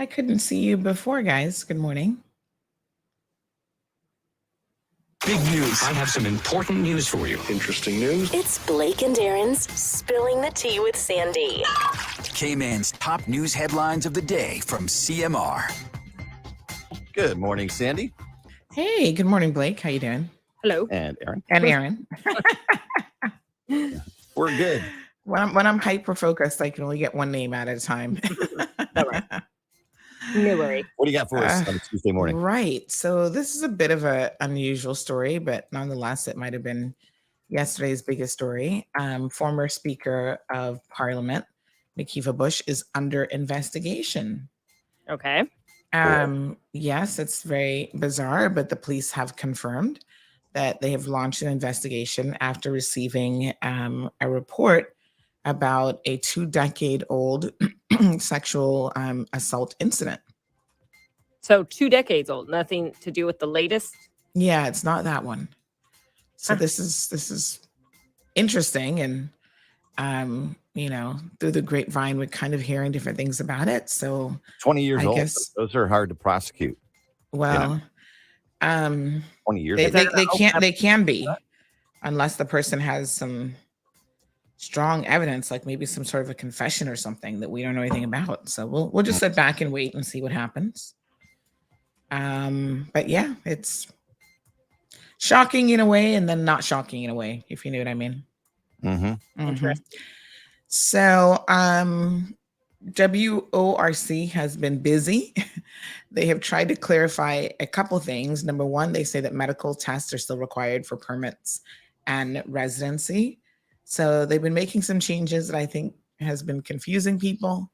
I couldn't see you before, guys. Good morning. Big news. I have some important news for you. Interesting news. It's Blake and Aaron's Spilling the Tea with Sandy. K-Man's top news headlines of the day from CMR. Good morning, Sandy. Hey, good morning, Blake. How you doing? Hello. And Aaron. And Aaron. We're good. When I'm hyper focused, I can only get one name at a time. No worry. What do you got for us on a Tuesday morning? Right. So this is a bit of an unusual story, but nonetheless, it might have been yesterday's biggest story. Former Speaker of Parliament, McKeeva Bush, is under investigation. Okay. Yes, it's very bizarre, but the police have confirmed that they have launched an investigation after receiving a report about a 2-decade-old sexual assault incident. So 2 decades old, nothing to do with the latest. Yeah, it's not that one. So this is interesting, and through the grapevine, we're kind of hearing different things about it. So 20 years I old. guess- Those are hard to prosecute. well, 20 years. they can be, unless the person has some strong evidence, like maybe some sort of a confession or something that we don't know anything about. So we'll just sit back and wait and see what happens. But yeah, it's shocking in a way and then not shocking in a way, if you know what I mean. Mm-hmm. Interesting. So WORC has been busy. They have tried to clarify a couple things. Number one, they say that medical tests are still required for permits and residency. So they've been making some changes that I think has been confusing people,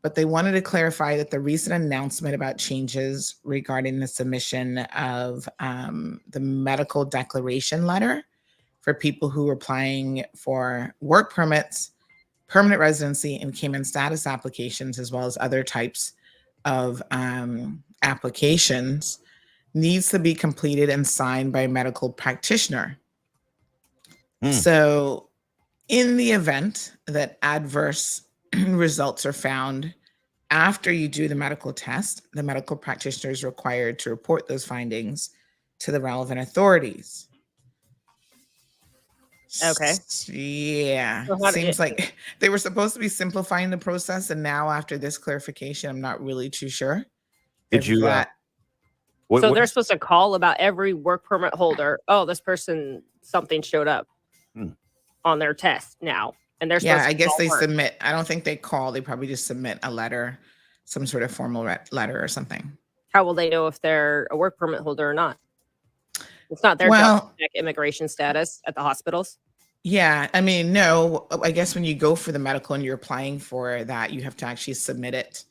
but they wanted to clarify that the recent announcement about changes regarding the submission of the medical declaration letter for people who are applying for work permits, permanent residency, and Cayman status applications, as well as other types of applications, needs to be completed and signed by a medical practitioner. So in the event that adverse results are found after you do the medical test, the medical practitioner is required to report those findings to the relevant authorities. Okay. Yeah. So Seems like they were supposed to be simplifying the process, and now after this clarification, I'm not really too sure. Did you? So they're supposed to call about every work permit holder. Oh, this person, something showed up on their test now. And they're supposed to I guess call they work. submit. I don't think they call. They probably just submit a letter, some sort of formal letter or something. How will they know if they're a work permit holder or not? It's not their Well- job to check immigration status at the hospitals. Yeah, I mean, no, I guess when you go for the medical and you're applying for that, you have to actually submit it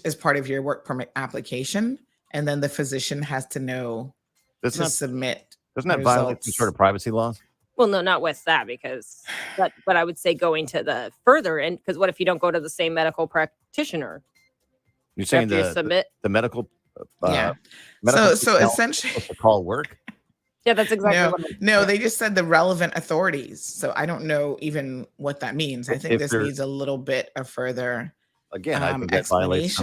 as part of your work permit application. And then the physician has to know to submit. Doesn't that violate some results. sort of privacy laws? Well, no, not with that, because but I would say going to the further end, because what if you don't go to the same medical practitioner? You're saying After you submit? the medical. Yeah. medical So personnel essentially, supposed to call work. Yeah, that's exactly what no, they just said the relevant authorities. So I don't know even what that means. I think If this they're- needs a little bit of further Again, I think that violates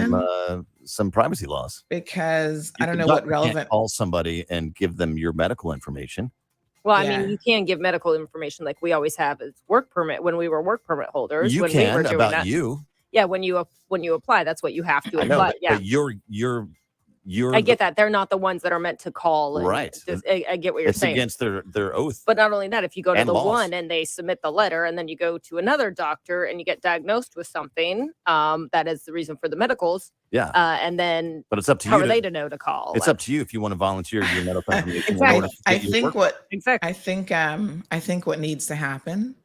some privacy laws. because I You don't know can- what you can't relevant. call somebody and give them your medical information. Well, I Yeah. mean, you can give medical information like we always have as work permit when we were work permit holders. You when we were can doing about that. you. Yeah, when you apply, that's what you have to I know, apply. but, Yeah, but you're I get that. They're not the ones that are meant to call. And Right. I get what you're It's saying. against their oath. But not only that, if you go to And the laws. one and they submit the letter, and then you go to another doctor and you get diagnosed with something, that is the reason for the medicals. Yeah. And then But it's up to how you. are they to know to call? It's up to you if you want to volunteer your medical information. in Exactly. order to I get your think work. what Exactly. I think what needs to happen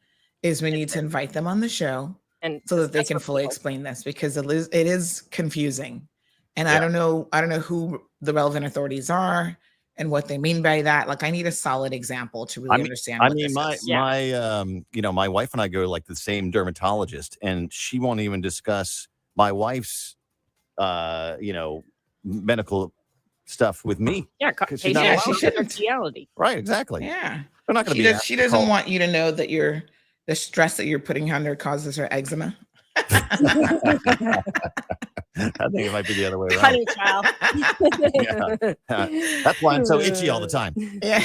is we need to invite them on the show And so that they discuss can with fully people. explain this, because it is confusing, and Yeah. I don't know who the relevant authorities are and what they mean by that. Like, I need a solid example to really understand. I what mean, this is. my wife and I go like the same dermatologist, and she won't even discuss my wife's, medical stuff with me. Yeah, 'Cause she's not Yeah, allowed she to. shouldn't. confidentiality. Right, exactly. Yeah, They're not going to be. she doesn't want you to know that the stress that you're putting on her causes her eczema. I think it might be the other way around. Honey child. That's why I'm so itchy all the time. Yeah.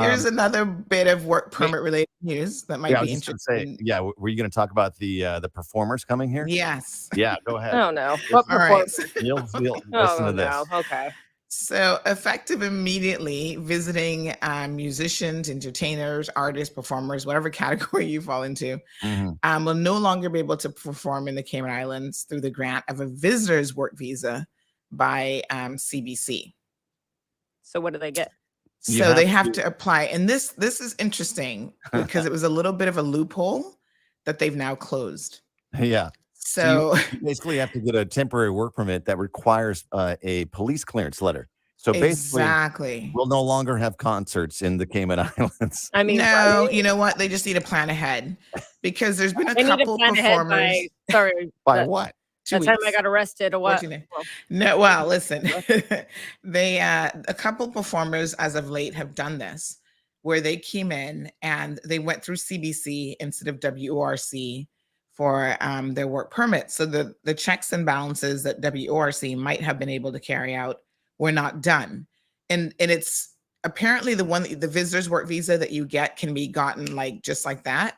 Here's another bit of work permit related news that might be interesting. Were you going to talk about the performers coming here? Yes. Yeah, go ahead. Oh no. What All right. You'll listen to this. No. Okay. So effective immediately, visiting musicians, entertainers, artists, performers, whatever category you fall into, will no longer be able to perform in the Cayman Islands through the grant of a visitor's work visa by CBC. So what do they get? So they have to apply. And this is interesting because it was a little bit of a loophole that they've now closed. Yeah. So you basically have to get a temporary work permit that requires a police clearance letter. So basically, we'll no longer have concerts in the Cayman Islands. I mean, no, you know what? They just need to plan ahead because there's been a couple performers. By what? That time I got arrested or what? No, well, listen, a couple performers as of late have done this, where they came in and they went through CBC instead of WORC for their work permit. So the checks and balances that WORC might have been able to carry out were not done. And it's apparently the visitor's work visa that you get can be gotten just like that.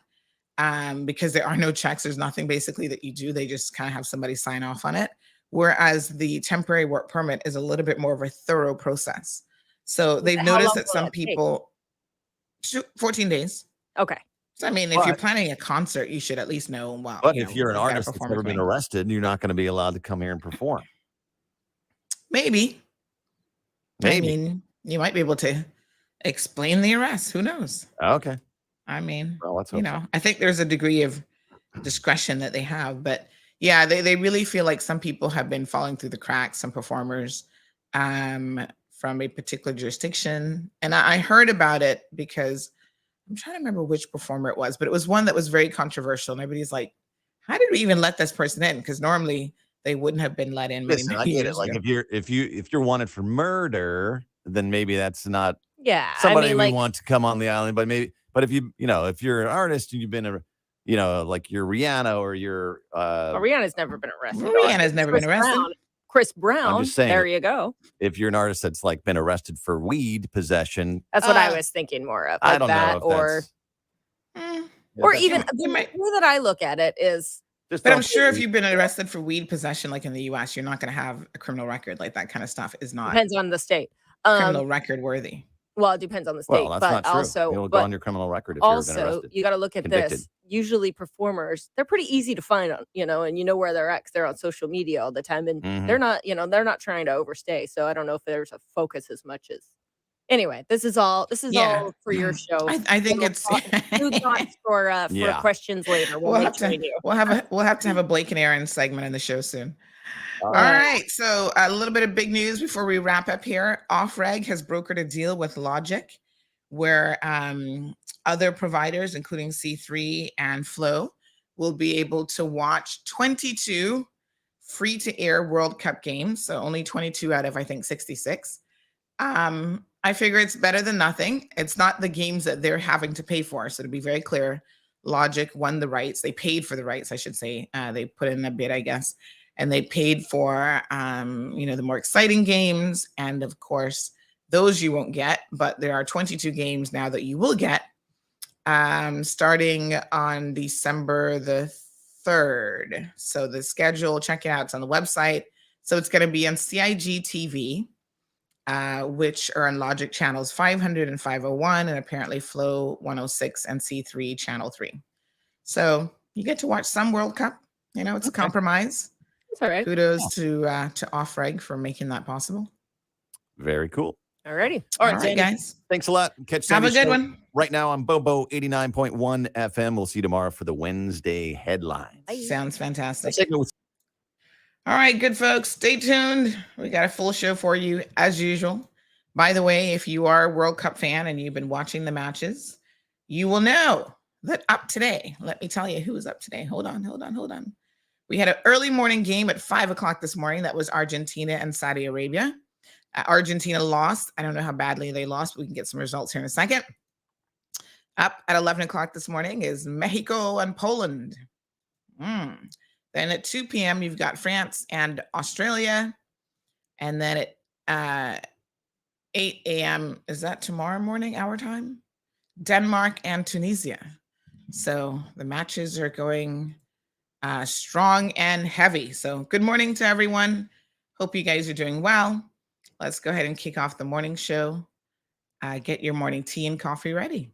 Because there are no checks. There's nothing basically that you do. They just kind of have somebody sign off on it. Whereas the temporary work permit is a little bit more of a thorough process. So they've noticed that some people, 14 days. Okay. So, I mean, if you're planning a concert, you should at least know. Well, but if you're an artist that's never been arrested, you're not going to be allowed to come here and perform. Maybe. I mean, you might be able to explain the arrest. Who knows? Okay. I mean, well, I think there's a degree of discretion that they have, but yeah, they really feel like some people have been falling through the cracks, some performers from a particular jurisdiction. And I heard about it because I'm trying to remember which performer it was, but it was one that was very controversial. And everybody's like, how did we even let this person in? Because normally they wouldn't have been let in. Listen, I get it. Like if you're wanted for murder, then maybe that's not somebody we want to come on the island. But if if you're an artist and you've been like you're Rihanna or you're Rihanna's never been arrested. Rihanna's never been arrested. Chris Brown. I'm just saying, there you go. If you're an artist that's been arrested for weed possession, that's what I was thinking more of. I don't know. Or even the way that I look at it is. But I'm sure if you've been arrested for weed possession, like in the U.S., you're not going to have a criminal record. Like that kind of stuff is not. Depends on the state. Criminal record worthy. Well, it depends on the state. Well, that's but not true. also, it'll go on your criminal record if you've been arrested. You got to look at this. Usually performers, they're pretty easy to find, and you know where they're at because they're on social media all the time, and they're not trying to overstay. So I don't know if there's a focus as much as. Anyway, this is all for your show. I think it's food thoughts for questions later. We'll have to have a Blake and Aaron segment in the show soon. All right. So a little bit of big news before we wrap up here. OffReg has brokered a deal with Logic where other providers, including C3 and Flow, will be able to watch 22 free-to-air World Cup games. So only 22 out of, I think, 66. I figure it's better than nothing. It's not the games that they're having to pay for. So to be very clear, Logic won the rights. They paid for the rights, I should say. They put in a bid, I guess. And they paid for, the more exciting games. And of course, those you won't get. But there are 22 games now that you will get starting on December the 3rd. So the schedule, check it out. It's on the website. So it's going to be on CIG TV, which are on Logic channels 500 and 501, and apparently Flow 106 and C3 channel 3. So you get to watch some World Cup. It's a compromise. All right. Kudos to OffReg for making that possible. Very cool. Alrighty. All right, guys. Thanks a lot. Have a good one. Right now on Bobo 89.1 FM. We'll see you tomorrow for the Wednesday headlines. Sounds fantastic. All right, good folks. Stay tuned. We got a full show for you as usual. By the way, if you are a World Cup fan and you've been watching the matches, you will know that up today, let me tell you who was up today. Hold on. We had an early morning game at 5 o'clock this morning. That was Argentina and Saudi Arabia. Argentina lost. I don't know how badly they lost, but we can get some results here in a second. Up at 11 o'clock this morning is Mexico and Poland. The Then at 2 p.m., you've got France and Australia. And then at 8 a.m., is that tomorrow morning, our time? Denmark and Tunisia. So the matches are going strong and heavy. So good morning to everyone. Hope you guys are doing well. Let's go ahead and kick off the morning show. Get your morning tea and coffee ready.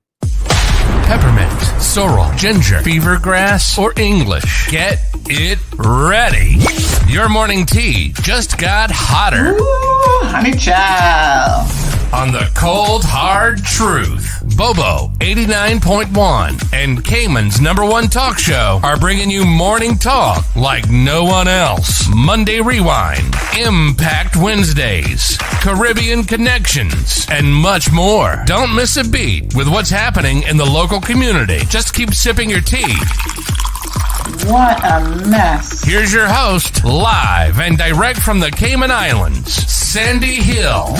Peppermint, sorrel, ginger, fever grass, or English. Get it ready. Your morning tea just got hotter. Ooh, honey child. On the cold, hard truth, Bobo 89.1 and Cayman's #1 talk show are bringing you morning talk like no one else. Monday Rewind, Impact Wednesdays, Caribbean Connections, and much more. Don't miss a beat with what's happening in the local community. Just keep sipping your tea. What a mess. Here's your host, live and direct from the Cayman Islands, Sandy Hill.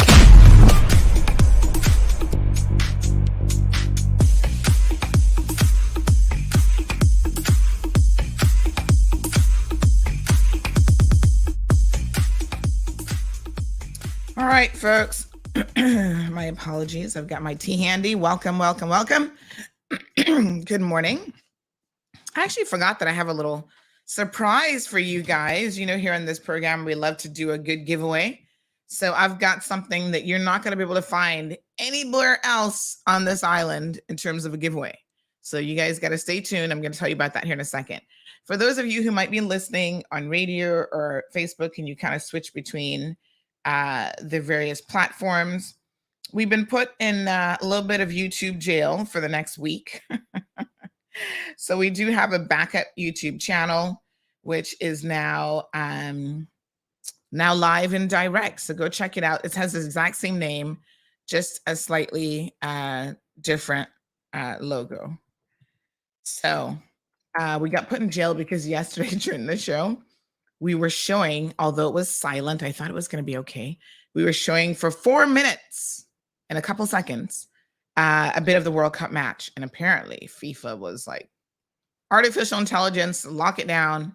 All right, folks. My apologies. I've got my tea handy. Welcome, welcome, welcome. Good morning. I actually forgot that I have a little surprise for you guys. You know, here on this program, we love to do a good giveaway. So I've got something that you're not going to be able to find anywhere else on this island in terms of a giveaway. So you guys got to stay tuned. I'm going to tell you about that here in a second. For those of you who might be listening on radio or Facebook, and you kind of switch between the various platforms, we've been put in a little bit of YouTube jail for the next week. So we do have a backup YouTube channel, which is now live and direct. So go check it out. It has the exact same name, just a slightly different logo. So we got put in jail because yesterday during the show, we were showing, although it was silent, I thought it was going to be okay. We were showing for 4 minutes and a couple seconds a bit of the World Cup match. And apparently FIFA was like, artificial intelligence, lock it down.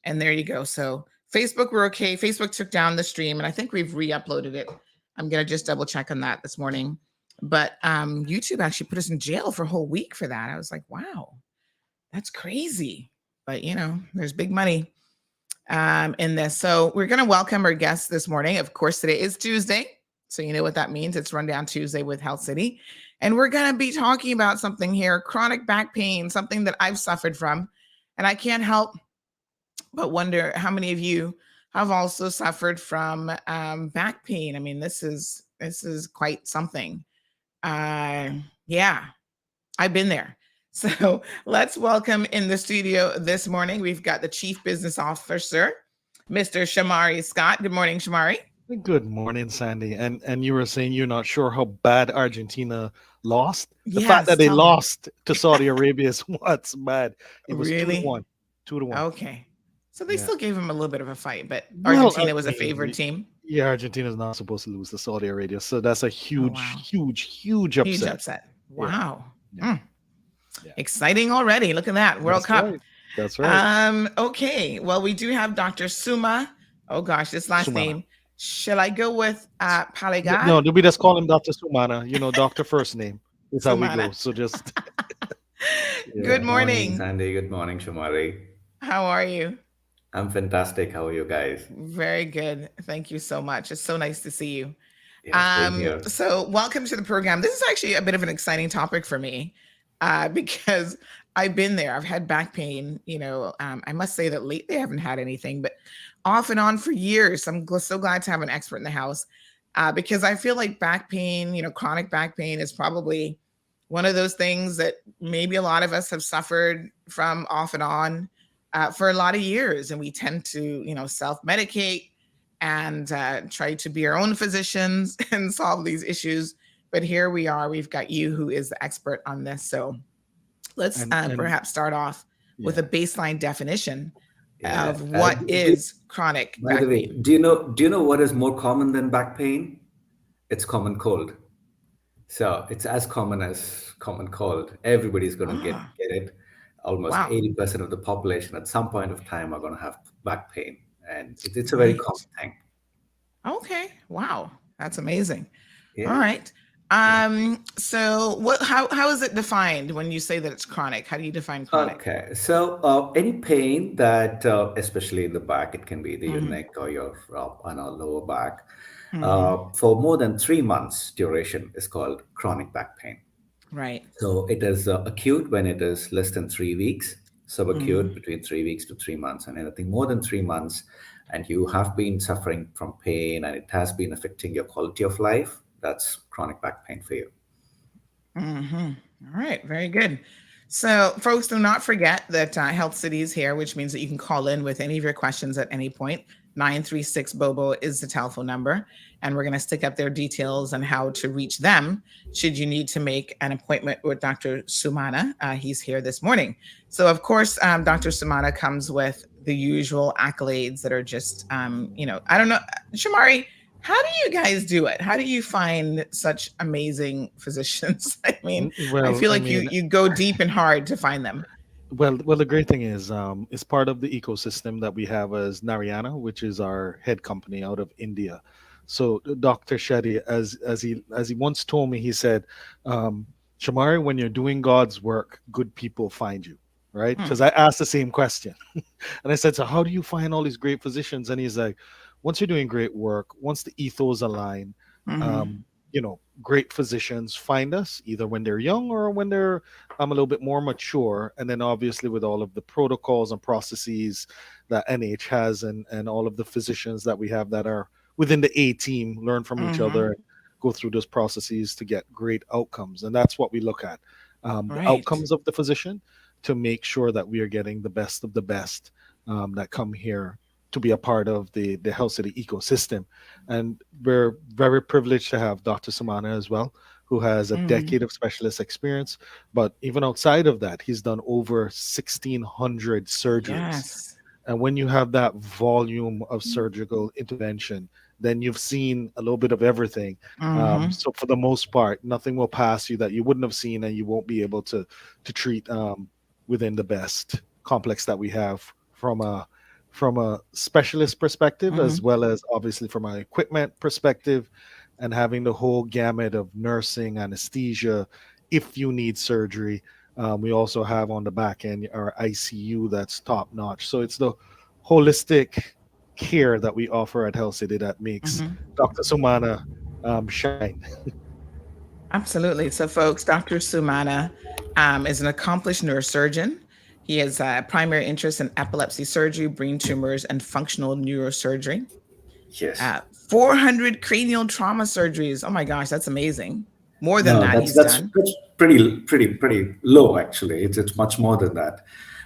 And there you go. So Facebook, we're okay. Facebook took down the stream, and I think we've re-uploaded it. I'm going to just double check on that this morning. But YouTube actually put us in jail for a whole week for that. I was like, wow, that's crazy. But, you know, there's big money in this. So we're going to welcome our guests this morning. Of course, today is Tuesday. So you know what that means. It's Rundown Tuesday with Health City. And we're going to be talking about something here, chronic back pain, something that I've suffered from. And I can't help but wonder how many of you have also suffered from back pain. I mean, this is quite something. Yeah, I've been there. So let's welcome in the studio this morning. We've got the Chief Business Officer, Mr. Shamari Scott. Good morning, Shamari. Good morning, Sandy. And you were saying you're not sure how bad Argentina lost. The Yes, fact that they tell me. lost to Saudi Arabia is what's bad. It was Really? 2-1. 2-1. Okay. So they Yeah. still gave him a little bit of a fight, but Well, Argentina was a I mean, favored team. Yeah, Argentina's not supposed to lose to Saudi Arabia. So that's a huge, wow. huge upset. Huge upset. Wow. Yeah. Mm. Exciting already. Look at that. World That's Cup. right. That's right. Okay. Well, we do have Dr. Suma. Oh gosh, this last Sumana. name. Shall I go with Paligat? No, we just call him Dr. Sumana. You know, Doctor first name. That's how we Sumana. go. So just Good morning. Sandy. Good morning, Shumari. How are you? I'm fantastic. How are you guys? Very good. Thank you so much. It's so nice to see you. Yeah, same here. So welcome to the program. This is actually a bit of an exciting topic for me because I've been there. I've had back pain. You know, I must say that lately I haven't had anything, but off and on for years. I'm so glad to have an expert in the house because I feel like back pain, you know, chronic back pain is probably one of those things that maybe a lot of us have suffered from off and on for a lot of years. And we tend to, you know, self-medicate and try to be our own physicians and solve these issues. But here we are. We've got you who is the expert on this. So let's And- perhaps start off with a yeah. baseline definition Yeah. of what is chronic By back the way, pain. do you know what is more common than back pain? It's common cold. So it's as common as common cold. Everybody's going to get it. Almost Wow. 80% of the population at some point of time are going to have back pain. And it's a very Right. common thing. Okay. Wow. That's amazing. All Yeah. right. So how is it defined when you say that it's chronic? How do you define chronic? Okay, so any pain that, especially in the back, it can be your Mm-hmm. neck or your lower back, Mm-hmm. for more than 3 months duration is called chronic back pain. Right. So it is acute when it is less than 3 weeks, Mm-hmm. subacute between 3 weeks to 3 months, and anything more than 3 months, and you have been suffering from pain and it has been affecting your quality of life, that's chronic back pain for you. Mm-hmm. All right, very good. So, folks, do not forget that Health City is here, which means that you can call in with any of your questions at any point. 936-BOBO is the telephone number, and we're going to stick up their details on how to reach them should you need to make an appointment with Dr. Sumana. He's here this morning. So, of course, Dr. Sumana comes with the usual accolades that are just, I don't know, Shamari, how do you guys do it? How do you find such amazing physicians? I mean, I Well, feel like you go deep and hard to find them. Well, the great thing is, it's part of the ecosystem that we have as Narayana, which is our head company out of India. So Dr. Shetty, as he once told me, he said, Shamari, when you're doing God's work, good people find you, right? Because I asked the same question, and I said, so how do you find all these great physicians? And he's like, once you're doing great work, once the ethos align, great physicians find us either when they're young or when they're a little bit more mature. And then obviously with all of the protocols and processes that NH has and all of the physicians that we have that are within the A team learn from each other and go through those processes to get great outcomes. And that's what we look at, the outcomes of the physician, to make sure that we are getting the best of the best that come here to be a part of the Health City ecosystem. And we're very privileged to have Dr. Sumana as well, who has a decade of specialist experience. But even outside of that, he's done over 1,600 surgeries. Yes. And when you have that volume of surgical intervention, then you've seen a little bit of everything. So for the most part, nothing will pass you that you wouldn't have seen, and you won't be able to treat within the best complex that we have from a specialist perspective, as well as obviously from an equipment perspective, and having the whole gamut of nursing, anesthesia, if you need surgery. We also have on the back end our ICU that's top notch. So it's the holistic care that we offer at Health City that makes Dr. Sumana shine. Absolutely. So, folks, Dr. Sumana is an accomplished neurosurgeon. He has a primary interest in epilepsy surgery, brain tumors, and functional neurosurgery. Yes. 400 cranial trauma surgeries. Oh my gosh, that's amazing. More than that he's done. That's pretty low, actually. It's much more than that,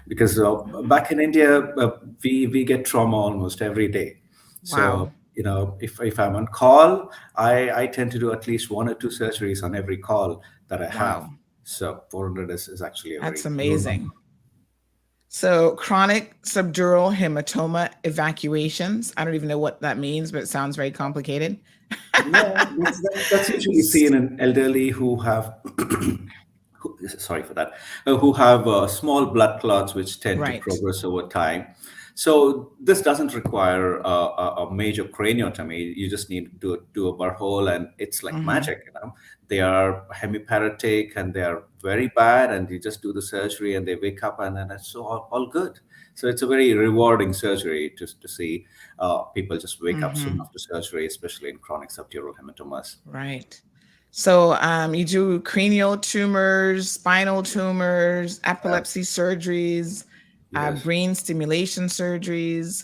because back in India, we get trauma almost every day. So if I'm on call, I tend to do at least 1 or 2 surgeries on every call that I have. So 400 is actually a that's very amazing. low number. So chronic subdural hematoma evacuations. I don't even know what that means, but it sounds very complicated. Yeah, that's usually seen in elderly who have, sorry for that, who have small blood clots which tend to progress over time. So this doesn't require a major craniotomy. You just need to do a burr hole, and it's like magic. They are hemiparetic and they are very bad, and you just do the surgery and they wake up and then it's all good. So it's a very rewarding surgery to see people just wake up soon after surgery, especially in chronic subdural hematomas. Right. So you do cranial tumors, spinal tumors, epilepsy surgeries, brain stimulation surgeries,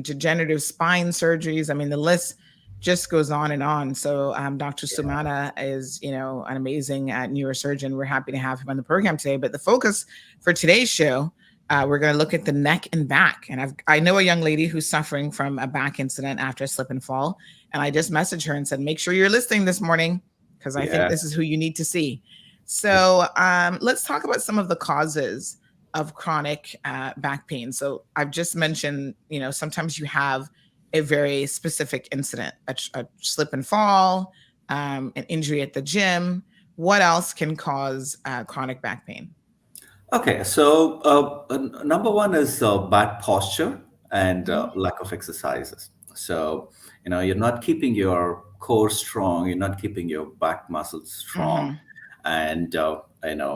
degenerative spine surgeries. I mean, the list just goes on and on. So Dr. Sumana is, an amazing neurosurgeon. We're happy to have him on the program today. But the focus for today's show, we're going to look at the neck and back. And I know a young lady who's suffering from a back incident after a slip and fall. And I just messaged her and said, make sure you're listening this morning, because I think this is who you need to see. So let's talk about some of the causes of chronic back pain. So I've just mentioned, sometimes you have a very specific incident, a slip and fall, an injury at the gym. What else can cause chronic back pain? Okay, so number one is bad posture and lack of exercises. So, you're not keeping your core strong, you're not keeping your back muscles strong, and,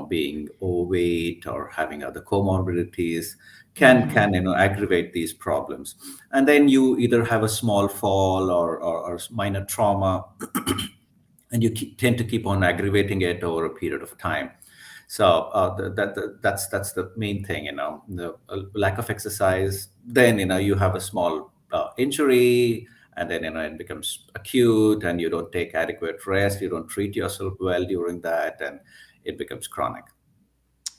being overweight or having other comorbidities can aggravate these problems. And then you either have a small fall or minor trauma, and you tend to keep on aggravating it over a period of time. So that's the main thing, the lack of exercise. Then you have a small injury, and then it becomes acute, and you don't take adequate rest, you don't treat yourself well during that, and it becomes chronic.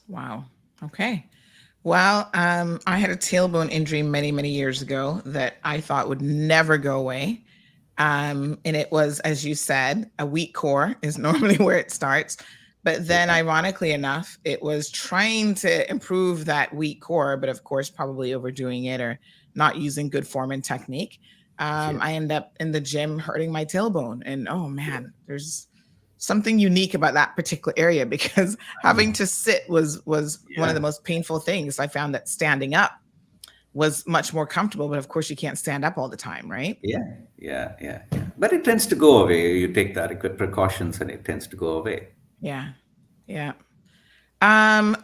Wow. Okay. Well, I had a tailbone injury many, many years ago that I thought would never go away. And it was, as you said, a weak core is normally where it starts. But then, ironically enough, it was trying to improve that weak core, but of course, probably overdoing it or not using good form and technique. I end up in the gym hurting my tailbone. And oh man, there's something unique about that particular area because having to sit was one of the most painful things. I found that standing up was much more comfortable, but of course you can't stand up all the time, right? Yeah. But it tends to go away. You take the adequate precautions and it tends to go away. Yeah.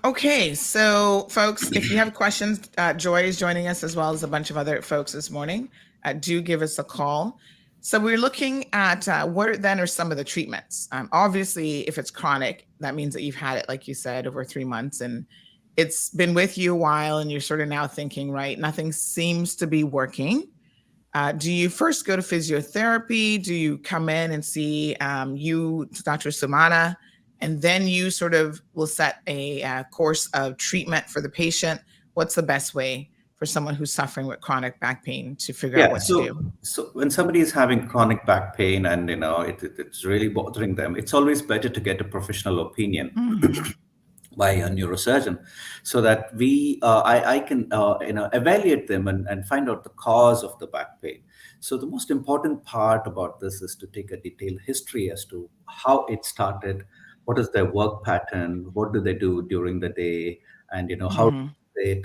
Okay, so folks, if you have questions, Joy is joining us as well as a bunch of other folks this morning. Do give us a call. So we're looking at what then are some of the treatments. Obviously, if it's chronic, that means that you've had it, like you said, over 3 months, and it's been with you a while, and you're sort of now thinking, right, nothing seems to be working. Do you first go to physiotherapy? Do you come in and see you, Dr. Sumana, and then you sort of will set a course of treatment for the patient? What's the best way for someone who's suffering with chronic back pain to figure out what to do? So when somebody is having chronic back pain and it's really bothering them, it's always better to get a professional opinion by a neurosurgeon, so that I can evaluate them and find out the cause of the back pain. So the most important part about this is to take a detailed history as to how it started, what is their work pattern, what do they do during the day, and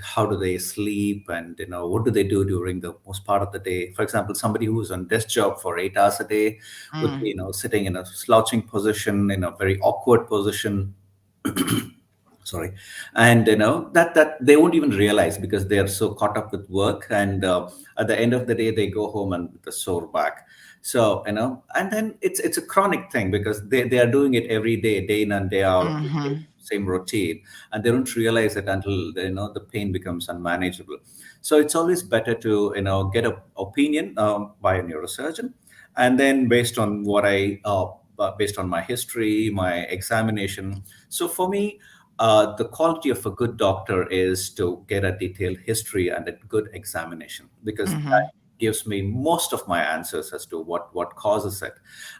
how do they sleep, and what do they do during the most part of the day. For example, somebody who's on desk job for 8 hours a day would be sitting in a slouching position, in a very awkward position. Sorry. And that they won't even realize because they are so caught up with work, and at the end of the day they go home and with a sore back. So and then it's a chronic thing because they are doing it every day, day in and day out, same routine, and they don't realize it until the pain becomes unmanageable. So it's always better to get an opinion by a neurosurgeon, and then based on based on my history, my examination. So for me, the quality of a good doctor is to get a detailed history and a good examination, because that gives me most of my answers as to what causes it.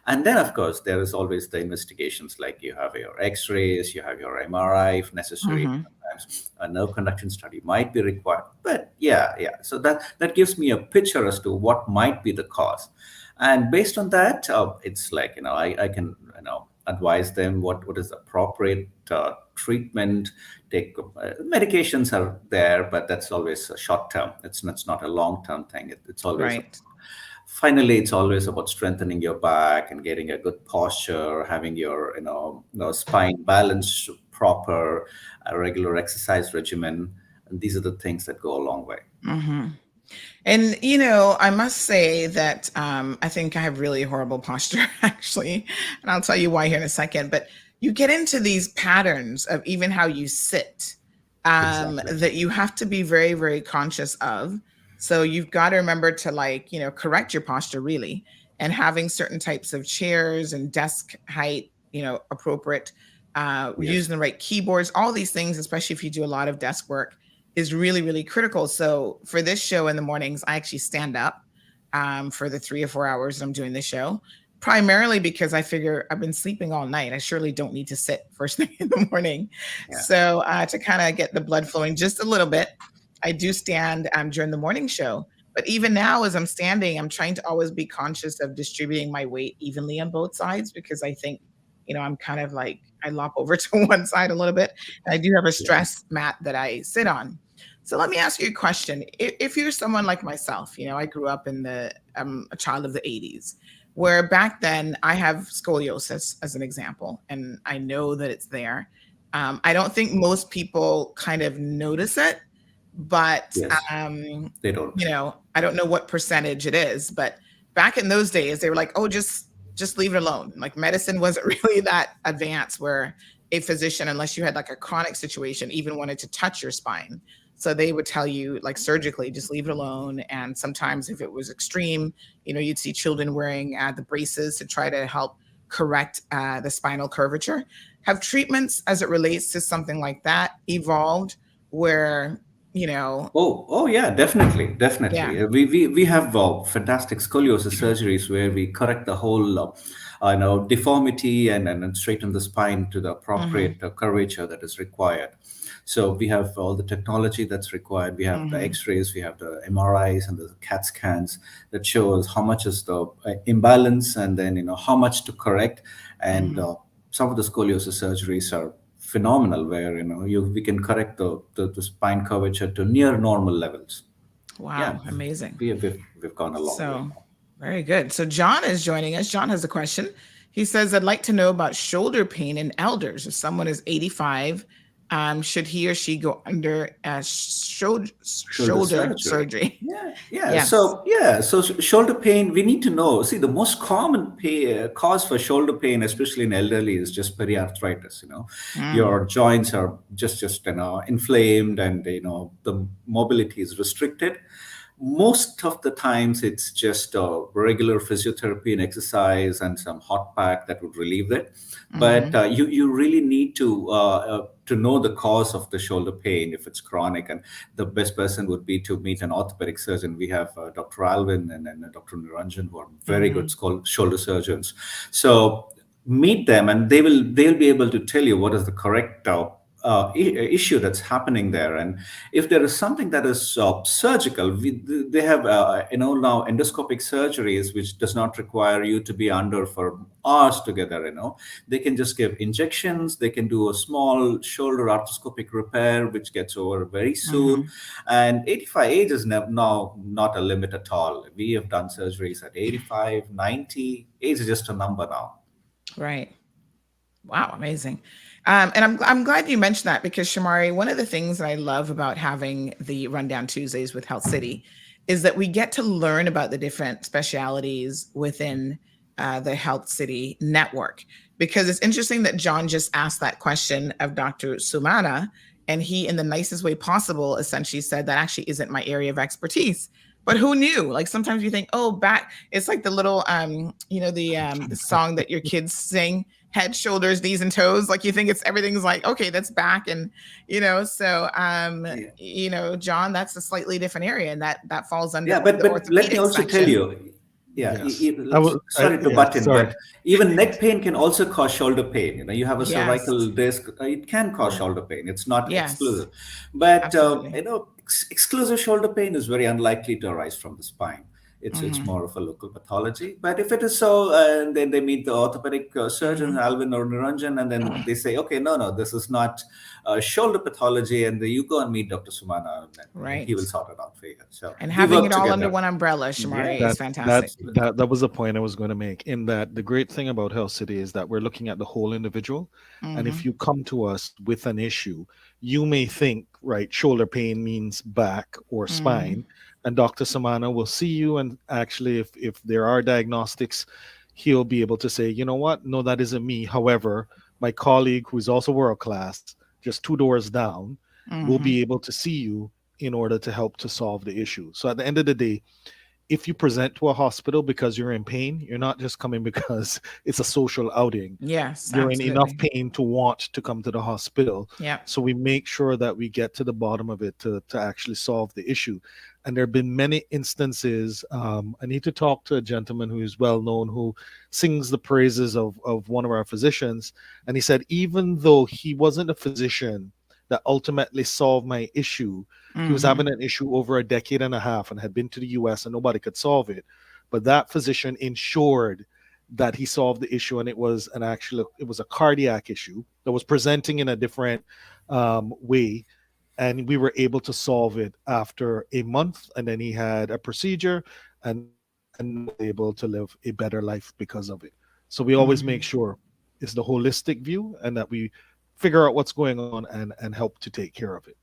And then, of course, there is always the investigations, like you have your x-rays, you have your MRI if necessary. Sometimes a nerve conduction study might be required. But yeah. So that gives me a picture as to what might be the cause. And based on that, it's like, I can advise them what is the appropriate treatment. Take medications are there, but that's always a short term. It's not a long term thing. It's always right. Finally, it's always about strengthening your back and getting a good posture, having your spine balanced proper, a regular exercise regimen. And these are the things that go a long way. And, I must say that I think I have really horrible posture, actually. And I'll tell you why here in a second. But you get into these patterns of even how you sit that you have to be very, very conscious of. So you've got to remember to correct your posture, really. And having certain types of chairs and desk height, appropriate, using the right keyboards, all these things, especially if you do a lot of desk work, is really, really critical. So for this show in the mornings, I actually stand up for the 3 or 4 hours that I'm doing this show, primarily because I figure I've been sleeping all night. I surely don't need to sit first thing in the morning. Yeah. So to kind of get the blood flowing just a little bit, I do stand during the morning show. But even now, as I'm standing, I'm trying to always be conscious of distributing my weight evenly on both sides, because I think, I'm kind of like, I lop over to one side a little bit. And I do have a stress mat that I sit on. So let me ask you a question. If you're someone like myself, I grew up in a child of the 80s, where back then I have scoliosis as an example, and I know that it's there. I don't think most people kind of notice it, but they don't. I don't know what percentage it is, but back in those days, they were like, oh, just leave it alone. Like medicine wasn't really that advanced where a physician, unless you had like a chronic situation, even wanted to touch your spine. So they would tell you like surgically, just leave it alone. And sometimes if it was extreme, you'd see children wearing the braces to try to help correct the spinal curvature. Have treatments as it relates to something like that evolved where, Oh yeah, definitely. Yeah. We have fantastic scoliosis surgeries where we correct the whole deformity and straighten the spine to the appropriate curvature that is required. So we have all the technology that's required. We have the X-rays, we have the MRIs and the CAT scans that show us how much is the imbalance, and then how much to correct. And some of the scoliosis surgeries are phenomenal, where we can correct the spine curvature to near normal levels. Wow, amazing. We've gone a long way. Very good. So John is joining us. John has a question. He says, I'd like to know about shoulder pain in elders. If someone is 85, should he or she go under shoulder surgery? Yeah. Yes. So shoulder pain, we need to know. See, the most common cause for shoulder pain, especially in elderly, is just periarthritis. Your joints are just inflamed, and the mobility is restricted. Most of the times it's just regular physiotherapy and exercise and some hot pack that would relieve it. But you really need to know the cause of the shoulder pain if it's chronic, and the best person would be to meet an orthopedic surgeon. We have Dr. Alvin and Dr. Niranjan, who are very good shoulder surgeons. So meet them, and they'll be able to tell you what is the correct issue that's happening there. And if there is something that is surgical, they have now endoscopic surgeries, which does not require you to be under for hours together. They can just give injections. They can do a small shoulder arthroscopic repair, which gets over very soon. And 85 age is now not a limit at all. We have done surgeries at 85, 90. Age is just a number now. Right. Wow, amazing. And I'm glad you mentioned that, because Shamari, one of the things that I love about having the Rundown Tuesdays with Health City is that we get to learn about the different specialities within the Health City network. Because it's interesting that John just asked that question of Dr. Sumana, and he, in the nicest way possible, essentially said that actually isn't my area of expertise. But who knew? Like sometimes you think, oh, back. It's like the little, the song that your kids sing, head, shoulders, knees, and toes. Like you think everything's like, okay, that's back. And, so, John, that's a slightly different area, and that falls under. Yeah, but let me also tell you. Sorry to butt in, but even neck pain can also cause shoulder pain. You have a cervical disc, it can cause shoulder pain. It's not exclusive. But, exclusive shoulder pain is very unlikely to arise from the spine. It's more of a local pathology. But if it is so, and then they meet the orthopedic surgeon, Alvin or Niranjan, and then they say, okay, no, this is not shoulder pathology, and you go and meet Dr. Sumana, and he will sort it out for you. So, and having it all under one umbrella, Shamari, is fantastic. That was the point I was going to make, in that the great thing about Health City is that we're looking at the whole individual. And if you come to us with an issue, you may think, right, shoulder pain means back or spine. And Dr. Sumana will see you, and actually, if there are diagnostics, he'll be able to say, you know what, no, that isn't me. However, my colleague, who's also world class, just 2 doors down, will be able to see you in order to help to solve the issue. So at the end of the day, if you present to a hospital because you're in pain, you're not just coming because it's a social outing. Yes, you're in enough pain to want to come to the hospital. Yeah. So we make sure that we get to the bottom of it to actually solve the issue. And there have been many instances. I need to talk to a gentleman who is well known, who sings the praises of one of our physicians. And he said, even though he wasn't a physician that ultimately solved my issue, he was having an issue over a decade and a half and had been to the US and nobody could solve it. But that physician ensured that he solved the issue, and it was a cardiac issue that was presenting in a different way, and we were able to solve it after a month, and then he had a procedure and able to live a better life because of it. So we always make sure it's the holistic view, and that we figure out what's going on and help to take care of it.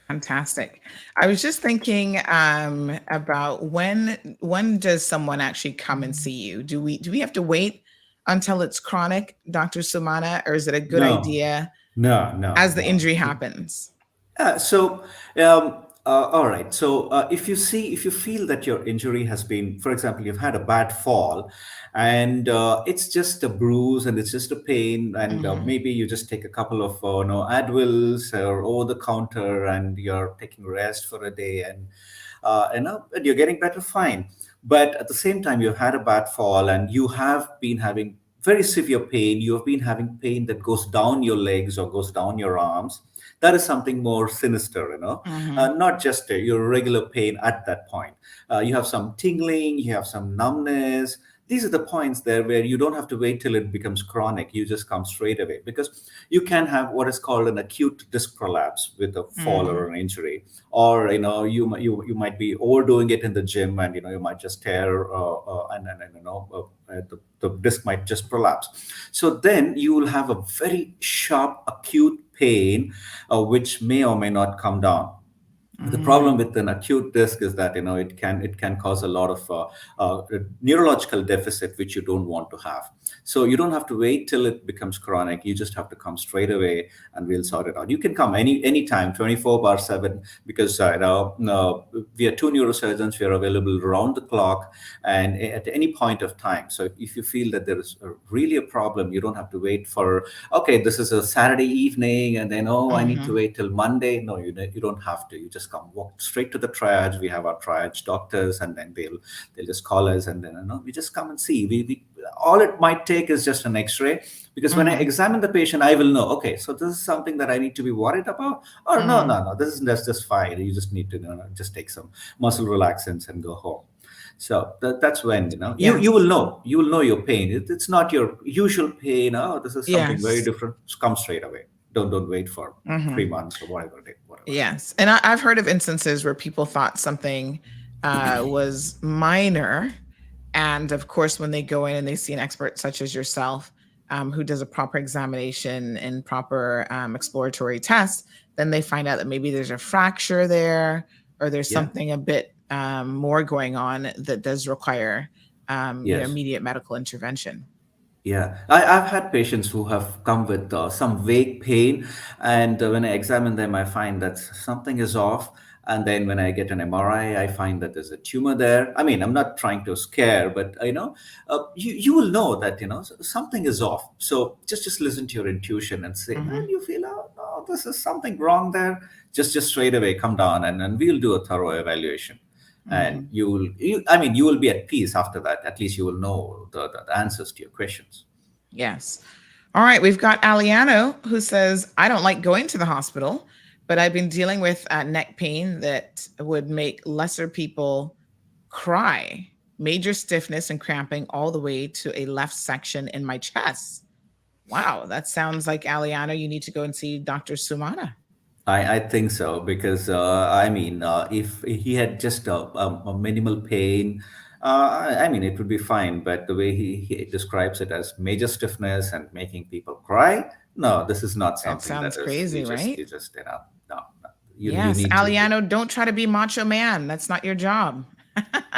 Fantastic. I was just thinking about when does someone actually come and see you? Do we have to wait until it's chronic, Dr. Sumana, or is it a good idea as the injury happens? All right. So if you feel that your injury has been, for example, you've had a bad fall, and it's just a bruise and it's just a pain, and maybe you just take a couple of Advils or over the counter, and you're taking rest for a day, and and you're getting better, fine. But at the same time, you've had a bad fall, and you have been having very severe pain. You have been having pain that goes down your legs or goes down your arms. That is something more sinister, not just your regular pain at that point. You have some tingling, you have some numbness. These are the points there where you don't have to wait till it becomes chronic. You just come straight away, because you can have what is called an acute disc prolapse with a fall or an injury, or you might be overdoing it in the gym, and you might just tear the disc might just prolapse. So then you will have a very sharp acute pain, which may or may not come down. The problem with an acute disc is that it can cause a lot of neurological deficit, which you don't want to have. So you don't have to wait till it becomes chronic. You just have to come straight away, and we'll sort it out. You can come anytime, 24/7, because we are two neurosurgeons. We are available around the clock and at any point of time. So if you feel that there is really a problem, you don't have to wait for, okay, this is a Saturday evening, and then I need to wait till Monday. No, you don't have to. You just walk straight to the triage. We have our triage doctors, and then they'll just call us, and then we just come and see. We all it might take is just an X-ray, because when I examine the patient, I will know, okay, so this is something that I need to be worried about, or no, that's just fine. You just need to just take some muscle relaxants and go home. So that's when you will know your pain. It's not your usual pain. Oh, this is something very different. Come straight away. Don't wait for 3 months or whatever. Yes. And I've heard of instances where people thought something was minor. And of course, when they go in and they see an expert such as yourself, who does a proper examination and proper exploratory test, then they find out that maybe there's a fracture there, or there's something a bit more going on that does require immediate medical intervention. Yeah, I've had patients who have come with some vague pain, and when I examine them, I find that something is off. And then when I get an MRI, I find that there's a tumor there. I mean, I'm not trying to scare, but you will know that something is off. So just listen to your intuition and say, when you feel, oh, this is something wrong there, just straight away come down, and we'll do a thorough evaluation. And you will be at peace after that. At least you will know the answers to your questions. Yes. All right. We've got Aliano, who says, I don't like going to the hospital, but I've been dealing with neck pain that would make lesser people cry. Major stiffness and cramping all the way to a left section in my chest. Wow. That sounds like, Aliano, you need to go and see Dr. Sumana. I think so, because if he had just a minimal pain, it would be fine. But the way he describes it as major stiffness and making people cry, no, this is not something that sounds crazy, right? No. Yes, Aliano, don't try to be macho man. That's not your job.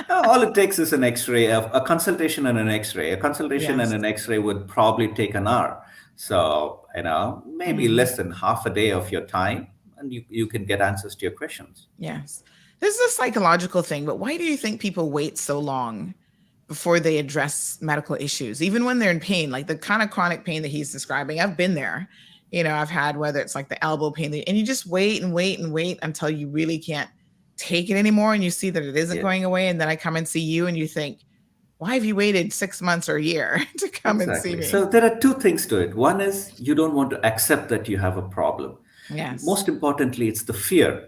No, all it takes is an X-ray, a consultation and an X-ray. A consultation and an X-ray would probably take an hour. So, maybe less than half a day of your time, and you can get answers to your questions. Yes. This is a psychological thing, but why do you think people wait so long before they address medical issues, even when they're in pain? Like the kind of chronic pain that he's describing, I've been there. I've had, whether it's like the elbow pain, and you just wait and wait and wait until you really can't take it anymore, and you see that it isn't going away, and then I come and see you, and you think, why have you waited 6 months or a year to come and see me? So there are two things to it. One is you don't want to accept that you have a problem. Yes. Most importantly, it's the fear.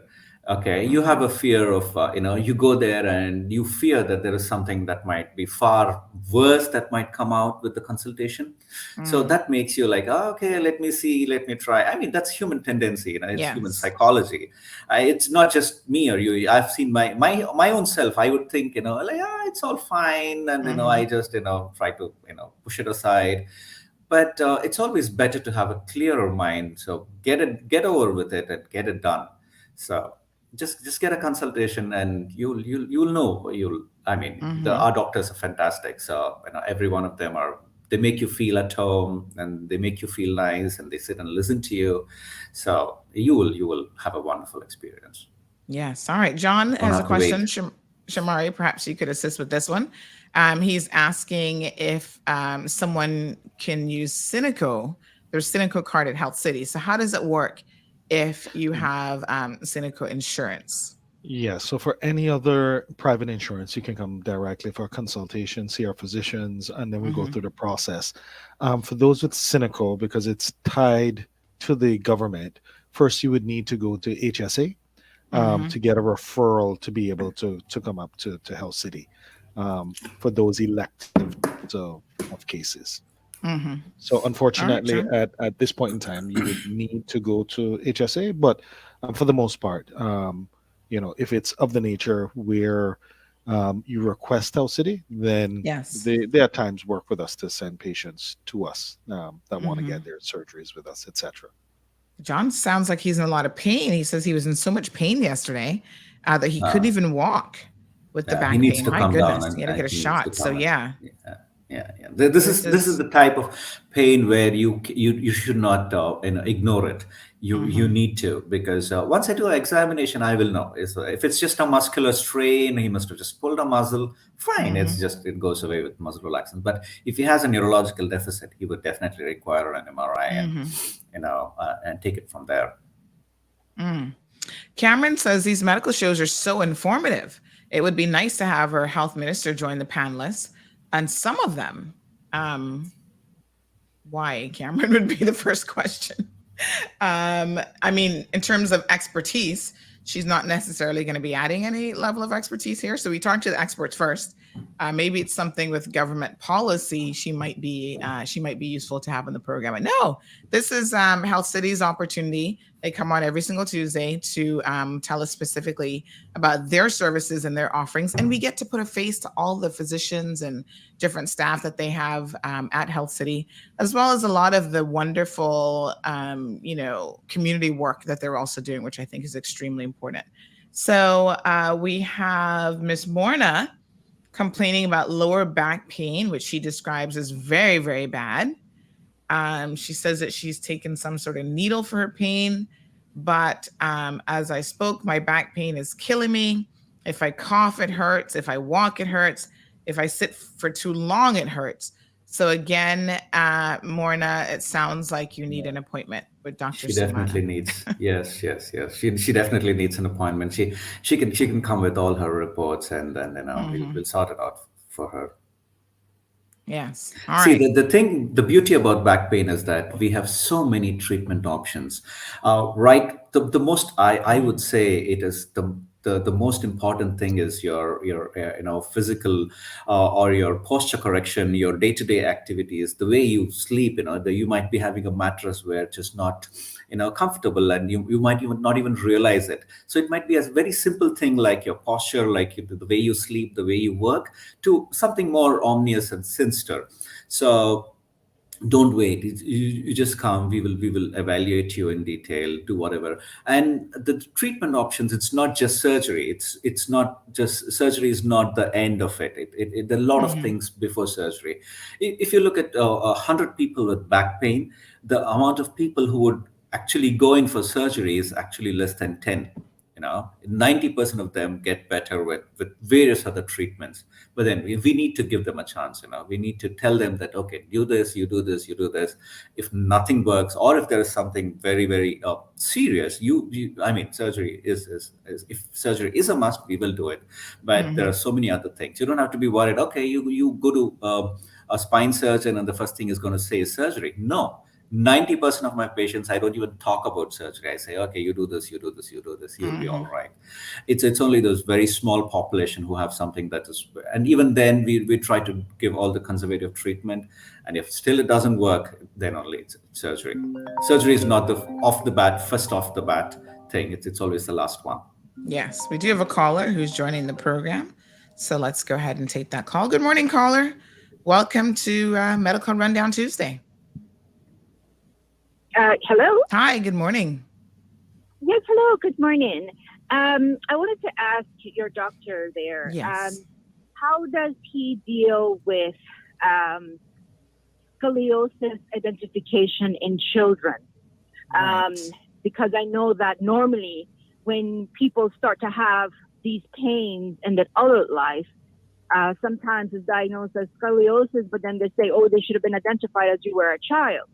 Okay, you have a fear of you go there and you fear that there is something that might be far worse that might come out with the consultation. So that makes you like, oh, okay, let me see, let me try. I mean, that's human tendency, it's human psychology. It's not just me or you. I've seen my own self. I would think, like, it's all fine, and I just try to push it aside. But it's always better to have a clearer mind. So get over with it and get it done. So just get a consultation, and you'll know. Our doctors are fantastic. So every one of them they make you feel at home, and they make you feel nice, and they sit and listen to you. So you will have a wonderful experience. Yes. All right. John has a question. Shamari, perhaps you could assist with this one. He's asking if someone can use Cineco. There's Cineco card at Health City. So how does it work if you have Cineco insurance? Yeah, so for any other private insurance, you can come directly for a consultation, see our physicians, and then we go through the process. For those with Cineco, because it's tied to the government, first you would need to go to HSA to get a referral to be able to come up to Health City for those elective of cases. So unfortunately, at this point in time, you would need to go to HSA, but for the most part, if it's of the nature where you request Health City, then they at times work with us to send patients to us that want to get their surgeries with us, etc. John sounds like he's in a lot of pain. He says he was in so much pain yesterday that he couldn't even walk with the back he needs pain. To My come goodness, down he had to get a shot. So yeah. This is the type of pain where you should not ignore it. You need to, because once I do an examination, I will know. If it's just a muscular strain, he must have just pulled a muscle. Fine, it goes away with muscle relaxant. But if he has a neurological deficit, he would definitely require an MRI and take it from there. Cameron says these medical shows are so informative. It would be nice to have our health minister join the panelists. And some of them, why, Cameron, would be the first question. In terms of expertise, she's not necessarily going to be adding any level of expertise here. So we talked to the experts first. Maybe it's something with government policy she might be useful to have in the program. But no, this is Health City's opportunity. They come on every single Tuesday to tell us specifically about their services and their offerings. And we get to put a face to all the physicians and different staff that they have at Health City, as well as a lot of the wonderful, community work that they're also doing, which I think is extremely important. So we have Miss Morna complaining about lower back pain, which she describes as very, very bad. She says that she's taken some sort of needle for her pain, but as I spoke, my back pain is killing me. If I cough, it hurts. If I walk, it hurts. If I sit for too long, it hurts. So again, Morna, it sounds like you need an appointment with Dr. She definitely needs. Yes. She definitely needs an appointment. She can come with all her reports, and then we'll sort it out for her. Yes. See, the beauty about back pain is that we have so many treatment options. The most I would say it is the most important thing is your physical or your posture correction, your day-to-day activities, the way you sleep. You might be having a mattress where it's just not comfortable, and you might not even realize it. So it might be a very simple thing like your posture, like the way you sleep, the way you work, to something more ominous and sinister. So don't wait. You just come. We will evaluate you in detail, do whatever. And the treatment options, it's not just surgery. It's not just surgery is not the end of it. There are a lot of things before surgery. If you look at 100 people with back pain, the amount of people who would actually go in for surgery is actually less than 10. 90% of them get better with various other treatments. But then we need to give them a chance. We need to tell them that, okay, do this, you do this, you do this. If nothing works, or if there is something very, very serious, surgery is if surgery is a must, we will do it. But there are so many other things. You don't have to be worried. Okay, you go to a spine surgeon, and the first thing is going to say is surgery. No. 90% of my patients, I don't even talk about surgery. I say, okay, you do this, you do this, you do this, you'll be all right. It's only those very small population who have something that is, and even then we try to give all the conservative treatment. And if still it doesn't work, then only it's surgery. Surgery is not the first off the bat thing. It's always the last one. Yes, we do have a caller who's joining the program. So let's go ahead and take that call. Good morning, caller. Welcome to Medical Rundown Tuesday. Hello. Hi, good morning. Yes, hello, good morning. I wanted to ask your doctor there, yes. How does he deal with scoliosis identification in children? Right. Because I know that normally when people start to have these pains in their adult life, sometimes it's diagnosed as scoliosis, but then they say, oh, they should have been identified as you were a child.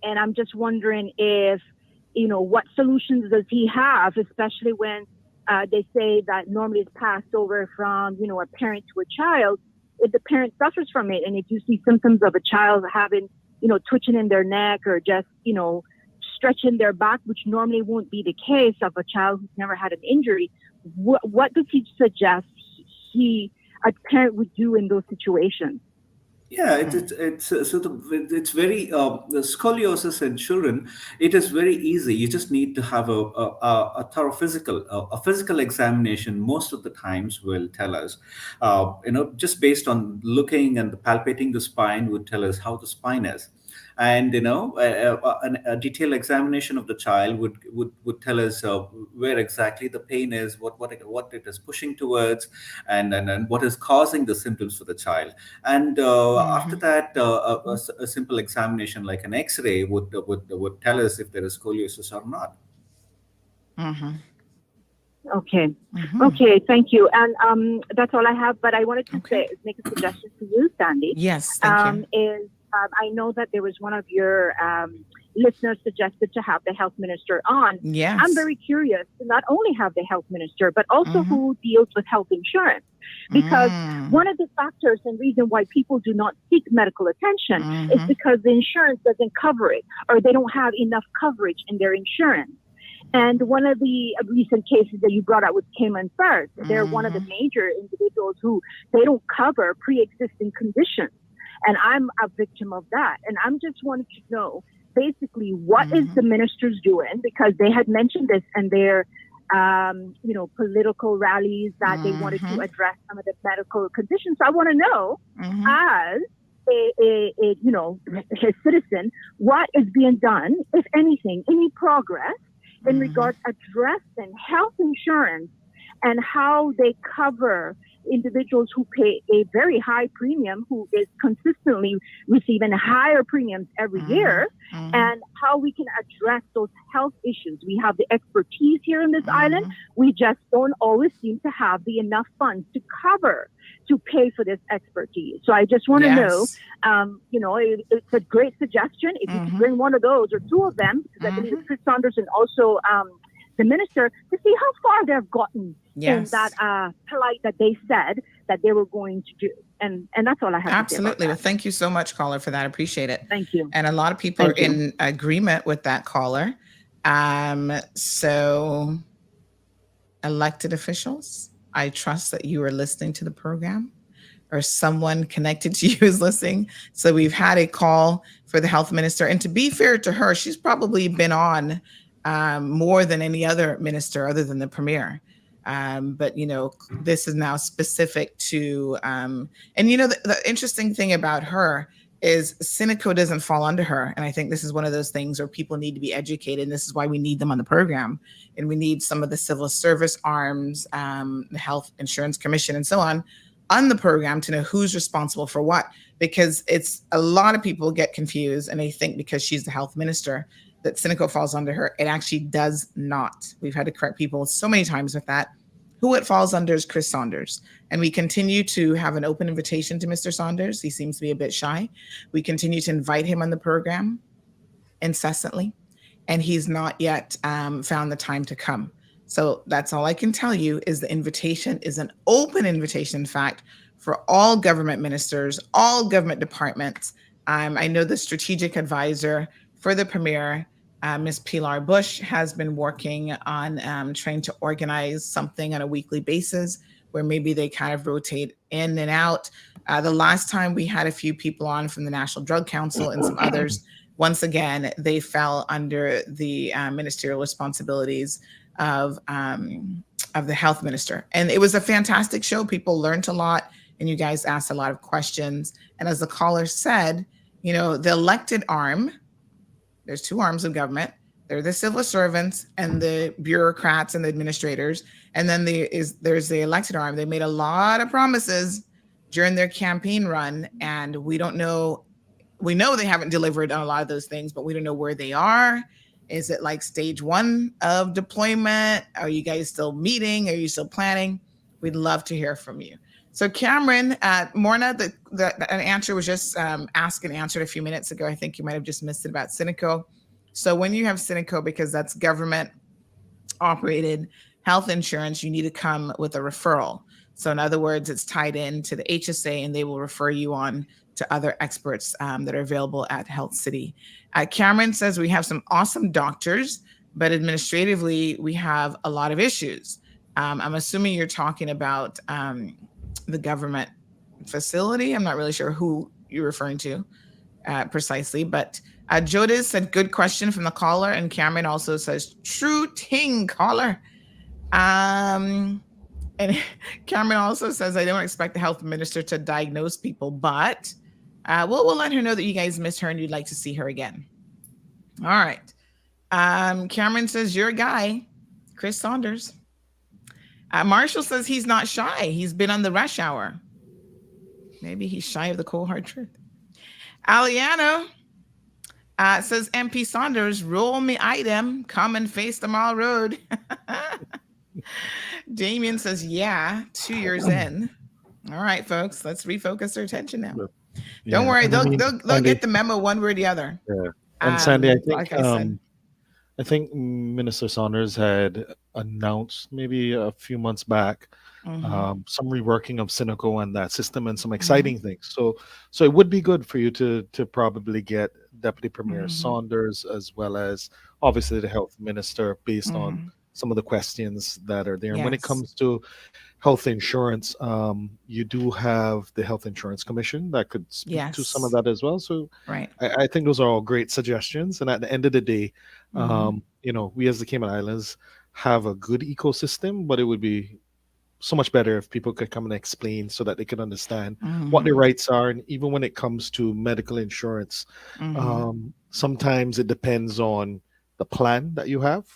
And I'm just wondering if, what solutions does he have, especially when they say that normally it's passed over from, a parent to a child. If the parent suffers from it, and if you see symptoms of a child having, twitching in their neck or just, stretching their back, which normally won't be the case of a child who's never had an injury, what does he suggest a parent would do in those situations? Yeah, it's very the scoliosis in children. It is very easy. You just need to have a thorough physical examination. Most of the times will tell us, just based on looking and palpating the spine would tell us how the spine is. And a detailed examination of the child would tell us where exactly the pain is, what it is pushing towards, and what is causing the symptoms for the child. And after that, a simple examination like an X-ray would tell us if there is scoliosis or not. Okay. Okay. Thank you. And that's all I have. But I wanted to make a suggestion to you, Sandy. Yes. Thank you. I know that there was one of your listeners suggested to have the health minister on. Yes. I'm very curious to not only have the health minister, but also who deals with health insurance. Because one of the factors and reason why people do not seek medical attention is because the insurance doesn't cover it, or they don't have enough coverage in their insurance. And one of the recent cases that you brought up with Cayman First, they're one of the major individuals who they don't cover pre-existing conditions. And I'm a victim of that. And I'm just wanting to know, basically, what is the ministers doing? Because they had mentioned this in their, political rallies that they wanted to address some of the medical conditions. So I want to know, as a citizen, what is being done, if anything, any progress in regards addressing health insurance and how they cover individuals who pay a very high premium, who is consistently receiving higher premiums every year, and how we can address those health issues. We have the expertise here in this island. We just don't always seem to have the enough funds to pay for this expertise. So I just want to know, it's a great suggestion. If you could bring one of those or two of them, because I believe Chris Saunders and also the minister, to see how far they've gotten in that polite that they said that they were going to do. And that's all I have to say about that. Well, thank you so much, caller, for that. I appreciate it. Thank you. And a lot of people are in agreement with that caller. So elected officials, I trust that you are listening to the program, or someone connected to you is listening. So we've had a call for the health minister. And to be fair to her, she's probably been on more than any other minister other than the premier. But, this is now specific to, the interesting thing about her is Cineco doesn't fall under her. And I think this is one of those things where people need to be educated. And this is why we need them on the program. And we need some of the civil service arms, the Health Insurance Commission, and so on the program to know who's responsible for what, because it's a lot of people get confused and they think because she's the health minister that Cineco falls under her. It actually does not. We've had to correct people so many times with that. Who it falls under is Chris Saunders. And we continue to have an open invitation to Mr. Saunders. He seems to be a bit shy. We continue to invite him on the program incessantly. And he's not yet found the time to come. So that's all I can tell you is the invitation is an open invitation, in fact, for all government ministers, all government departments I know the strategic advisor for the premier, Ms. Pilar Bush, has been working on trying to organize something on a weekly basis where maybe they kind of rotate in and out. The last time we had a few people on from the National Drug Council and some others, once again, they fell under the ministerial responsibilities of the health minister. And it was a fantastic show. People learned a lot, and you guys asked a lot of questions. And as the caller said, you know, the elected arm, there's two arms of government. They're the civil servants and the bureaucrats and the administrators. And then there's the elected arm. They made a lot of promises during their campaign run, and we don't know. We know they haven't delivered on a lot of those things, but we don't know where they are. Is it like stage 1 of deployment? Are you guys still meeting? Are you still planning? We'd love to hear from you. So Cameron, Morna, an answer was just asked and answered a few minutes ago. I think you might have just missed it about Cineco. So when you have Cineco, because that's government operated health insurance, you need to come with a referral. So in other words, it's tied into the HSA, and they will refer you on to other experts that are available at Health City. Cameron says we have some awesome doctors, but administratively, we have a lot of issues. I'm assuming you're talking about the government facility. I'm not really sure who you're referring to precisely, but Jodis said, good question from the caller. And Cameron also says, true ting, caller. And Cameron also says, I don't expect the health minister to diagnose people, but we'll let her know that you guys missed her and you'd like to see her again. All right. Cameron says, you're a guy, Chris Saunders. Marshall says he's not shy. He's been on the rush hour. Maybe he's shy of the cold hard truth. Aliano says, MP Saunders, roll me item, come and face the Mall Road. Damien says, yeah, 2 years in. All right, folks, let's refocus our attention now. Yeah. Don't worry, they'll Sandy, get the memo one way or the other. Yeah. And Sandy, I think, like I said, I think Minister Saunders had announced maybe a few months back some reworking of Cineco and that system and some exciting things. So it would be good for you to probably get Deputy Premier Saunders as well as obviously the health minister based on some of the questions that are there. And when it comes to health insurance, you do have the Health Insurance Commission that could speak to some of that as well. So I think those are all great suggestions. And at the end of the day, you know, we as the Cayman Islands have a good ecosystem, but it would be so much better if people could come and explain so that they can understand what their rights are. And even when it comes to medical insurance, sometimes it depends on the plan that you have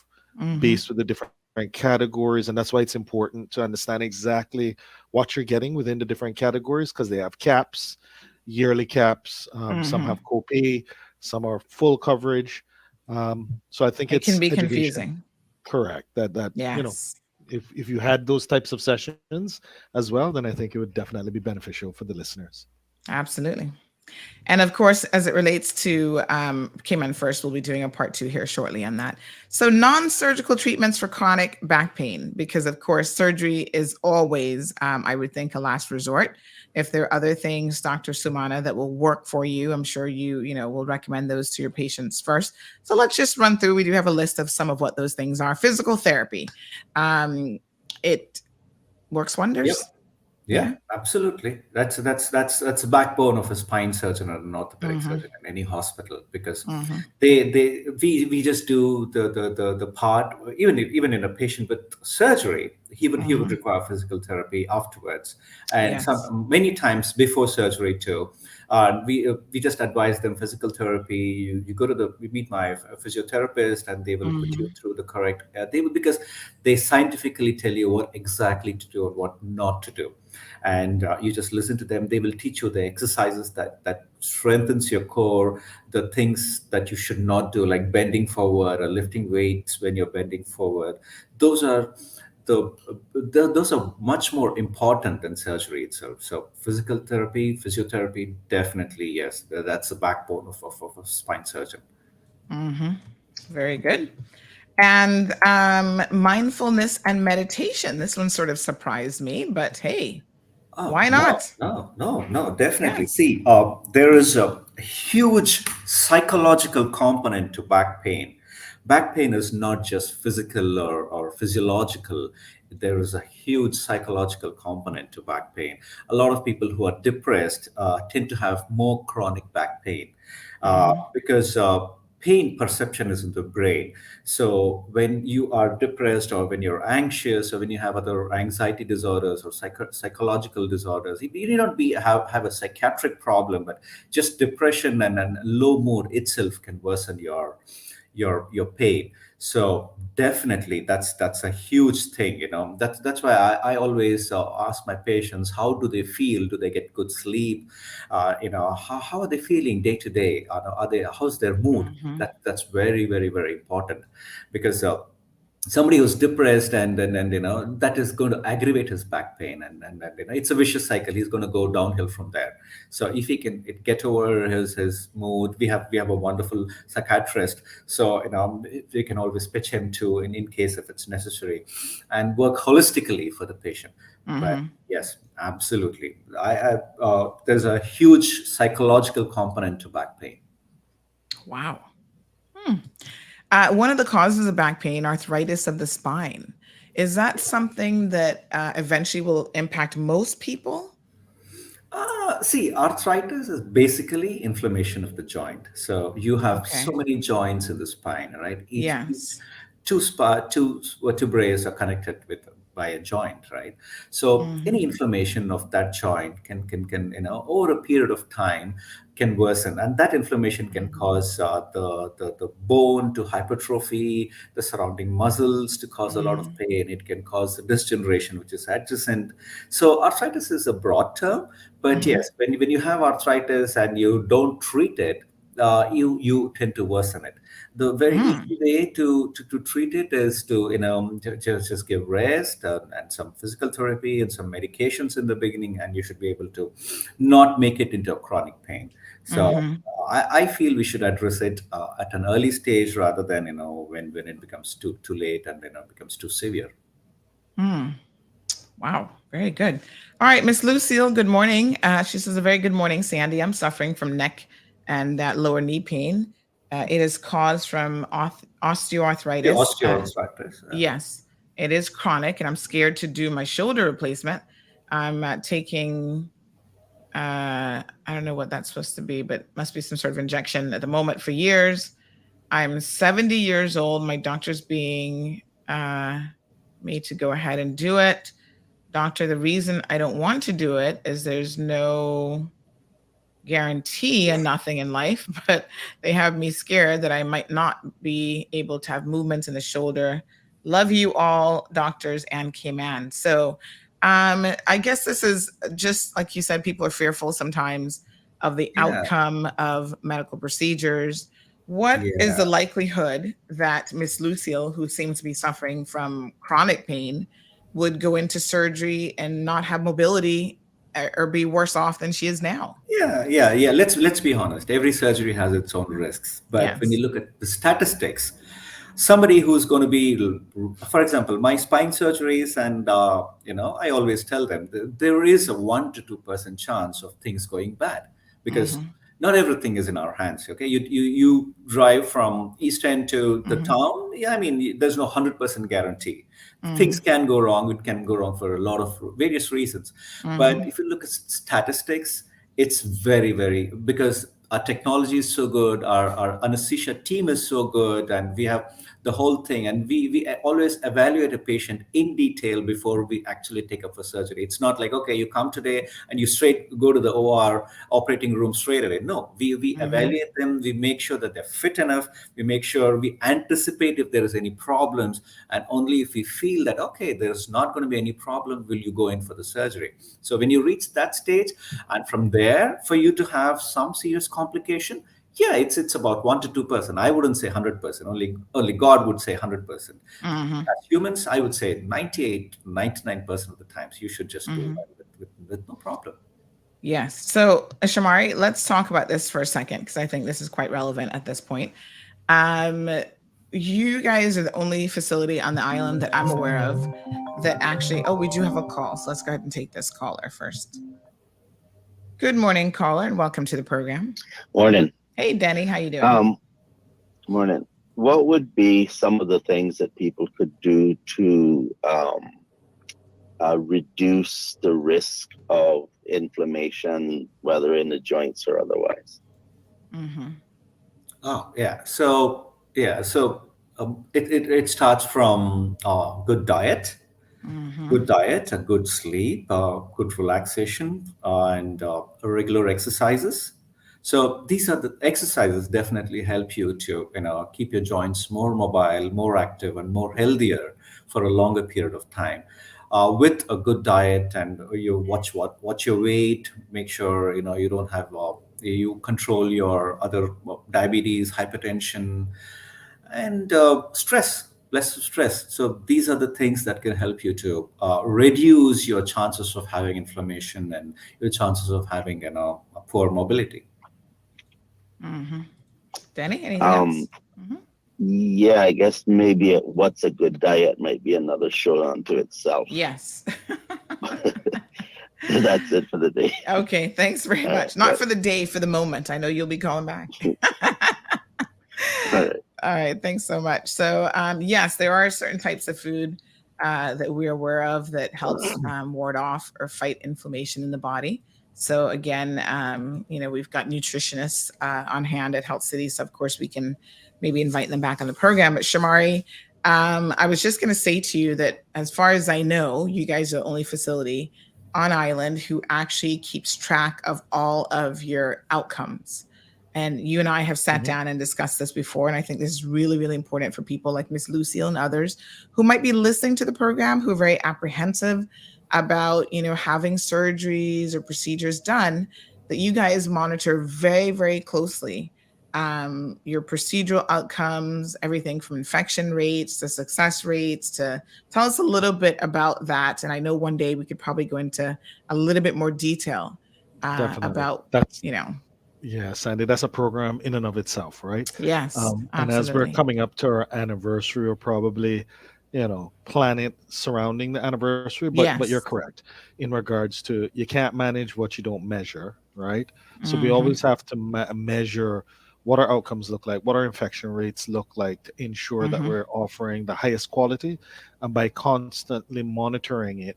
based with the different categories. And that's why it's important to understand exactly what you're getting within the different categories, because they have caps, yearly caps, some have copay, some are full coverage. So I think it can be confusing. Correct. That you know, if you had those types of sessions as well, then I think it would definitely be beneficial for the listeners. Absolutely. And of course, as it relates to Cayman First, we'll be doing a part 2 here shortly on that. So non-surgical treatments for chronic back pain, because of course, surgery is always, I would think, a last resort. If there are other things, Dr. Sumana, that will work for you, I'm sure you will recommend those to your patients first. So let's just run through. We do have a list of some of what those things are. Physical therapy. It works wonders. Yep. Yeah, absolutely. That's the backbone of a spine surgeon or an orthopedic surgeon in any hospital, because we just do the part. Even in a patient with surgery, he would require physical therapy afterwards, and many times before surgery too. We just advise them physical therapy. You meet my physiotherapist, and they will put you through the correct. Because they scientifically tell you what exactly to do and what not to do, and you just listen to them. They will teach you the exercises that strengthens your core, the things that you should not do, like bending forward or lifting weights when you're bending forward. Those are much more important than surgery itself. So physical therapy, physiotherapy, definitely, yes, that's the backbone of a spine surgeon. Very good. And mindfulness and meditation. This one sort of surprised me, but hey, Oh, Why not? No, definitely. Yeah. See, there is a huge psychological component to back pain. Back pain is not just physical or physiological. There is a huge psychological component to back pain. A lot of people who are depressed tend to have more chronic back pain because pain perception is in the brain. So when you are depressed or when you're anxious or when you have other anxiety disorders or psychological disorders, you need not have a psychiatric problem, but just depression and low mood itself can worsen your pain. So definitely that's a huge thing. That's why I always ask my patients, how do they feel? Do they get good sleep? How are they feeling day to day? How's their mood? That's very, very, very important, because somebody who's depressed and that is going to aggravate his back pain, and it's a vicious cycle. He's going to go downhill from there. So if he can get over his mood, we have a wonderful psychiatrist, so we can always pitch him to in case if it's necessary, and work holistically for the patient. But yes, absolutely, there's a huge psychological component to back pain. Wow. One of the causes of back pain, arthritis of the spine. Is that something that eventually will impact most people? See, arthritis is basically inflammation of the joint. So you have so many joints in the spine, right? Each two vertebrae are connected by a joint, right? So any inflammation of that joint can over a period of time can worsen, and that inflammation can cause the bone to hypertrophy, the surrounding muscles to cause a lot of pain. It can cause disc degeneration, which is adjacent. So arthritis is a broad term, but yes, when you have arthritis and you don't treat it, you tend to worsen it. The very easy way to treat it is to just give rest and some physical therapy and some medications in the beginning, and you should be able to not make it into a chronic pain. So I feel we should address it at an early stage rather than when it becomes too late and it becomes too severe. Wow, very good. All right, Miss Lucille, good morning. She says, a very good morning, Sandy. I'm suffering from neck and that lower knee pain. It is caused from osteoarthritis. Yeah, osteoarthritis. Yes, it is chronic, and I'm scared to do my shoulder replacement. I'm taking, I don't know what that's supposed to be, but must be some sort of injection at the moment for years. I'm 70 years old. My doctor's being made to go ahead and do it. Doctor, the reason I don't want to do it is there's no guarantee and nothing in life, but they have me scared that I might not be able to have movements in the shoulder. Love you all, doctors and K-Man. So I guess this is just like you said, people are fearful sometimes of the outcome of medical procedures. What is the likelihood that Miss Lucille, who seems to be suffering from chronic pain, would go into surgery and not have mobility or be worse off than she is now? Yeah. Let's be honest. Every surgery has its own risks. But when you look at the statistics, somebody who's going to be, for example, my spine surgeries, and I always tell them there is a 1 to 2% chance of things going bad, because not everything is in our hands. Okay, you drive from East End to the town. Yeah, I mean, there's no 100% guarantee. Things can go wrong. It can go wrong for a lot of various reasons. But if you look at statistics, it's very, very, because our technology is so good, our anesthesia team is so good, and we have the whole thing. And we always evaluate a patient in detail before we actually take up for surgery. It's not like, okay, you come today and you straight go to the OR operating room straight away. No, we evaluate them. We make sure that they're fit enough. We make sure we anticipate if there is any problems. And only if we feel that, okay, there's not going to be any problem, will you go in for the surgery. So when you reach that stage, and from there, for you to have some serious complication, it's about 1 to 2%. I wouldn't say 100%. Only God would say 100%. As humans, I would say 98, 99% of the times you should just do that with no problem. Yes. So Shamari, let's talk about this for a second, because I think this is quite relevant at this point. you guys are the only facility on the island that I'm aware of that actually, we do have a call. So let's go ahead and take this caller first. Good morning, caller, and welcome to the program. Morning. Hey, Denny, how you doing? Morning. What would be some of the things that people could do to reduce the risk of inflammation, whether in the joints or otherwise? Mm-hmm. Oh, yeah. So it starts from good diet, a good sleep, good relaxation, and regular exercises. So these are the exercises definitely help you to keep your joints more mobile, more active, and more healthier for a longer period of time. With a good diet, and you watch your weight, make sure you don't have you control your other diabetes, hypertension, and less stress. So these are the things that can help you to reduce your chances of having inflammation and your chances of having a poor mobility. Danny, anything else? Yeah, I guess maybe what's a good diet might be another show unto itself. Yes. That's it for the day. Okay, thanks very much. Not for the day, for the moment. I know you'll be calling back. All right, thanks so much. So yes, there are certain types of food that we're aware of that helps ward off or fight inflammation in the body. So again, we've got nutritionists on hand at Health City. So of course we can maybe invite them back on the program. But Shamari, I was just going to say to you that as far as I know, you guys are the only facility on island who actually keeps track of all of your outcomes. And you and I have sat down and discussed this before. And I think this is really, really important for people like Miss Lucille and others who might be listening to the program, who are very apprehensive about, having surgeries or procedures done, that you guys monitor very, very closely your procedural outcomes, everything from infection rates to success rates. To tell us a little bit about that. And I know one day we could probably go into a little bit more detail about, Yeah, Sandy, that's a program in and of itself, right? Yes, and as we're coming up to our anniversary, we'll probably, plan it surrounding the anniversary. But you're correct in regards to you can't manage what you don't measure, right? So we always have to measure what our outcomes look like, what our infection rates look like, to ensure that we're offering the highest quality. And by constantly monitoring it,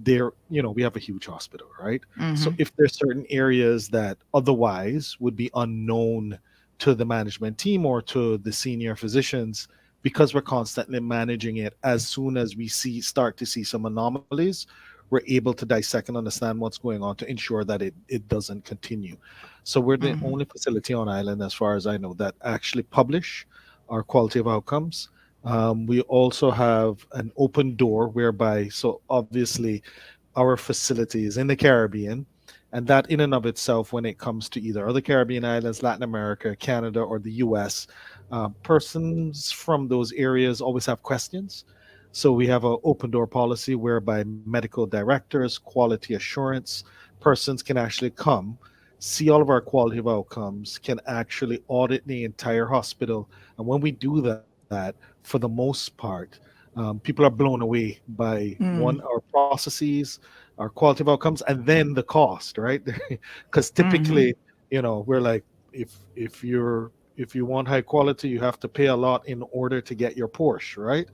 we have a huge hospital, right? So if there's certain areas that otherwise would be unknown to the management team or to the senior physicians, because we're constantly managing it, as soon as we start to see some anomalies, we're able to dissect and understand what's going on to ensure that it doesn't continue. So we're the only facility on island, as far as I know, that actually publish our quality of outcomes. We also have an open door whereby, so obviously our facility is in the Caribbean, and that in and of itself, when it comes to either other Caribbean islands, Latin America, Canada, or the US, persons from those areas always have questions. So we have an open door policy whereby medical directors, quality assurance persons can actually come, see all of our quality of outcomes, can actually audit the entire hospital. And when we do that, for the most part, people are blown away by our processes, our quality of outcomes, and then the cost, right? Because typically, we're like, if you want high quality, you have to pay a lot in order to get your Porsche, right?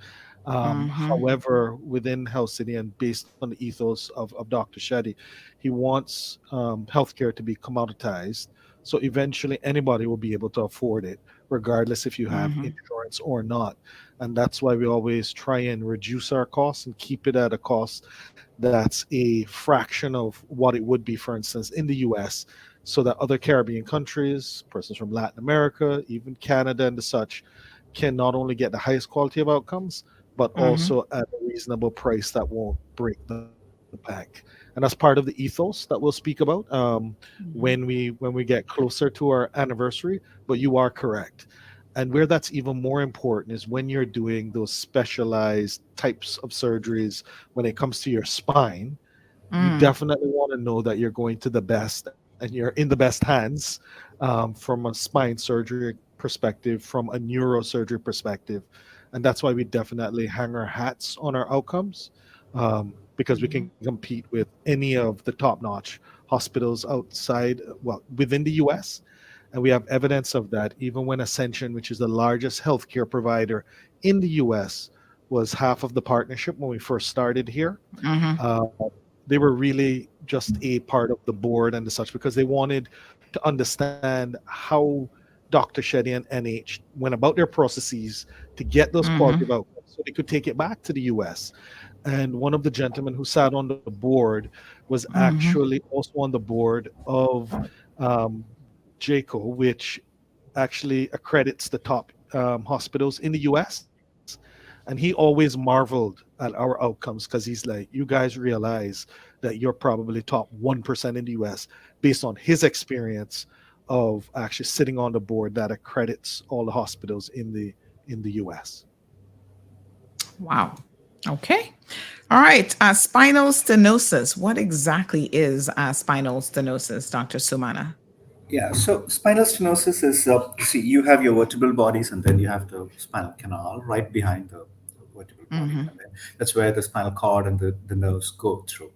However, within Health City and based on the ethos of Dr. Shetty, he wants healthcare to be commoditized. So eventually anybody will be able to afford it, regardless if you have insurance or not. And that's why we always try and reduce our costs and keep it at a cost that's a fraction of what it would be, for instance, in the US, so that other Caribbean countries, persons from Latin America, even Canada and the such, can not only get the highest quality of outcomes, but also at a reasonable price that won't break the bank. And that's part of the ethos that we'll speak about when we get closer to our anniversary. But you are correct. And where that's even more important is when you're doing those specialized types of surgeries. When it comes to your spine, you definitely want to know that you're going to the best and you're in the best hands from a spine surgery perspective, from a neurosurgery perspective. And that's why we definitely hang our hats on our outcomes, because we can compete with any of the top notch hospitals outside, well, within the US. And we have evidence of that even when Ascension, which is the largest healthcare provider in the US, was half of the partnership when we first started here. They were really just a part of the board and the such because they wanted to understand how Dr. Shetty and NH went about their processes to get those quality outcomes so they could take it back to the US. And one of the gentlemen who sat on the board was actually also on the board of JACO, which actually accredits the top hospitals in the US. And he always marveled at our outcomes because he's like, you guys realize that you're probably top 1% in the US based on his experience of actually sitting on the board that accredits all the hospitals in the US. Wow. Okay. All right. Spinal stenosis. What exactly is spinal stenosis, Dr. Sumana? Yeah, so spinal stenosis is, see, you have your vertebral bodies and then you have the spinal canal right behind the vertebral body. And then that's where the spinal cord and the nerves go through.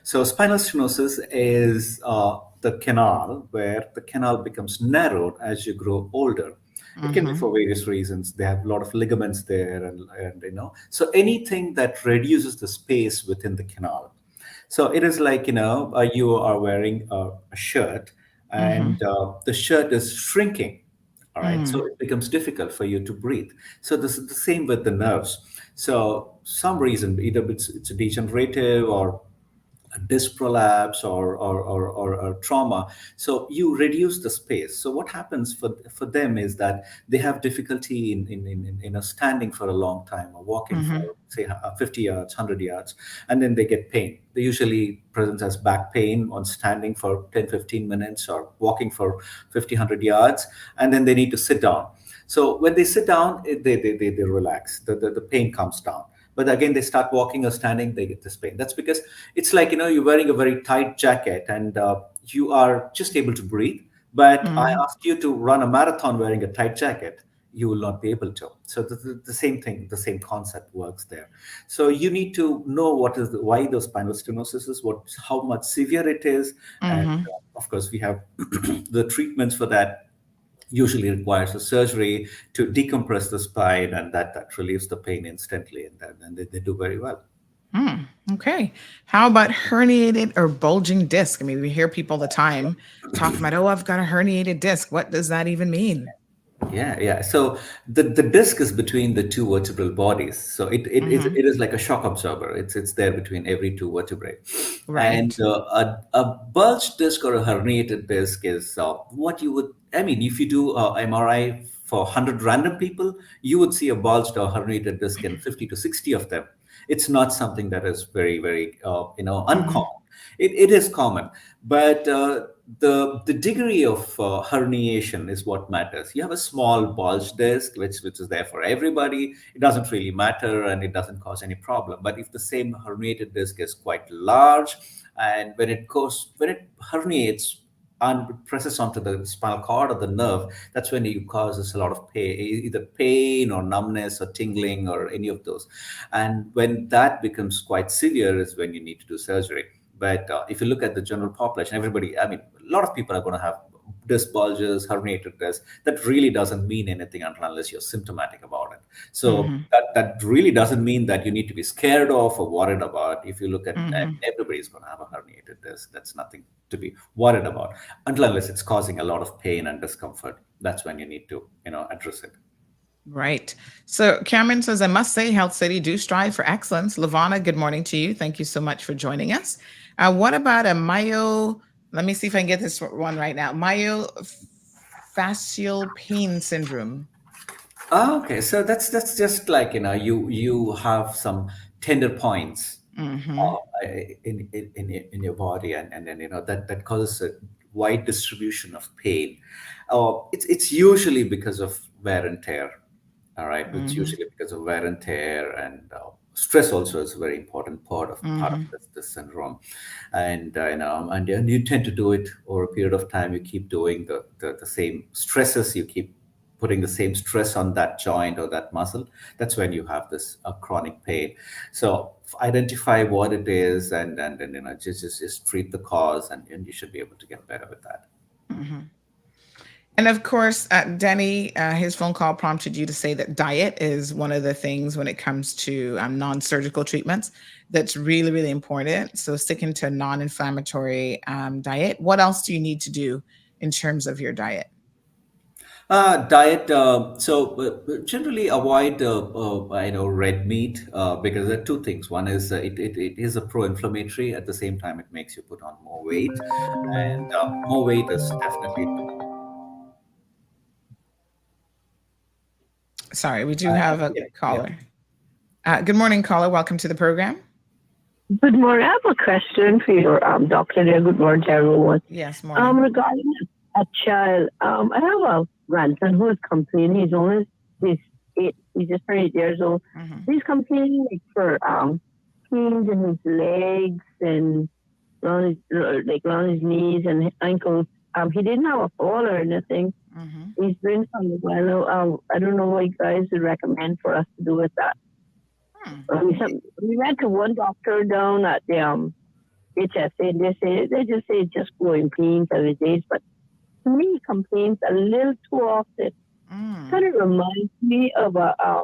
So spinal stenosis is the canal where the canal becomes narrowed as you grow older. It can be for various reasons. They have a lot of ligaments there, and so anything that reduces the space within the canal. So it is like, you are wearing a shirt and the shirt is shrinking. All right. So it becomes difficult for you to breathe. So this is the same with the nerves. So some reason, either it's a degenerative or a disc prolapse or trauma. So you reduce the space. So what happens for them is that they have difficulty in standing for a long time or walking for, say, 50 yards, 100 yards, and then they get pain. They usually present as back pain on standing for 10, 15 minutes or walking for 50, 100 yards, and then they need to sit down. So when they sit down, they relax. The pain comes down. But again, they start walking or standing, they get this pain. That's because it's like, you're wearing a very tight jacket and you are just able to breathe. But I ask you to run a marathon wearing a tight jacket, you will not be able to. So the same thing, the same concept works there. So you need to know why the spinal stenosis is, how much severe it is. And of course, we have the treatments for that. Usually requires a surgery to decompress the spine, and that relieves the pain instantly, and they do very well. Okay. How about herniated or bulging disc? I mean, we hear people all the time talking about, oh, I've got a herniated disc. What does that even mean? Yeah. So the disc is between the two vertebral bodies. So it is like a shock absorber. It's there between every two vertebrae. Right. And a bulged disc or a herniated disc is what you would, if you do MRI for 100 random people, you would see a bulged or herniated disc in 50 to 60 of them. It's not something that is very, very, uncommon. It is common, but the degree of herniation is what matters. You have a small bulge disc, which is there for everybody. It doesn't really matter, and it doesn't cause any problem. But if the same herniated disc is quite large, and when it herniates and presses onto the spinal cord or the nerve, that's when it causes a lot of pain, either pain or numbness or tingling or any of those. And when that becomes quite severe is when you need to do surgery. But if you look at the general population, everybody, a lot of people are going to have disc bulges, herniated disc. That really doesn't mean anything unless you're symptomatic about it. So that really doesn't mean that you need to be scared of or worried about. If you look at everybody's going to have a herniated disc. That's nothing to be worried about unless it's causing a lot of pain and discomfort. That's when you need to, address it. Right. So Cameron says, I must say, Health City do strive for excellence. Lavana, good morning to you. Thank you so much for joining us. What about a let me see if I can get this one right now. Myofascial pain syndrome. Okay, so that's just like, you have some tender points in your body, and then that causes a wide distribution of pain. It's usually because of wear and tear. All right, it's usually because of wear and tear and stress also is a very important part of this syndrome, and and you tend to do it over a period of time. You keep doing the same stresses. You keep putting the same stress on that joint or that muscle. That's when you have this chronic pain. So identify what it is, and just treat the cause, and you should be able to get better with that. And of course, Denny, his phone call prompted you to say that diet is one of the things when it comes to non-surgical treatments that's really, really important. So sticking to a non-inflammatory diet. What else do you need to do in terms of your diet? Diet. Generally avoid red meat because there are two things. One is it is a pro-inflammatory. At the same time, it makes you put on more weight, and more weight is definitely. Sorry, we do have a caller. Yeah. Good morning, caller. Welcome to the program. Good morning. I have a question for your doctor there. Good morning to everyone. Yes, morning. Regarding a child, I have a grandson who is complaining. He's just 8 years old. He's complaining for pains in his legs and around his knees and his ankles. He didn't have a fall or anything. He's been from the well. I don't know what you guys would recommend for us to do with that. We went to one doctor down at the HSA. They just say just growing pains every day, but to me, he complains a little too often. Kind of reminds me of a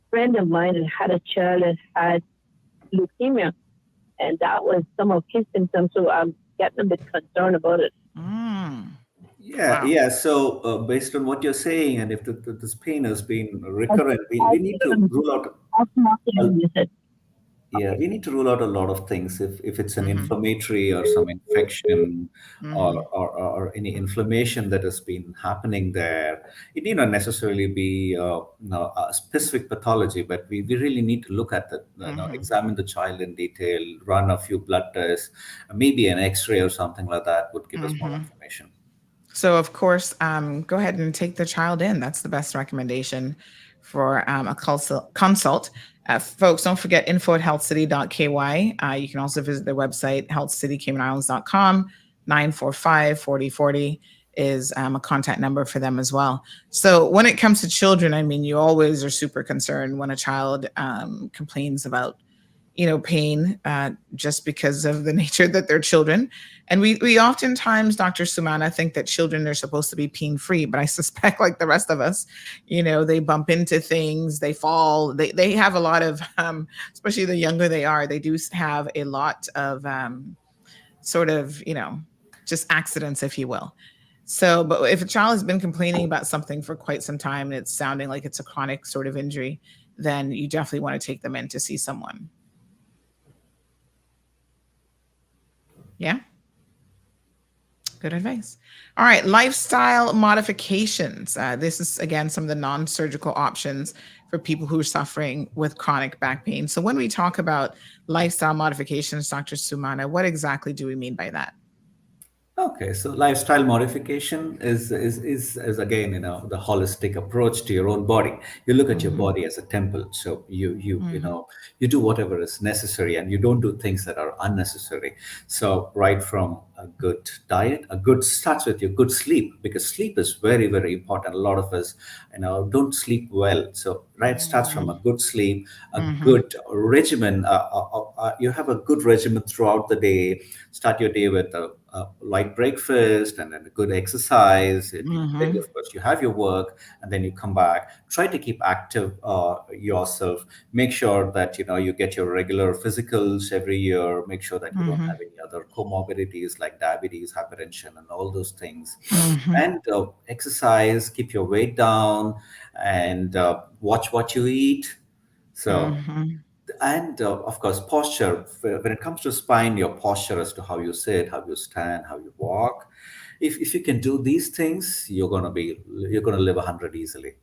friend of mine that had a child that had leukemia, and that was some of his symptoms. So I'm getting a bit concerned about it. Yeah. So based on what you're saying, and if this pain has been recurrent, we need to rule out. We need to rule out a lot of things. If it's an inflammatory or some infection or any inflammation that has been happening there, it need not necessarily be a specific pathology, but we really need to look at examine the child in detail, run a few blood tests, maybe an X-ray or something like that would give us more information. So, of course, go ahead and take the child in. That's the best recommendation for a consult. Folks, don't forget info@healthcity.ky. You can also visit their website, healthcitycaymanislands.com. 945-4040 is a contact number for them as well. So when it comes to children, I mean, you always are super concerned when a child complains about pain just because of the nature that they're children. And we oftentimes, Dr. Sumana, think that children are supposed to be pain-free, but I suspect like the rest of us, they bump into things, they fall, they have a lot of, especially the younger they are, they do have a lot of just accidents, if you will. So, but if a child has been complaining about something for quite some time and it's sounding like it's a chronic sort of injury, then you definitely want to take them in to see someone. Yeah. Good advice. All right. Lifestyle modifications. This is, again, some of the non-surgical options for people who are suffering with chronic back pain. So when we talk about lifestyle modifications, Dr. Sumana, what exactly do we mean by that? Okay, so lifestyle modification is again, the holistic approach to your own body. You look at your body as a temple. So you do whatever is necessary, and you don't do things that are unnecessary. So right from a good diet, starts with your good sleep, because sleep is very, very important. A lot of us, don't sleep well. So starts from a good sleep, a good regimen. You have a good regimen throughout the day. Start your day with a light breakfast and then a good exercise. Then, of course, you have your work, and then you come back. Try to keep active yourself. Make sure that you get your regular physicals every year. Make sure that you don't have any other comorbidities like diabetes, hypertension, and all those things. And exercise. Keep your weight down, and watch what you eat. So. And of course, posture. When it comes to spine, your posture as to how you sit, how you stand, how you walk. If you can do these things, you're gonna live 100 easily.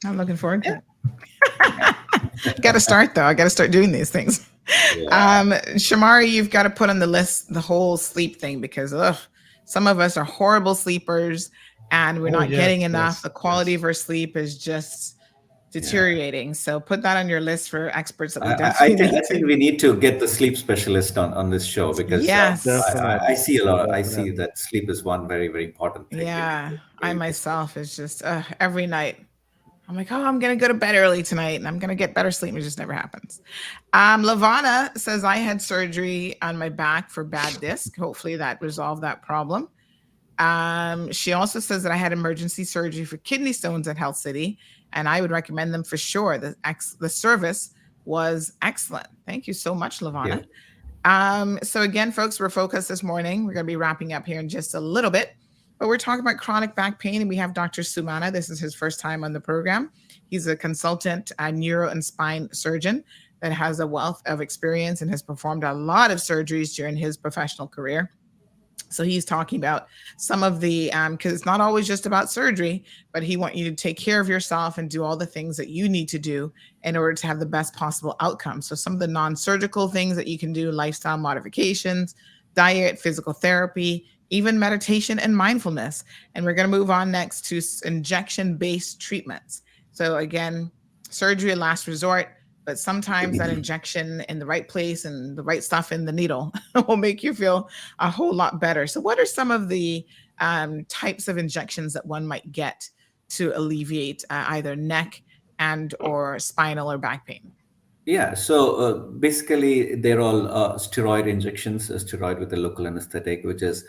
I'm looking forward to it. Got to start though. I got to start doing these things. Yeah. Shamari, you've got to put on the list the whole sleep thing, because some of us are horrible sleepers, and we're not getting enough. The quality of our sleep is just deteriorating. So put that on your list for experts that we definitely I think we need to get the sleep specialist on this show, because I see a lot. I see that sleep is one very, very important thing. Yeah, I myself is just every night. I'm like, oh, I'm going to go to bed early tonight and I'm going to get better sleep. It just never happens. Lavana says, I had surgery on my back for bad disc. Hopefully that resolved that problem. She also says that I had emergency surgery for kidney stones at Health City, and I would recommend them for sure. The service was excellent. Thank you so much, Lavana. Yeah. So again, folks, we're focused this morning. We're going to be wrapping up here in just a little bit, but we're talking about chronic back pain, and we have Dr. Sumana. This is his first time on the program. He's a consultant neuro and spine surgeon that has a wealth of experience and has performed a lot of surgeries during his professional career. So he's talking about some of the, because it's not always just about surgery, but he wants you to take care of yourself and do all the things that you need to do in order to have the best possible outcome. So some of the non-surgical things that you can do, lifestyle modifications, diet, physical therapy, even meditation and mindfulness. And we're going to move on next to injection-based treatments. So again, surgery, last resort, but sometimes that injection in the right place and the right stuff in the needle will make you feel a whole lot better. So what are some of the types of injections that one might get to alleviate either neck and or spinal or back pain? Yeah, so basically they're all steroid injections, a steroid with a local anesthetic, which is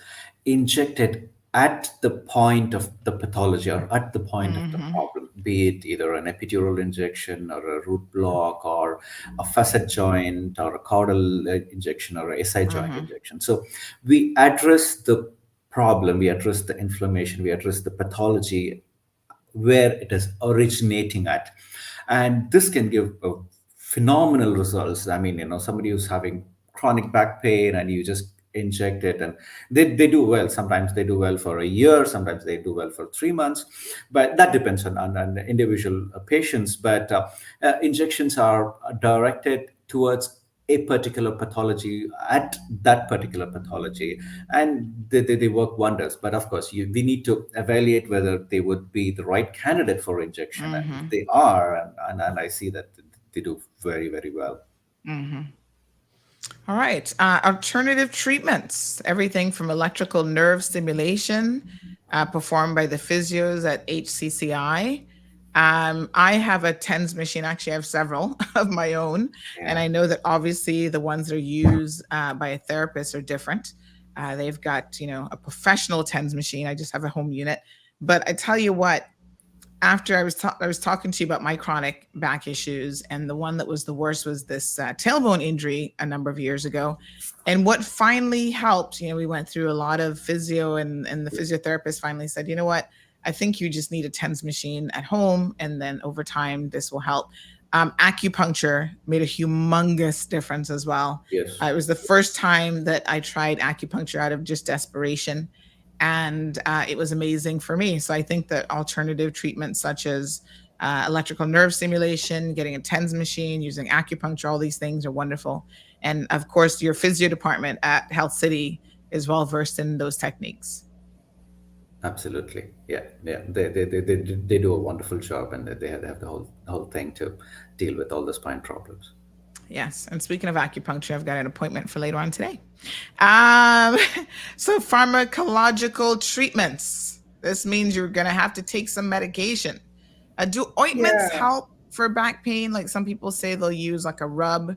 injected at the point of the pathology or at the point of the problem, be it either an epidural injection or a root block or a facet joint or a caudal injection or a SI joint injection. So we address the problem, we address the inflammation, we address the pathology where it is originating at. And this can give phenomenal results. I mean, somebody who's having chronic back pain and you just inject it and they do well. Sometimes they do well for a year, sometimes they do well for 3 months, but that depends on individual patients. But injections are directed towards a particular pathology at that particular pathology, and they work wonders. But of course, we need to evaluate whether they would be the right candidate for injection, and if they are, and I see that they do very, very well. All right. Alternative treatments, everything from electrical nerve stimulation performed by the physios at HCCI. I have a TENS machine. Actually, I have several of my own. And I know that obviously the ones that are used by a therapist are different. They've got, a professional TENS machine. I just have a home unit. But I tell you what, after I was talking to you about my chronic back issues, and the one that was the worst was this tailbone injury a number of years ago. And what finally helped, we went through a lot of physio, and the physiotherapist finally said, you know what, I think you just need a TENS machine at home, and then over time this will help. Acupuncture made a humongous difference as well. Yes. It was the first time that I tried acupuncture out of just desperation. And it was amazing for me. So I think that alternative treatments such as electrical nerve stimulation, getting a TENS machine, using acupuncture, all these things are wonderful. And of course, your physio department at Health City is well versed in those techniques. Absolutely, yeah. They do a wonderful job, and they have the whole thing to deal with all the spine problems. Yes. And speaking of acupuncture, I've got an appointment for later on today. So pharmacological treatments. This means you're going to have to take some medication. Do ointments help for back pain? Like some people say they'll use like a rub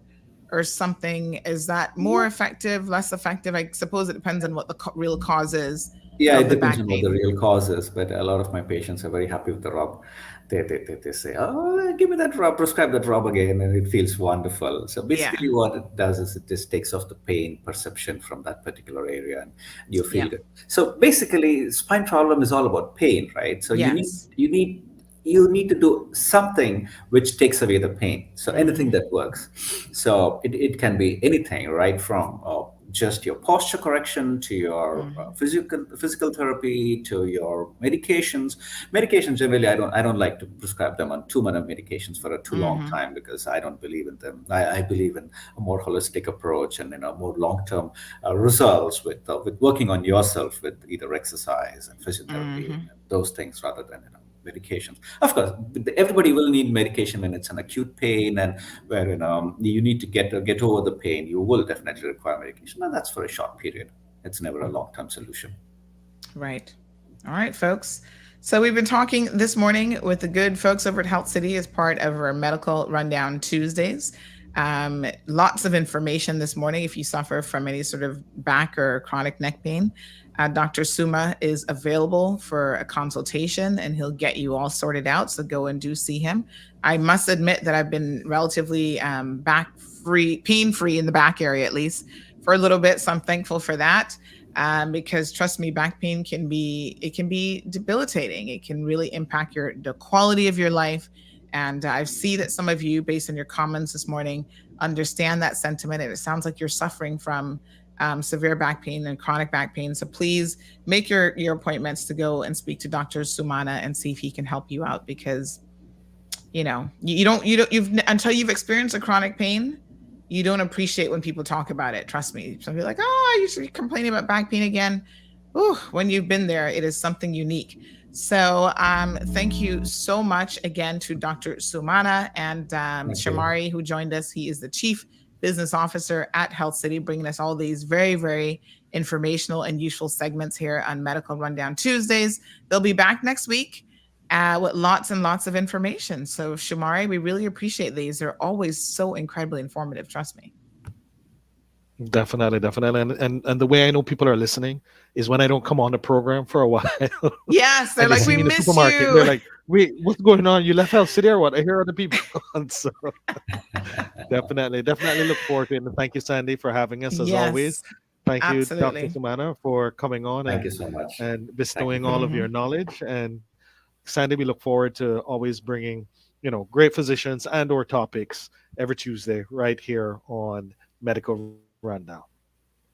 or something. Is that more effective, less effective? I suppose it depends on what the real cause is. Yeah, it depends on what the real cause is, but a lot of my patients are very happy with the rub. They say, oh, give me that rub, prescribe that rub again, and it feels wonderful. So basically what it does is it just takes off the pain perception from that particular area, and you feel good. So basically, spine problem is all about pain, right? So you need to do something which takes away the pain. So anything that works. So it can be anything, right? From just your posture correction to your physical therapy to your medications. Medications generally, I don't like to prescribe them on too many medications for a too long time, because I don't believe in them. I believe in a more holistic approach and more long-term results with working on yourself with either exercise and physiotherapy and those things, rather than medications. Of course, everybody will need medication when it's an acute pain and where you need to get over the pain. You will definitely require medication, and that's for a short period. It's never a long-term solution. Right. All right, folks. So we've been talking this morning with the good folks over at Health City as part of our Medical Rundown Tuesdays. Lots of information this morning. If you suffer from any sort of back or chronic neck pain, Dr. Suma is available for a consultation and he'll get you all sorted out. So go and do see him. I must admit that I've been relatively pain-free in the back area, at least for a little bit. So I'm thankful for that. Because trust me, back pain can be debilitating. It can really impact the quality of your life. And I see that some of you, based on your comments this morning, understand that sentiment. And it sounds like you're suffering from severe back pain and chronic back pain. So please make your appointments to go and speak to Dr. Sumana and see if he can help you out, because until you've experienced a chronic pain, you don't appreciate when people talk about it. Trust me. Some people are like, oh, I used to be complaining about back pain again. Ooh, when you've been there, it is something unique. So thank you so much again to Dr. Sumana and Shamari, who joined us. He is the Chief Business Officer at Health City, bringing us all these very, very informational and useful segments here on Medical Rundown Tuesdays. They'll be back next week with lots and lots of information. So Shamari, we really appreciate these. They're always so incredibly informative. Trust me. Definitely. And the way I know people are listening is when I don't come on the program for a while. Yes, they're like, we miss you. They're like, wait, what's going on? You left Health City or what? I hear other people. So definitely look forward to it. And thank you, Sandy, for having us as always. Thank you, Dr. Sumana, for coming on. Thank you so much. And bestowing all of your knowledge. And Sandy, we look forward to always bringing, great physicians and or topics every Tuesday right here on Medical Rundown.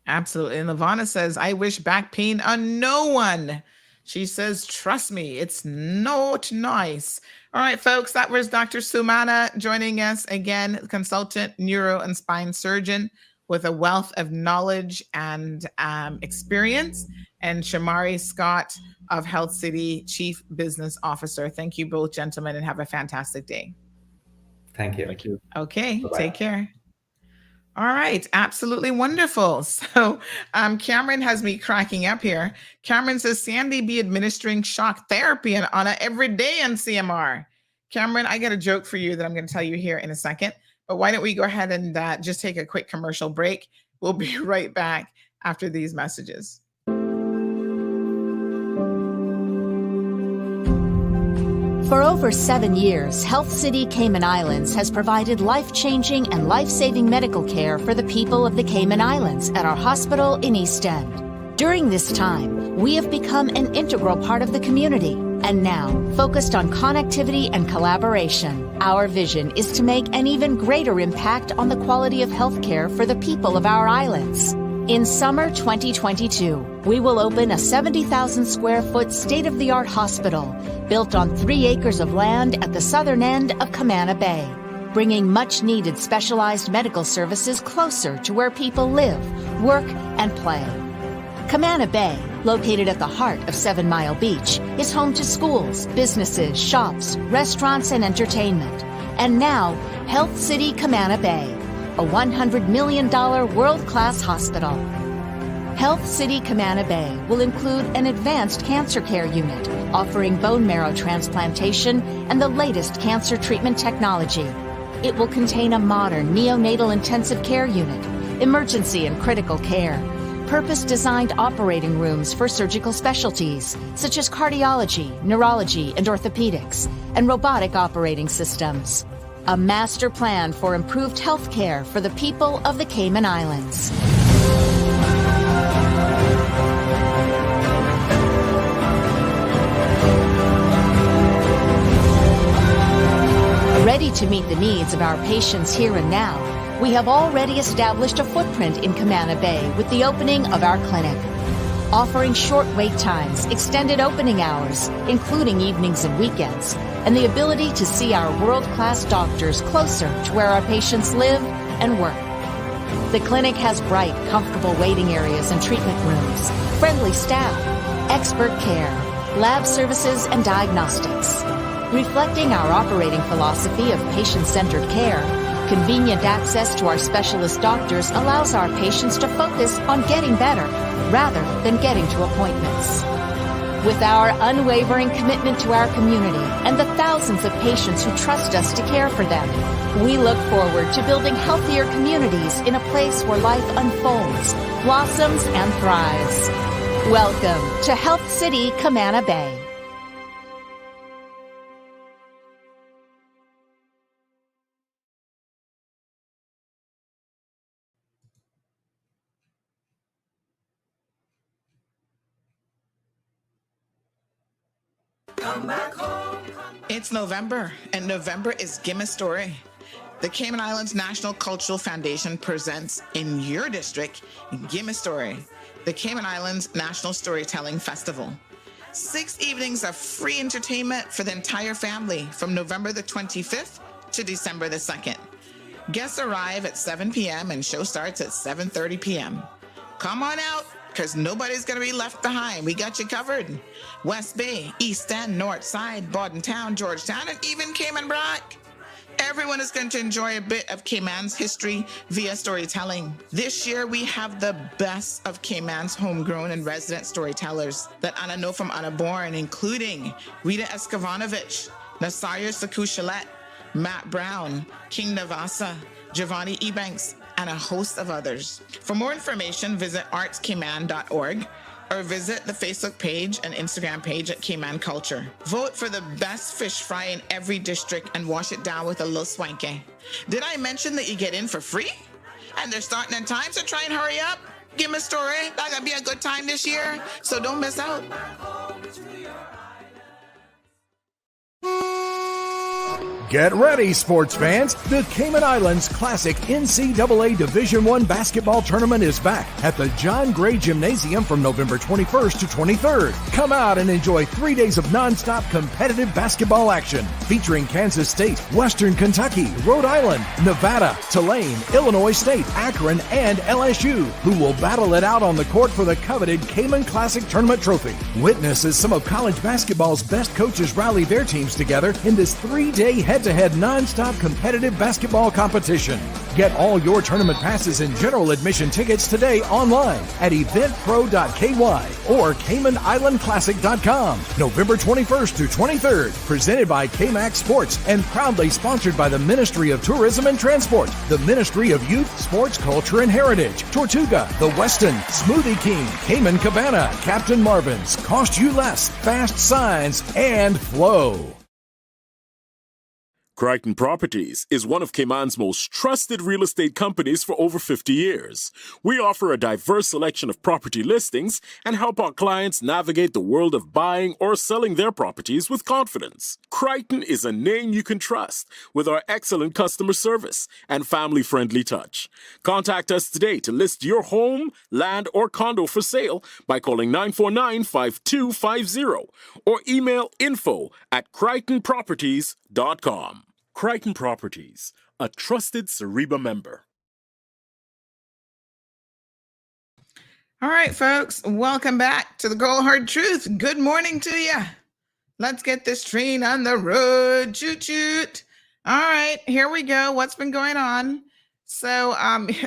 Absolutely. And Lavana says, I wish back pain on no one. She says, trust me, it's not nice. All right, folks, that was Dr. Sumana joining us again, consultant, neuro and spine surgeon with a wealth of knowledge and experience, and Shamari Scott of Health City, Chief Business Officer. Thank you both, gentlemen, and have a fantastic day. Thank you. Okay, Bye-bye. Take care. All right, absolutely wonderful. So Cameron has me cracking up here. Cameron says, Sandy be administering shock therapy on Anna every day on CMR. Cameron, I got a joke for you that I'm going to tell you here in a second, but why don't we go ahead and just take a quick commercial break. We'll be right back after these messages. For over 7 years, Health City Cayman Islands has provided life-changing and life-saving medical care for the people of the Cayman Islands at our hospital in East End. During this time, we have become an integral part of the community, and now focused on connectivity and collaboration. Our vision is to make an even greater impact on the quality of healthcare for the people of our islands. In summer 2022, we will open a 70,000 square foot state-of-the-art hospital built on 3 acres of land at the southern end of Camana Bay, bringing much-needed specialized medical services closer to where people live, work, and play. Camana Bay, located at the heart of 7 Mile Beach, is home to schools, businesses, shops, restaurants, and entertainment. And now, Health City Camana Bay, a $100 million world-class hospital. Health City Camana Bay will include an advanced cancer care unit offering bone marrow transplantation and the latest cancer treatment technology. It will contain a modern neonatal intensive care unit, emergency and critical care, purpose-designed operating rooms for surgical specialties such as cardiology, neurology, and orthopedics, and robotic operating systems. A master plan for improved health care for the people of the Cayman Islands. Ready to meet the needs of our patients here and now, we have already established a footprint in Camana Bay with the opening of our clinic. Offering short wait times, extended opening hours, including evenings and weekends, and the ability to see our world-class doctors closer to where our patients live and work. The clinic has bright, comfortable waiting areas and treatment rooms, friendly staff, expert care, lab services, and diagnostics. Reflecting our operating philosophy of patient-centered care, convenient access to our specialist doctors allows our patients to focus on getting better rather than getting to appointments. With our unwavering commitment to our community and the thousands of patients who trust us to care for them, we look forward to building healthier communities in a place where life unfolds, blossoms, and thrives. Welcome to Health City, Camana Bay. It's November, and November is Gimme Story. The Cayman Islands National Cultural Foundation presents in your district Gimme Story, the Cayman Islands National Storytelling Festival. 6 evenings of free entertainment for the entire family from November the 25th to December the 2nd. Guests arrive at 7 p.m. and show starts at 7:30 p.m. Come on out, because nobody's going to be left behind. We got you covered. West Bay, East End, North Side, Bordentown, Georgetown, and even Cayman Brac. Everyone is going to enjoy a bit of Cayman's history via storytelling. This year, we have the best of Cayman's homegrown and resident storytellers that Anna know from Anna Born, including Rita Escavanovich, Nasaria Sakushalet, Matt Brown, King Navasa, Giovanni Ebanks, and a host of others. For more information, visit artscayman.org or visit the Facebook page and Instagram page at Cayman Culture. Vote for the best fish fry in every district and wash it down with a little swanky. Did I mention that you get in for free? And they're starting in time, so try and hurry up. Give me a story. That's gonna be a good time this year, so don't miss out. Get ready, sports fans. The Cayman Islands Classic NCAA Division I basketball tournament is back at the John Gray Gymnasium from November 21st to 23rd. Come out and enjoy 3 days of nonstop competitive basketball action featuring Kansas State, Western Kentucky, Rhode Island, Nevada, Tulane, Illinois State, Akron, and LSU, who will battle it out on the court for the coveted Cayman Classic Tournament trophy. Witness as some of college basketball's best coaches rally their teams together in this 3-day head-to-head non-stop competitive basketball competition. Get all your tournament passes and general admission tickets today online at eventpro.ky or CaymanIslandClassic.com. November 21st to 23rd, presented by KMAX Sports and proudly sponsored by the Ministry of Tourism and Transport, the Ministry of Youth, Sports, Culture, and Heritage, Tortuga, The Westin, Smoothie King, Cayman Cabana, Captain Marvin's, Cost You Less, Fast Signs, and Flow. Crichton Properties is one of Cayman's most trusted real estate companies for over 50 years. We offer a diverse selection of property listings and help our clients navigate the world of buying or selling their properties with confidence. Crichton is a name you can trust with our excellent customer service and family-friendly touch. Contact us today to list your home, land, or condo for sale by calling 949-5250 or email info@crichtonproperties.com. Crichton Properties, a trusted Cereba member. All right, folks, welcome back to the Cold Hard Truth. Good morning to you. Let's get this train on the road. Choot choot. All right, here we go. What's been going on? So,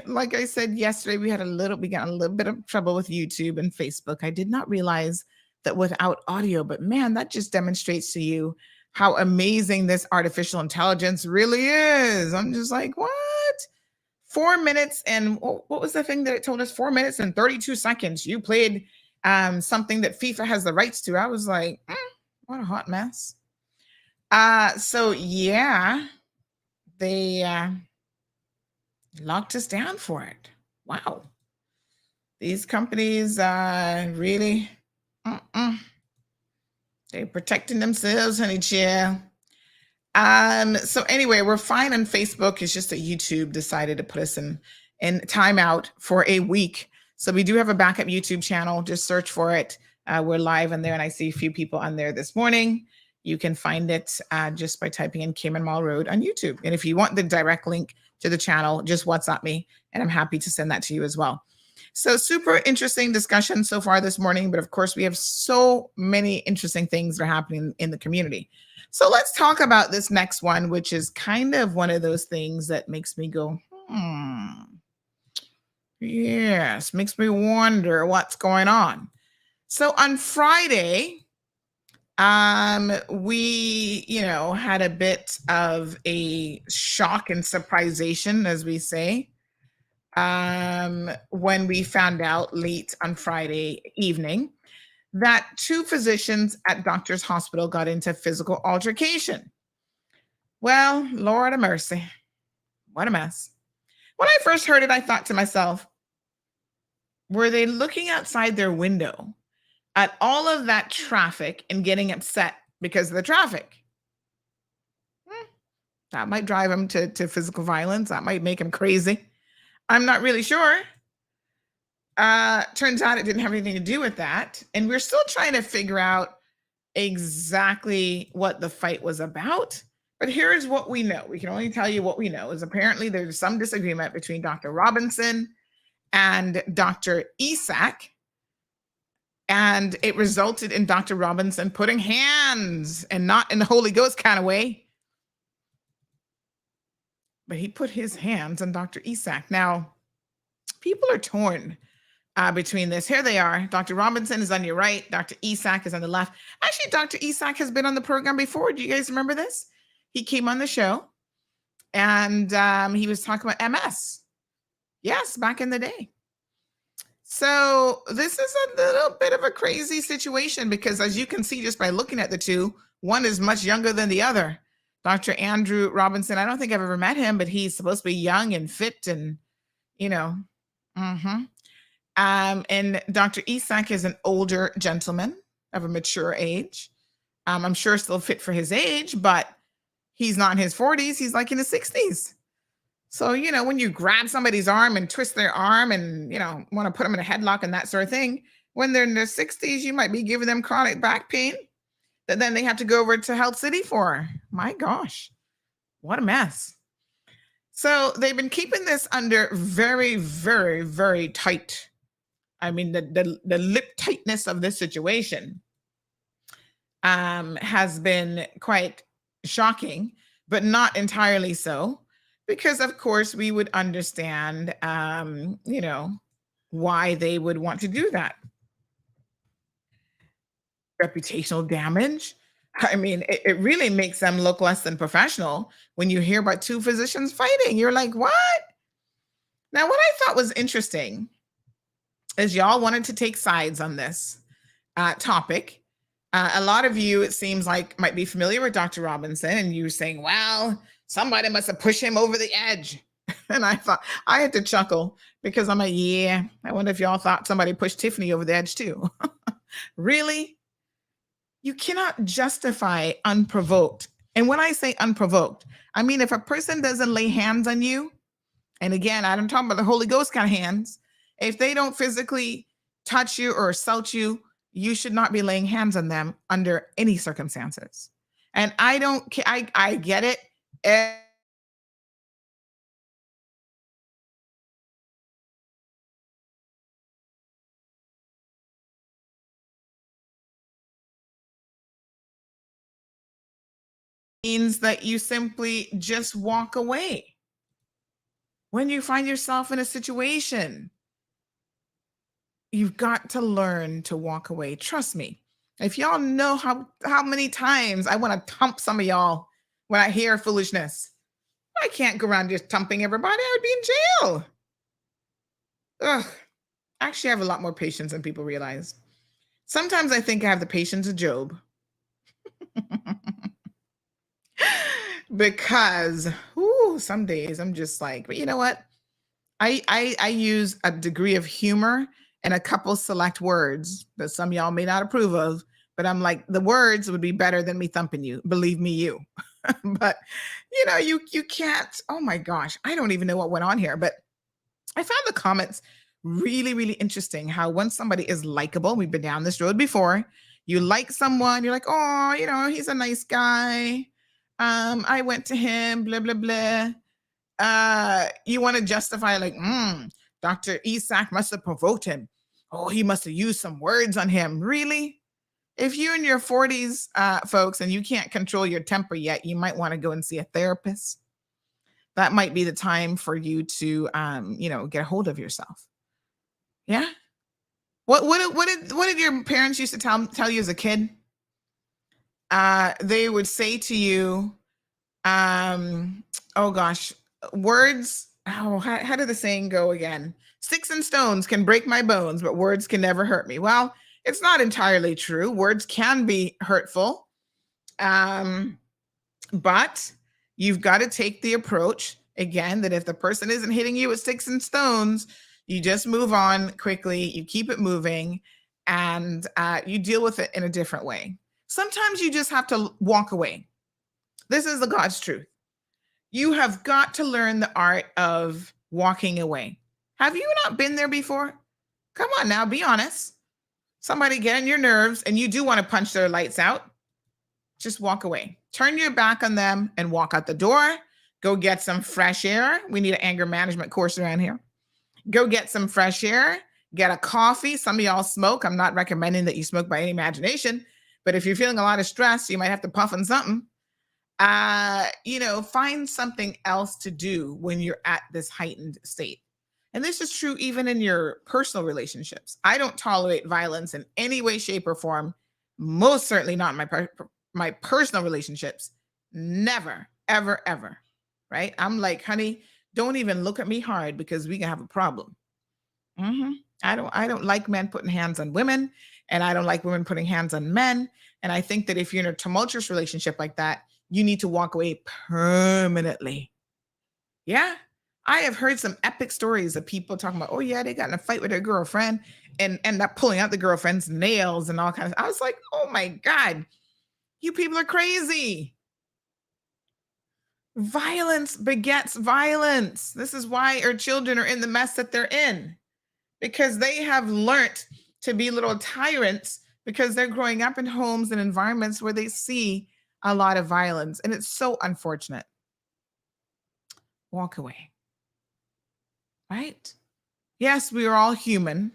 like I said yesterday, we got a little bit of trouble with YouTube and Facebook. I did not realize that without audio, but man, that just demonstrates to you how amazing this artificial intelligence really is. I'm just like, what? 4 minutes and what was the thing that it told us? 4 minutes and 32 seconds. You played something that FIFA has the rights to. I was like, what a hot mess. So yeah, they locked us down for it. Wow. These companies really, they're protecting themselves, honey chill. So anyway, we're fine on Facebook. It's just that YouTube decided to put us in timeout for a week. So we do have a backup YouTube channel. Just search for it. We're live on there, and I see a few people on there this morning. You can find it just by typing in Cayman Mall Road on YouTube. And if you want the direct link to the channel, just WhatsApp me, and I'm happy to send that to you as well. So super interesting discussion so far this morning, but of course we have so many interesting things that are happening in the community. So let's talk about this next one, which is kind of one of those things that makes me go, yes, makes me wonder what's going on. So on Friday, we, had a bit of a shock and surprisation, as we say, when we found out late on Friday evening that 2 physicians at Doctor's Hospital got into physical altercation. Well, Lord of mercy, what a mess. When I first heard it, I thought to myself, were they looking outside their window at all of that traffic and getting upset because of the traffic? That might drive them to physical violence. That might make them crazy. I'm not really sure. Turns out it didn't have anything to do with that. And we're still trying to figure out exactly what the fight was about. But here's what we know. We can only tell you what we know is apparently there's some disagreement between Dr. Robinson and Dr. Isak. And it resulted in Dr. Robinson putting hands, and not in the Holy Ghost kind of way, but he put his hands on Dr. Isak. Now, people are torn between this. Here they are. Dr. Robinson is on your right. Dr. Isak is on the left. Actually, Dr. Isak has been on the program before. Do you guys remember this? He came on the show and he was talking about MS. Yes, back in the day. So this is a little bit of a crazy situation because, as you can see just by looking at the two, one is much younger than the other. Dr. Andrew Robinson, I don't think I've ever met him, but he's supposed to be young and fit and, and Dr. Isak is an older gentleman of a mature age. I'm sure still fit for his age, but he's not in his 40s. He's like in his 60s. So, when you grab somebody's arm and twist their arm and, want to put them in a headlock and that sort of thing, when they're in their 60s, you might be giving them chronic back pain that then they have to go over to Health City for. My gosh, what a mess. So they've been keeping this under very, very, very tight. I mean, the lip tightness of this situation has been quite shocking, but not entirely so. Because, of course, we would understand, why they would want to do that. Reputational damage. I mean, it really makes them look less than professional when you hear about 2 physicians fighting. You're like, what? Now, what I thought was interesting is y'all wanted to take sides on this topic. A lot of you, it seems like, might be familiar with Dr. Robinson, and you're saying, well, somebody must have pushed him over the edge. And I thought, I had to chuckle because I'm like, yeah, I wonder if y'all thought somebody pushed Tiffany over the edge too. Really? You cannot justify unprovoked. And when I say unprovoked, I mean, if a person doesn't lay hands on you, and again, I don't talk about the Holy Ghost kind of hands, if they don't physically touch you or assault you, you should not be laying hands on them under any circumstances. And I don't care. I get it. Means that you simply just walk away when you find yourself in a situation. You've got to learn to walk away. Trust me. If y'all know how many times I want to thump some of y'all when I hear foolishness, I can't go around just thumping everybody. I would be in jail. Ugh. Actually, I have a lot more patience than people realize. Sometimes I think I have the patience of Job. Because some days I'm just like, but you know what? I use a degree of humor and a couple select words that some of y'all may not approve of, but I'm like, the words would be better than me thumping you. Believe me, you. But you can't. Oh my gosh, I don't even know what went on here, but I found the comments really, really interesting. How when somebody is likable, we've been down this road before. You like someone, you're like, oh, he's a nice guy. I went to him, blah, blah, blah. You want to justify like, Dr. Isak must have provoked him. Oh, he must have used some words on him. Really? If you're in your 40s, folks, and you can't control your temper yet, you might want to go and see a therapist. That might be the time for you to, get a hold of yourself. Yeah. What did your parents used to tell you as a kid? They would say to you, words. Oh, how did the saying go again? Sticks and stones can break my bones, but words can never hurt me. Well, it's not entirely true. Words can be hurtful. But you've got to take the approach, again, that if the person isn't hitting you with sticks and stones, you just move on quickly, you keep it moving, and you deal with it in a different way. Sometimes you just have to walk away. This is the God's truth. You have got to learn the art of walking away. Have you not been there before? Come on now, be honest. Somebody get on your nerves and you do want to punch their lights out. Just walk away. Turn your back on them and walk out the door. Go get some fresh air. We need an anger management course around here. Go get some fresh air. Get a coffee. Some of y'all smoke. I'm not recommending that you smoke by any imagination, but if you're feeling a lot of stress, you might have to puff on something. Find something else to do when you're at this heightened state. And this is true even in your personal relationships. I don't tolerate violence in any way, shape, or form. Most certainly not in my personal relationships. Never, ever, ever. Right? I'm like, honey, don't even look at me hard because we can have a problem. I don't like men putting hands on women, and I don't like women putting hands on men. And I think that if you're in a tumultuous relationship like that, you need to walk away permanently. Yeah. I have heard some epic stories of people talking about, oh yeah, they got in a fight with their girlfriend and end up pulling out the girlfriend's nails and all kinds of. I was like, oh my God, you people are crazy. Violence begets violence. This is why our children are in the mess that they're in, because they have learned to be little tyrants because they're growing up in homes and environments where they see a lot of violence. And it's so unfortunate. Walk away. Right? Yes, we are all human,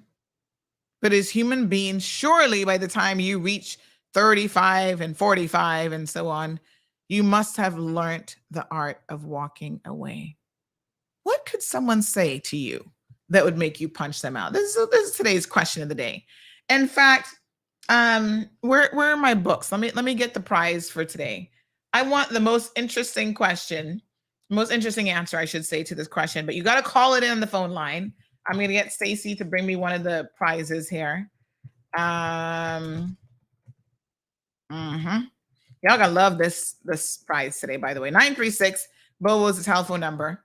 but as human beings, surely by the time you reach 35 and 45 and so on, you must have learned the art of walking away. What could someone say to you that would make you punch them out? This is today's question of the day. In fact, where are my books? Let me get the prize for today. I want the most interesting answer, I should say, to this question, but you got to call it in on the phone line. I'm going to get Stacy to bring me one of the prizes here. Y'all gonna love this prize today, by the way. 936 Bobo is the telephone number.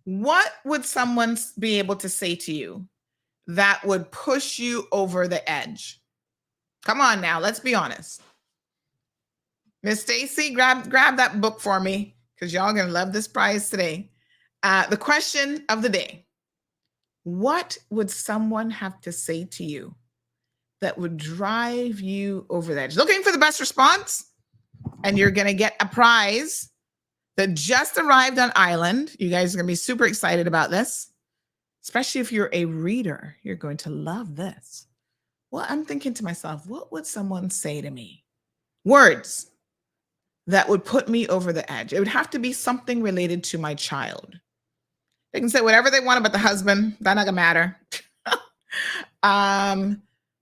What would someone be able to say to you that would push you over the edge? Come on now, let's be honest. Miss Stacy, grab that book for me, because y'all gonna love this prize today. The question of the day: what would someone have to say to you that would drive you over the edge? Looking for the best response, and you're gonna get a prize that just arrived on Island. You guys are gonna be super excited about this, especially if you're a reader. You're going to love this. Well, I'm thinking to myself, what would someone say to me? Words that would put me over the edge. It would have to be something related to my child. They can say whatever they want about the husband. That's not gonna matter.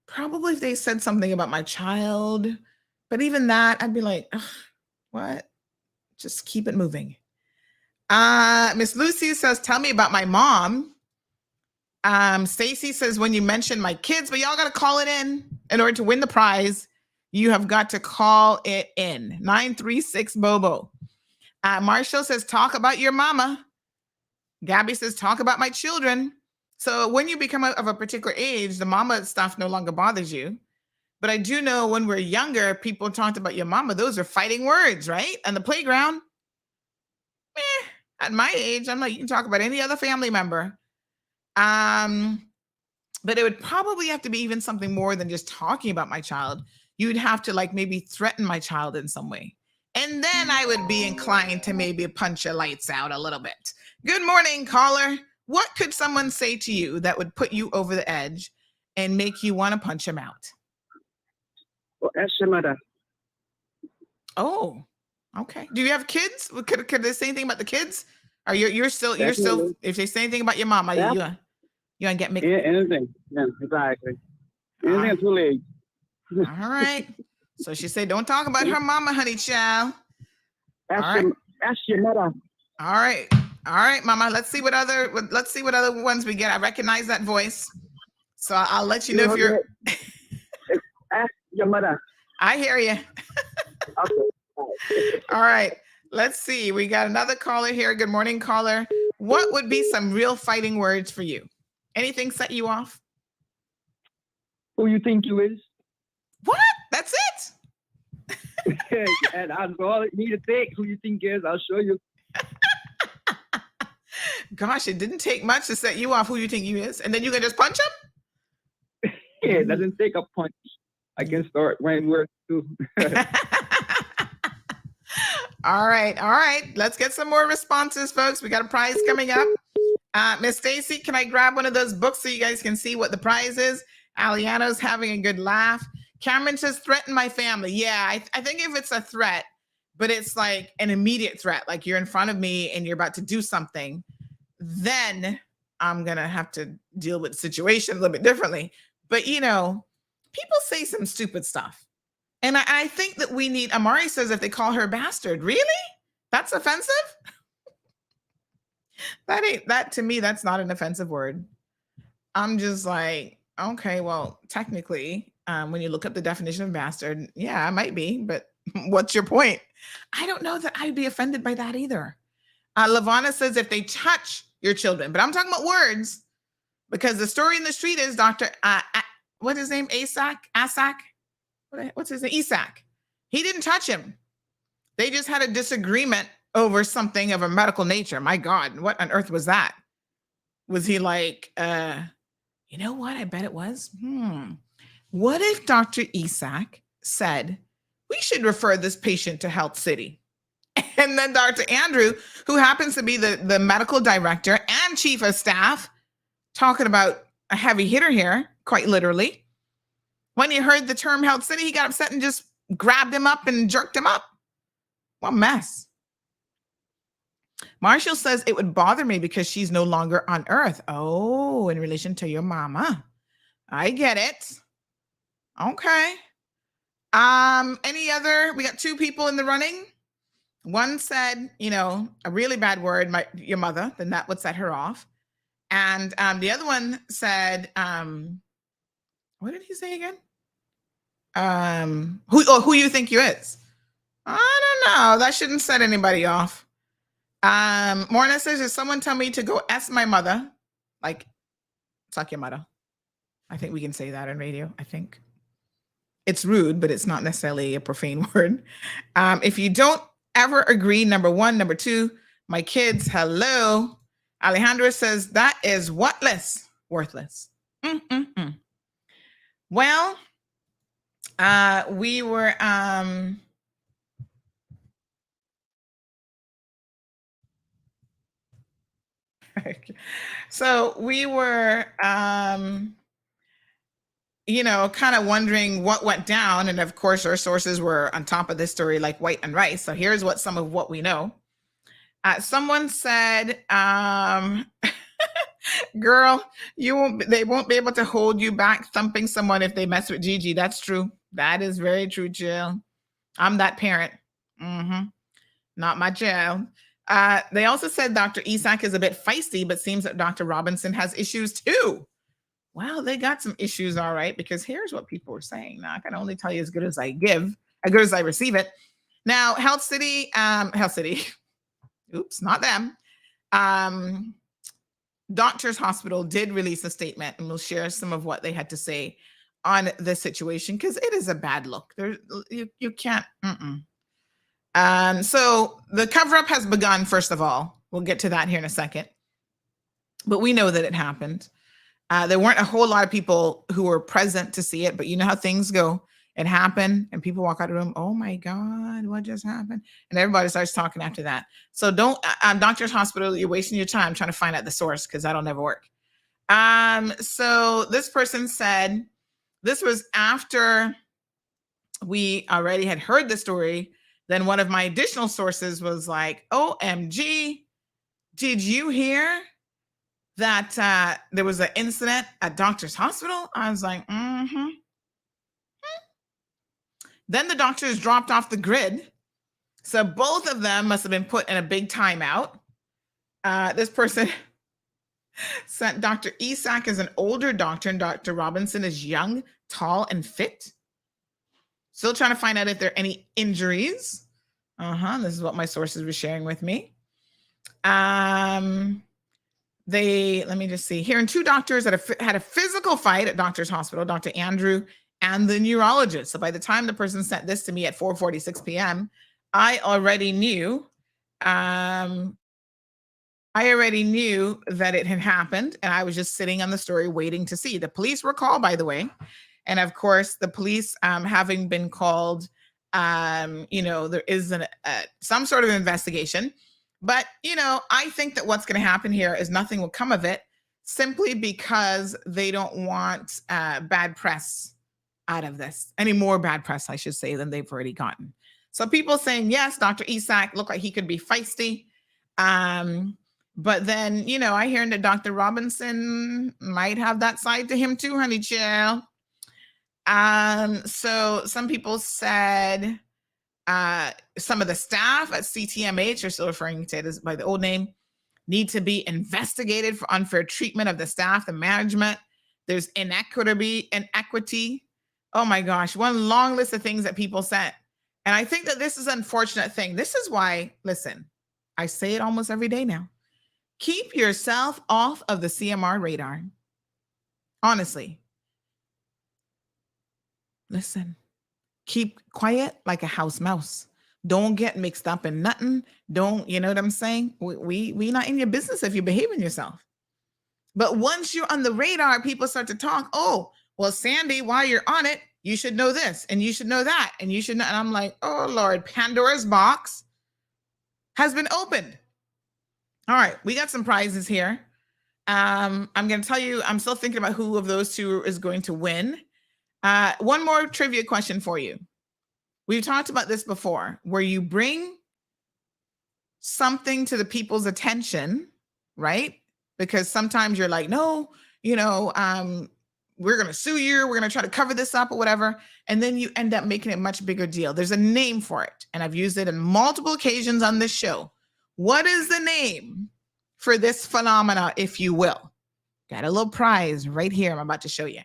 Probably if they said something about my child, but even that, I'd be like, what? Just keep it moving. Miss Lucy says, tell me about my mom. Stacy says, when you mention my kids, but y'all got to call it in order to win the prize. You have got to call it in. 936 Bobo. Marshall says, talk about your mama. Gabby says, talk about my children. So when you become of a particular age, the mama stuff no longer bothers you. But I do know when we're younger, people talked about your mama. Those are fighting words, right? On the playground. At my age, I'm like, you can talk about any other family member. But it would probably have to be even something more than just talking about my child. You'd have to like maybe threaten my child in some way. And then I would be inclined to maybe punch your lights out a little bit. Good morning, caller. What could someone say to you that would put you over the edge and make you want to punch him out? Well, ask your mother. Oh, okay. Do you have kids? Could they say anything about the kids? Or you're still if they say anything about your mama, Yeah. you gonna get me. Yeah, anything. Yeah, exactly. Anything too late. All right. So she said, don't talk about her mama, honey child. Ask your mother. All right, mama. Let's see what other ones we get. I recognize that voice, so I'll let you know if you're. Ask your mother. I hear you. Okay. All right. Let's see. We got another caller here. Good morning, caller. What would be some real fighting words for you? Anything set you off? Who you think you is? What? That's it? And that's all you need to think. Who you think is? I'll show you. Gosh, it didn't take much to set you off. Who you think you is, and then you can just punch him. Yeah, it doesn't take a punch. I can start when we're too. All right. Let's get some more responses, folks. We got a prize coming up. Miss Stacy, can I grab one of those books so you guys can see what the prize is? Aliano's having a good laugh. Cameron says, threaten my family. Yeah, I think if it's a threat, but it's like an immediate threat, like you're in front of me and you're about to do something, then I'm going to have to deal with the situation a little bit differently. But, people say some stupid stuff. And I think that we need, Amari says if they call her a bastard, really? That's offensive? That to me, that's not an offensive word. I'm just like, okay, well, technically, when you look up the definition of bastard, yeah, I might be, but what's your point? I don't know that I'd be offended by that either. Lavana says if they touch your children, but I'm talking about words because the story in the street is Dr. What's his name? Asak? What's his name? Isak. He didn't touch him. They just had a disagreement over something of a medical nature. My God, what on earth was that? Was he like, you know what? I bet it was. What if Dr. Isak said, we should refer this patient to Health City? And then Dr. Andrew, who happens to be the medical director and chief of staff, talking about a heavy hitter here, quite literally. When he heard the term Health City, he got upset and just grabbed him up and jerked him up. What a mess. Marshall says it would bother me because she's no longer on earth. Oh, in relation to your mama. I get it. Okay. Any other? We got two people in the running. One said, a really bad word, your mother, then that would set her off. And the other one said, what did he say again? Who you think you is? I don't know. That shouldn't set anybody off. Morna says, if someone tell me to go ask my mother, like, suck your mother. I think we can say that on radio. I think it's rude, but it's not necessarily a profane word. If you don't ever agree, number one, number two, my kids, hello. Alejandro says that is worthless. Well, we were so we were kind of wondering what went down, and of course our sources were on top of this story like white and rice. So here's some of what we know. Someone said, girl, they won't be able to hold you back thumping someone if they mess with Gigi. That's true. That is very true, Jill. I'm that parent. Not my child. They also said Dr. Isak is a bit feisty, but seems that Dr. Robinson has issues too. Well, they got some issues, all right, because here's what people were saying. Now, I can only tell you as good as I give, as good as I receive it. Now, Health City, oops, not them. Doctors Hospital did release a statement, and we'll share some of what they had to say on the situation because it is a bad look. You can't. So the cover-up has begun. First of all, we'll get to that here in a second, but we know that it happened. There weren't a whole lot of people who were present to see it, but you know how things go. it happened, and people walk out of the room, oh my God, what just happened? And everybody starts talking after that. So don't, doctor's hospital, you're wasting your time trying to find out the source, because that'll never work. So this person said, this was after we already had heard the story. Then one of my additional sources was like, OMG, did you hear that there was an incident at doctor's hospital? I was like, mm-hmm. Then the doctors dropped off the grid. So both of them must have been put in a big timeout. This person sent Dr. Isak as an older doctor and Dr. Robinson is young, tall, and fit. Still trying to find out if there are any injuries. This is what my sources were sharing with me. Let me just see. Hearing two doctors that had a physical fight at doctor's hospital, Dr. Andrew and the neurologist. So by the time the person sent this to me at 4:46 p.m., I already knew that it had happened, and I was just sitting on the story waiting to see. The police were called, by the way. And of course, the police, having been called, there is some sort of investigation. But, I think that what's going to happen here is nothing will come of it, simply because they don't want bad press out of this. Any more bad press, I should say, than they've already gotten. So people saying, yes, Dr. Isak looked like he could be feisty. But then, I hear that Dr. Robinson might have that side to him too, honey child. So some people said some of the staff at CTMH, are still referring to it by the old name, need to be investigated for unfair treatment of the staff, the management. There's inequity. Oh my gosh, one long list of things that people said. And I think that this is an unfortunate thing. This is why, listen, I say it almost every day now. Keep yourself off of the CMR radar. Honestly. Listen, keep quiet like a house mouse. Don't get mixed up in nothing. Don't, you know what I'm saying? We not in your business if you're behaving yourself. But once you're on the radar, people start to talk. Oh, well, Sandy, while you're on it, you should know this and you should know that and you should know. And I'm like, oh Lord, Pandora's box has been opened. All right, we got some prizes here. I'm going to tell you, I'm still thinking about who of those two is going to win. One more trivia question for you. We've talked about this before, where you bring something to the people's attention, right? Because sometimes you're like, no, we're going to sue you. We're going to try to cover this up or whatever. And then you end up making it a much bigger deal. There's a name for it. And I've used it on multiple occasions on this show. What is the name for this phenomena, if you will? Got a little prize right here. I'm about to show you.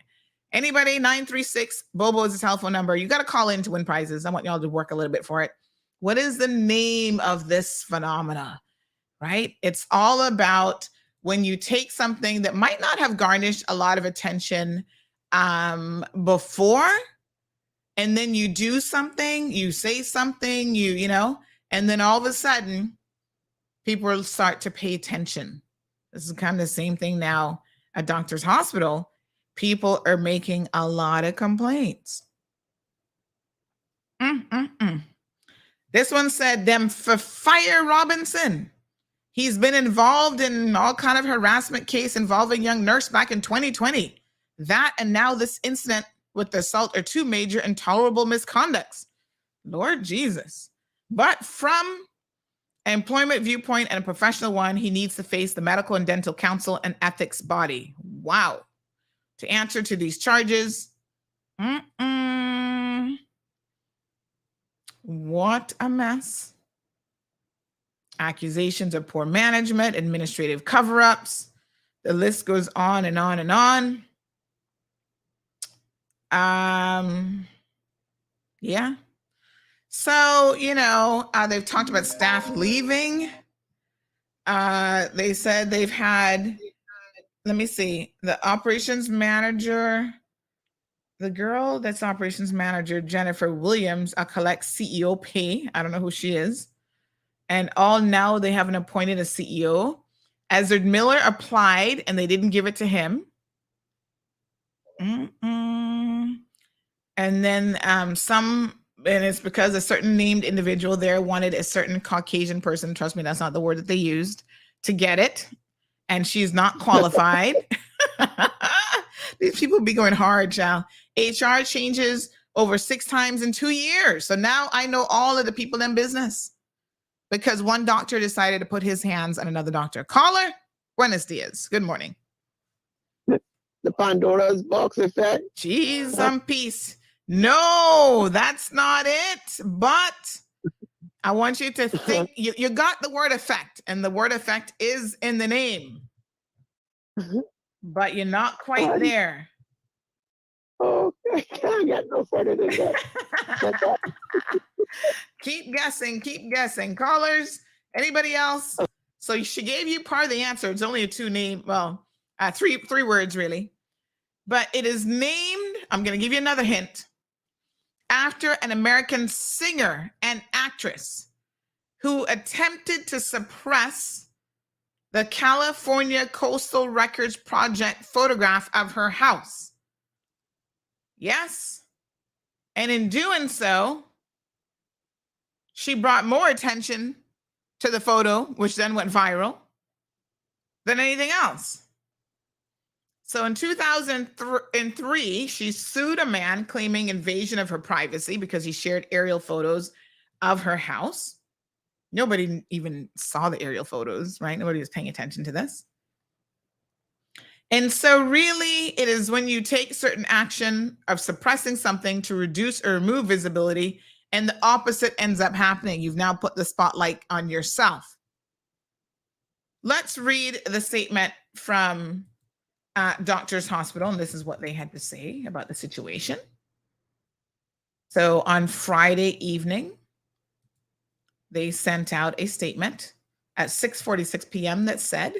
Anybody, 936, Bobo is the telephone number. You got to call in to win prizes. I want y'all to work a little bit for it. What is the name of this phenomena, right? It's all about when you take something that might not have garnished a lot of attention before, and then you do something, you say something, and then all of a sudden, people will start to pay attention. This is kind of the same thing now at doctor's hospital. People are making a lot of complaints. This one said, them for fire Robinson. He's been involved in all kind of harassment case involving young nurse back in 2020. That and now this incident with the assault are two major intolerable misconducts. Lord Jesus. But from an employment viewpoint and a professional one, he needs to face the medical and dental council and ethics body. Wow. To answer to these charges. What a mess. Accusations of poor management, administrative cover-ups. The list goes on and on and on. Yeah. So, they've talked about staff leaving. They said they've had, let me see, the operations manager, the girl that's operations manager, Jennifer Williams, collects CEO pay. I don't know who she is. And all now they haven't appointed a CEO. Ezard Miller applied and they didn't give it to him. And then and it's because a certain named individual there wanted a certain Caucasian person, trust me, that's not the word that they used, to get it. And she's not qualified. These people be going hard, child. HR changes over 6 times in 2 years. So now I know all of the people in business because one doctor decided to put his hands on another doctor. Caller, buenos dias. Good morning. The Pandora's box effect. Jeez, peace. No, that's not it. But I want you to think, you got the word effect, and the word effect is in the name. But you're not quite there. Okay, I can't get no further than that. Keep guessing. Callers, anybody else? So she gave you part of the answer. It's only a 2 name, well, three words really. But it is named, I'm going to give you another hint, after an American singer and actress who attempted to suppress the California Coastal Records Project photograph of her house. Yes. And in doing so, she brought more attention to the photo, which then went viral, than anything else. So in 2003, she sued a man claiming invasion of her privacy because he shared aerial photos of her house. Nobody even saw the aerial photos, right? Nobody was paying attention to this. And so really, it is when you take certain action of suppressing something to reduce or remove visibility, and the opposite ends up happening. You've now put the spotlight on yourself. Let's read the statement from Doctors Hospital, and this is what they had to say about the situation. So on Friday evening, they sent out a statement at 6:46 p.m. that said,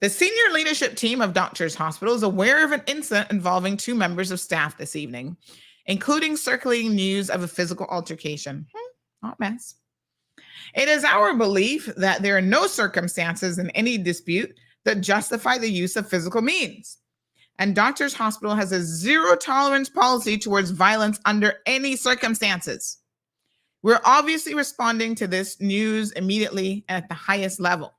the senior leadership team of Doctors Hospital is aware of an incident involving 2 members of staff this evening, including circulating news of a physical altercation. Hot mess. It is our belief that there are no circumstances in any dispute that justify the use of physical means. And Doctors Hospital has a zero tolerance policy towards violence under any circumstances. We're obviously responding to this news immediately at the highest level.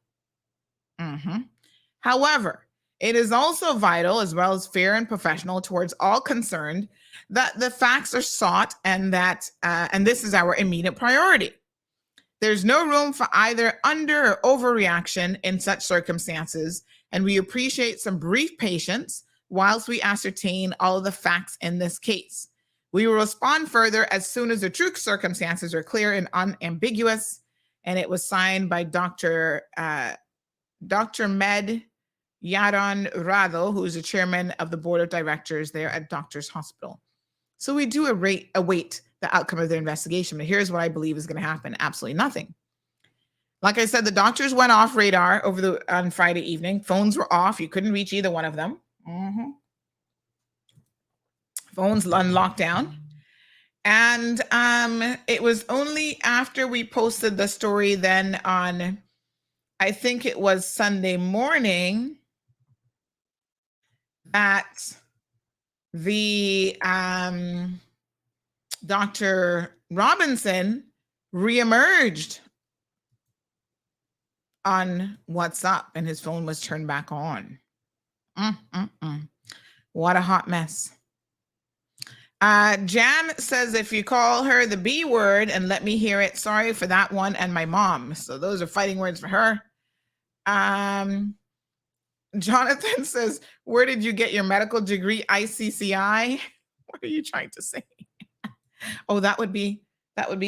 However, it is also vital, as well as fair and professional towards all concerned, that the facts are sought and that, and this is our immediate priority. There's no room for either under or overreaction in such circumstances, and we appreciate some brief patience whilst we ascertain all of the facts in this case. We will respond further as soon as the true circumstances are clear and unambiguous. And it was signed by Dr. Med Yaron Rado, who is the chairman of the board of directors there at Doctors Hospital. So we do await the outcome of their investigation, but here's what I believe is going to happen. Absolutely nothing. Like I said, the doctors went off radar on Friday evening. Phones were off. You couldn't reach either one of them. Phones on lockdown. And it was only after we posted the story then on, I think it was Sunday morning, that the Dr. Robinson reemerged on WhatsApp and his phone was turned back on. What a hot mess. Jan says, if you call her the B word and let me hear it, sorry for that one and my mom. So those are fighting words for her. Jonathan says, where did you get your medical degree, ICCI? What are you trying to say? Oh, that would be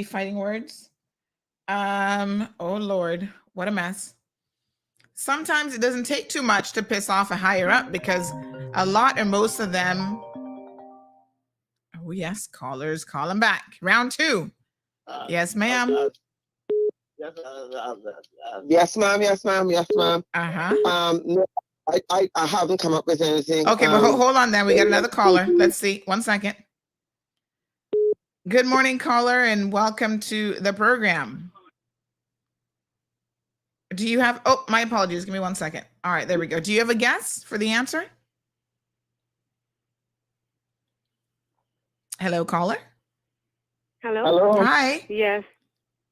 fighting words. Oh Lord, what a mess. Sometimes it doesn't take too much to piss off a higher up because a lot or most of them. Oh yes, callers, call them back. Round 2. Yes, ma'am. Yes, ma'am. Yes, ma'am. Yes, ma'am. No, I haven't come up with anything. Okay, but hold on then. We got another caller. Let's see. 1 second. Good morning, caller, and welcome to the program. Do you have, oh, my apologies. Give me 1 second. All right, there we go. Do you have a guess for the answer? Hello, caller. Hello. Hi. Yes.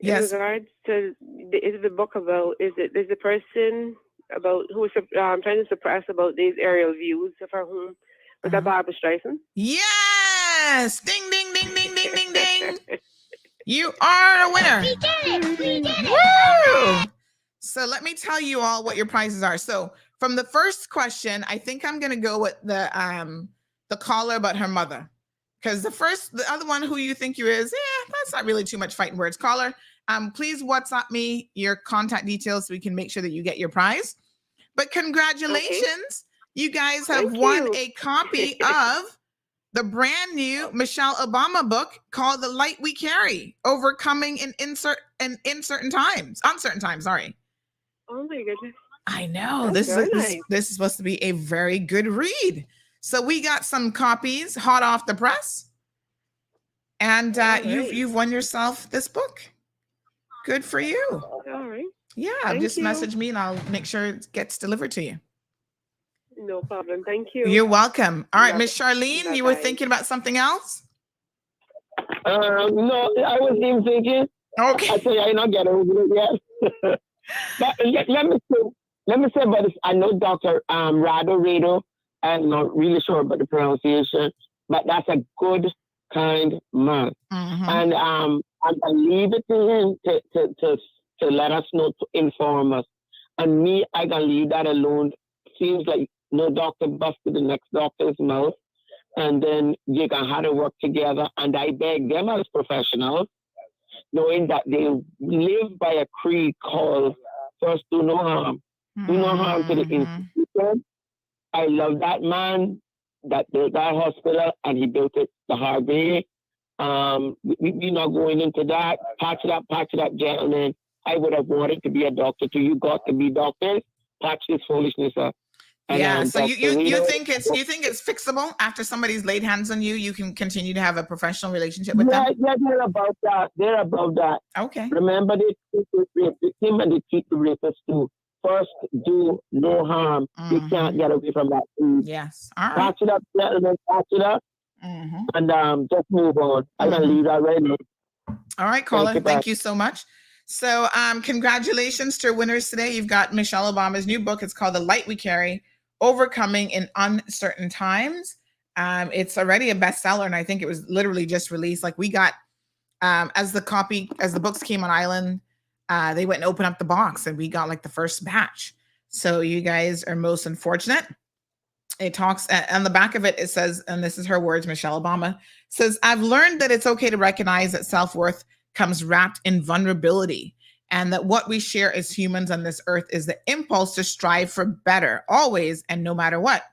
In regards to is the book about is the person about who is trying to suppress about these aerial views of her home with the Barbara Streisand? Yes. Ding ding ding ding ding ding ding. You are a winner. We did it. Woo! So let me tell you all what your prizes are. So from the first question, I think I'm gonna go with the caller about her mother. Because the other one, who you think you is, that's not really too much fighting words. Caller, please WhatsApp me your contact details so we can make sure that you get your prize. But congratulations, you guys have won a copy of the brand new Michelle Obama book called "The Light We Carry: Overcoming in Uncertain Times." Sorry. Oh my goodness! I know That's this is supposed to be a very good read. So we got some copies hot off the press, and you've won yourself this book. Good for you. All right. Yeah, just message me and I'll make sure it gets delivered to you. No problem. Thank you. You're welcome. All right, Miss Charlene, you were thinking about something else? No, I wasn't even thinking. Okay. I tell you, I not get over it yet. But let me say about this. I know Dr. Rado. I'm not really sure about the pronunciation, but that's a good, kind man. And I leave it to him to let us know, to inform us. And me, I can leave that alone. Seems like no doctor busted the next doctor's mouth. And then you can have to work together. And I beg them as professionals, knowing that they live by a creed called first do no harm. Do no harm to the institution. I love that man that built that hospital, and he built it the hard way. We're not going into that. Patch it up, gentlemen. I would have wanted to be a doctor too. You got to be doctors. Patch this foolishness up. And, so you think it's fixable after somebody's laid hands on you? You can continue to have a professional relationship with them? Yeah, they're about that. They're about that. Okay. Remember, they treat the victim and they treat the rapist too. First, do no harm. You can't get away from that. Yes. All right. Patch it up, gentlemen. Patch it up. And just move on. I'm going to leave that right now. All right, caller. Thank you so much. So congratulations to our winners today. You've got Michelle Obama's new book. It's called The Light We Carry: Overcoming in Uncertain Times. It's already a bestseller, and I think it was literally just released. Like we got, as the books came on island, they went and opened up the box, and we got like the first batch. So you guys are most unfortunate. It talks on the back of it. It says, and this is her words, Michelle Obama says, "I've learned that it's okay to recognize that self-worth comes wrapped in vulnerability, and that what we share as humans on this earth is the impulse to strive for better, always and no matter what.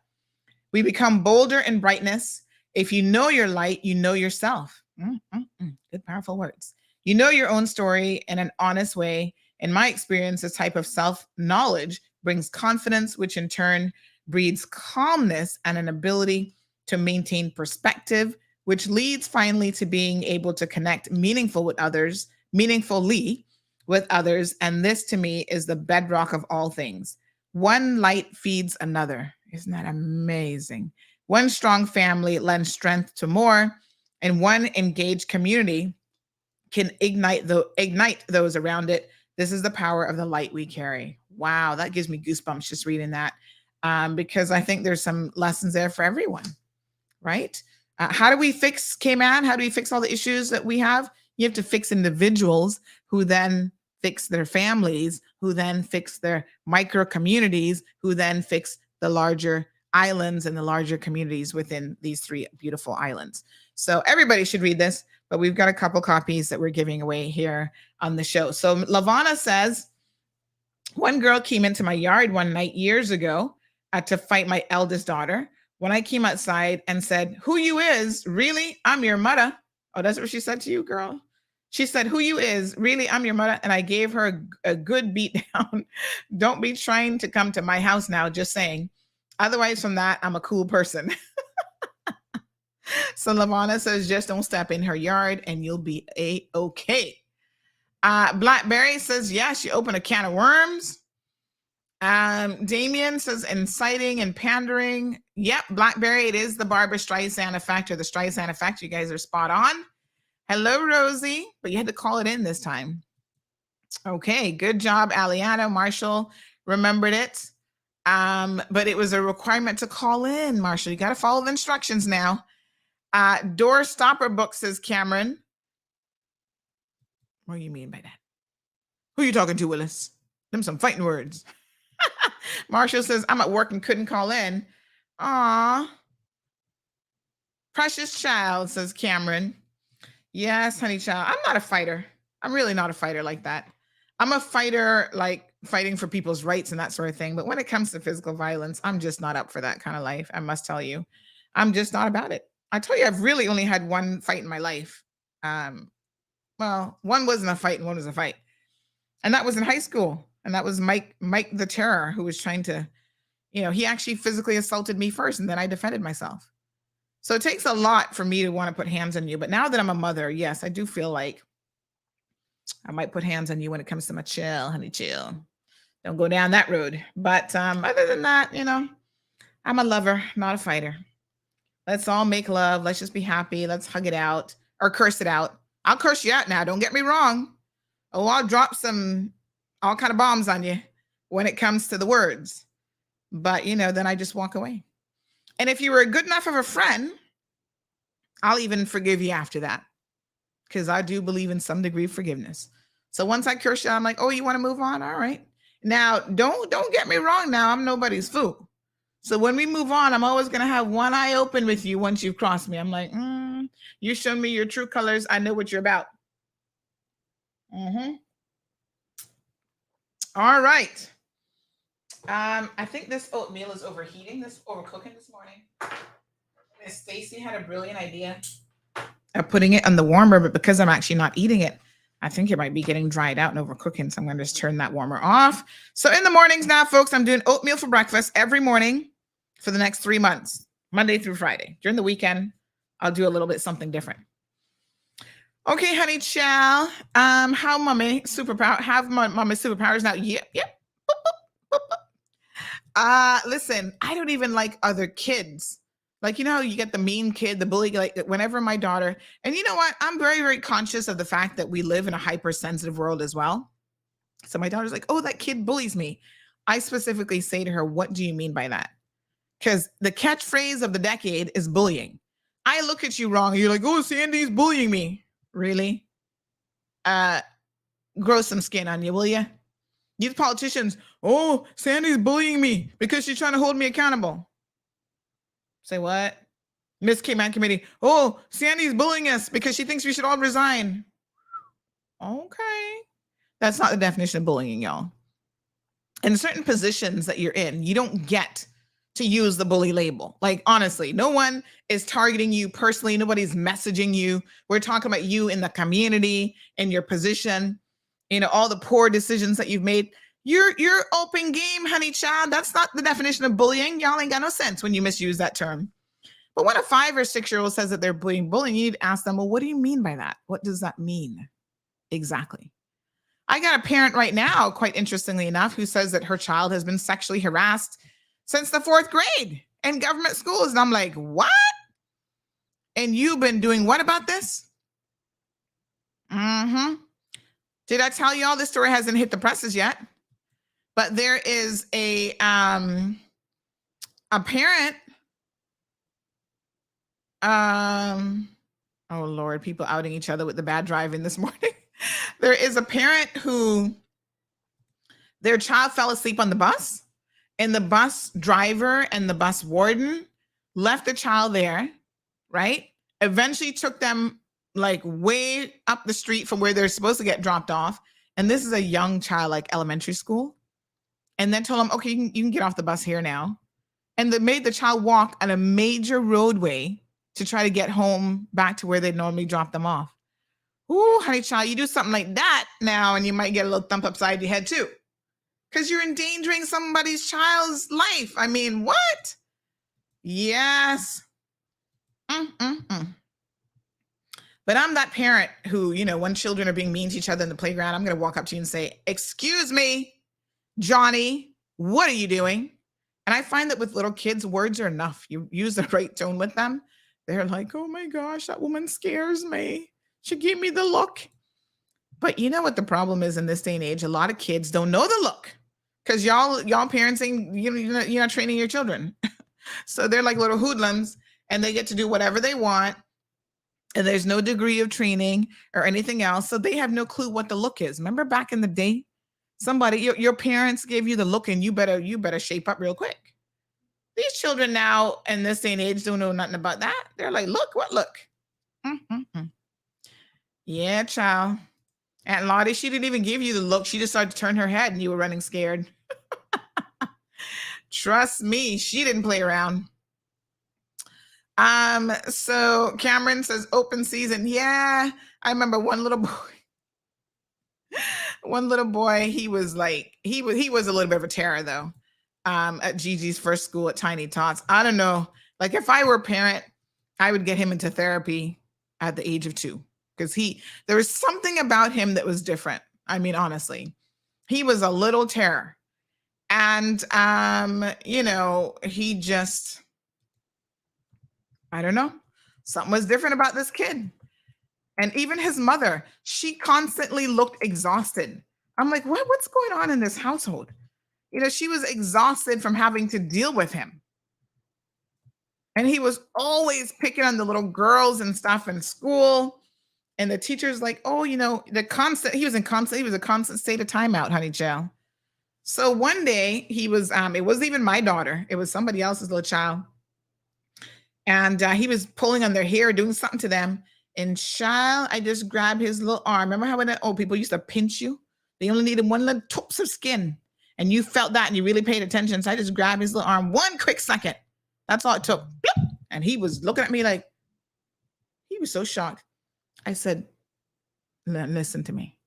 We become bolder in brightness. If you know your light, you know yourself." Good, powerful words. You know your own story in an honest way. In my experience, this type of self-knowledge brings confidence, which in turn breeds calmness and an ability to maintain perspective, which leads finally to being able to connect meaningfully with others. And this to me is the bedrock of all things. One light feeds another. Isn't that amazing? One strong family lends strength to more, and one engaged community can ignite those around it. This is the power of the light we carry. Wow, that gives me goosebumps just reading that, because I think there's some lessons there for everyone, right? How do we fix K-Man? How do we fix all the issues that we have? You have to fix individuals who then fix their families, who then fix their micro communities, who then fix the larger islands and the larger communities within these three beautiful islands. So everybody should read this, but we've got a couple copies that we're giving away here on the show. So Lavana says, one girl came into my yard one night years ago to fight my eldest daughter. When I came outside and said, "Who you is? Really? I'm your mother." Oh, that's what she said to you, girl? She said, "Who you is? Really? I'm your mother." And I gave her a good beat down. Don't be trying to come to my house now, just saying. Otherwise, from that, I'm a cool person. So Lavana says, just don't step in her yard and you'll be A-okay. Blackberry says, yeah, she opened a can of worms. Damien says, inciting and pandering. Yep, Blackberry. It is the Barbara Streisand effect or the Streisand effect. You guys are spot on. Hello, Rosie. But you had to call it in this time. Okay, good job, Aliano. Marshall remembered it. But it was a requirement to call in, Marshall. You got to follow the instructions now. Door stopper book, says Cameron. What do you mean by that? Who are you talking to, Willis? Them some fighting words. Marshall says, I'm at work and couldn't call in. Aw. Precious child, says Cameron. Yes, honey child. I'm not a fighter. I'm really not a fighter like that. I'm a fighter, like fighting for people's rights and that sort of thing. But when it comes to physical violence, I'm just not up for that kind of life. I must tell you, I'm just not about it. I tell you, I've really only had one fight in my life. Well, one wasn't a fight and one was a fight. And that was in high school. And that was Mike the Terror, who was trying to, he actually physically assaulted me first and then I defended myself. So it takes a lot for me to want to put hands on you. But now that I'm a mother, yes, I do feel like I might put hands on you when it comes to my chill, honey, chill. Don't go down that road. But other than that, I'm a lover, not a fighter. Let's all make love. Let's just be happy. Let's hug it out or curse it out. I'll curse you out now. Don't get me wrong. Oh, I'll drop all kind of bombs on you when it comes to the words. But, then I just walk away. And if you were good enough of a friend, I'll even forgive you after that. Because I do believe in some degree of forgiveness. So once I curse you, I'm like, oh, you want to move on? All right. Now, don't get me wrong now. I'm nobody's fool. So when we move on, I'm always going to have one eye open with you once you've crossed me. I'm like, you showed me your true colors. I know what you're about. All right. I think this oatmeal is overheating. This overcooking this morning. Miss Stacy had a brilliant idea of putting it on the warmer, but because I'm actually not eating it, I think it might be getting dried out and overcooking. So I'm going to just turn that warmer off. So in the mornings now, folks, I'm doing oatmeal for breakfast every morning for the next 3 months, Monday through Friday. During the weekend, I'll do a little bit something different. Okay, honey, chow. How mommy superpower? Have mommy superpowers now? Yep. Boop, boop, boop, boop. Listen, I don't even like other kids. Like, how you get the mean kid, the bully, like whenever my daughter, and you know what? I'm very, very conscious of the fact that we live in a hypersensitive world as well. So my daughter's like, oh, that kid bullies me. I specifically say to her, what do you mean by that? Because the catchphrase of the decade is bullying. I look at you wrong. And you're like, oh, Sandy's bullying me. Really? Grow some skin on you, will you? These politicians, oh, Sandy's bullying me because she's trying to hold me accountable. Say what? Miss K-Man Committee, oh, Sandy's bullying us because she thinks we should all resign. Okay. That's not the definition of bullying, y'all. In certain positions that you're in, you don't get to use the bully label. Like, honestly, no one is targeting you personally. Nobody's messaging you. We're talking about you in the community, in your position, all the poor decisions that you've made. You're open game, honey child. That's not the definition of bullying. Y'all ain't got no sense when you misuse that term. But when a 5 or 6-year-old says that they're bullying, you need to ask them, well, what do you mean by that? What does that mean? Exactly. I got a parent right now, quite interestingly enough, who says that her child has been sexually harassed since the 4th grade in government schools. And I'm like, what? And you've been doing what about this? Did I tell you all this story hasn't hit the presses yet? But there is a parent. Oh Lord, people outing each other with the bad driving this morning. There is a parent who their child fell asleep on the bus, and the bus driver and the bus warden left the child there, right? Eventually took them like way up the street from where they're supposed to get dropped off. And this is a young child, like elementary school. And then told them, okay, you can get off the bus here now. And they made the child walk on a major roadway to try to get home back to where they normally drop them off. Ooh, honey child, you do something like that now and you might get a little thump upside your head too. Because you're endangering somebody's child's life. I mean, what? Yes. But I'm that parent who, when children are being mean to each other in the playground, I'm going to walk up to you and say, excuse me, Johnny, what are you doing? And I find that with little kids, words are enough. You use the right tone with them. They're like, oh my gosh, that woman scares me. She gave me the look. But you know what the problem is in this day and age? A lot of kids don't know the look because y'all parenting, you're not training your children. So they're like little hoodlums and they get to do whatever they want. And there's no degree of training or anything else. So they have no clue what the look is. Remember back in the day, your parents gave you the look and you better shape up real quick. These children now in this day and age don't know nothing about that. They're like, look, what look? Mm-hmm. Yeah, child. Aunt Lottie, she didn't even give you the look. She just started to turn her head and you were running scared. Trust me, she didn't play around. So Cameron says open season. Yeah, I remember one little boy, he was a little bit of a terror though. At Gigi's first school at Tiny Tots. I don't know. Like if I were a parent, I would get him into therapy at the age of 2 because there was something about him that was different. I mean, honestly, he was a little terror. And, he just, I don't know, something was different about this kid. And even his mother, she constantly looked exhausted. I'm like, what's going on in this household? She was exhausted from having to deal with him. And he was always picking on the little girls and stuff in school. And the teacher's like, oh, he was a constant state of timeout, honey child. So one day he was, it wasn't even my daughter. It was somebody else's little child. And he was pulling on their hair, doing something to them. And child, I just grabbed his little arm. Remember how when old people used to pinch you? They only needed one little tops of skin. And you felt that and you really paid attention. So I just grabbed his little arm, one quick second. That's all it took. Bloop. And he was looking at me like, he was so shocked. I said, listen to me.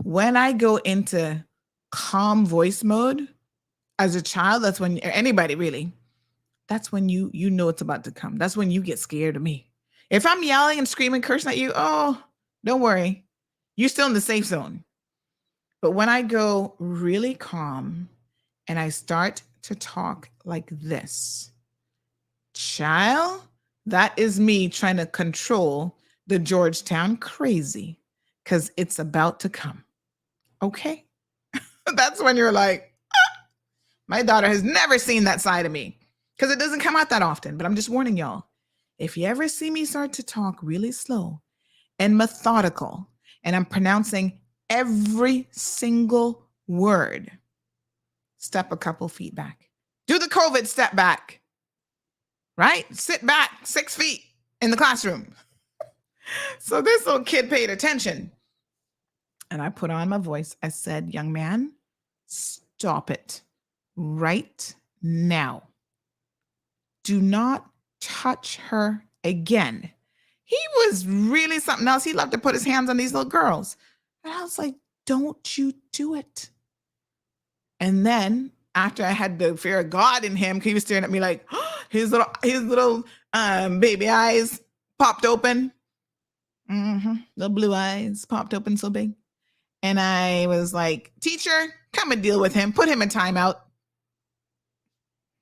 When I go into calm voice mode as a child, that's when, anybody really, that's when you know it's about to come. That's when you get scared of me. If I'm yelling and screaming, cursing at you, oh, don't worry. You're still in the safe zone. But when I go really calm and I start to talk like this, child, that is me trying to control the Georgetown crazy because it's about to come. Okay? That's when you're like, ah, my daughter has never seen that side of me because it doesn't come out that often. But I'm just warning y'all, if you ever see me start to talk really slow and methodical and I'm pronouncing every single word, step a couple feet back. Do the COVID step back, right? Sit back 6 feet in the classroom. So this little kid paid attention. And I put on my voice. I said, young man, stop it right now. Do not touch her again. He was really something else. He loved to put his hands on these little girls. And I was like, don't you do it. And then after I had the fear of God in him, he was staring at me like, oh, his little baby eyes popped open. The blue eyes popped open so big. And I was like, teacher, come and deal with him. Put him in timeout.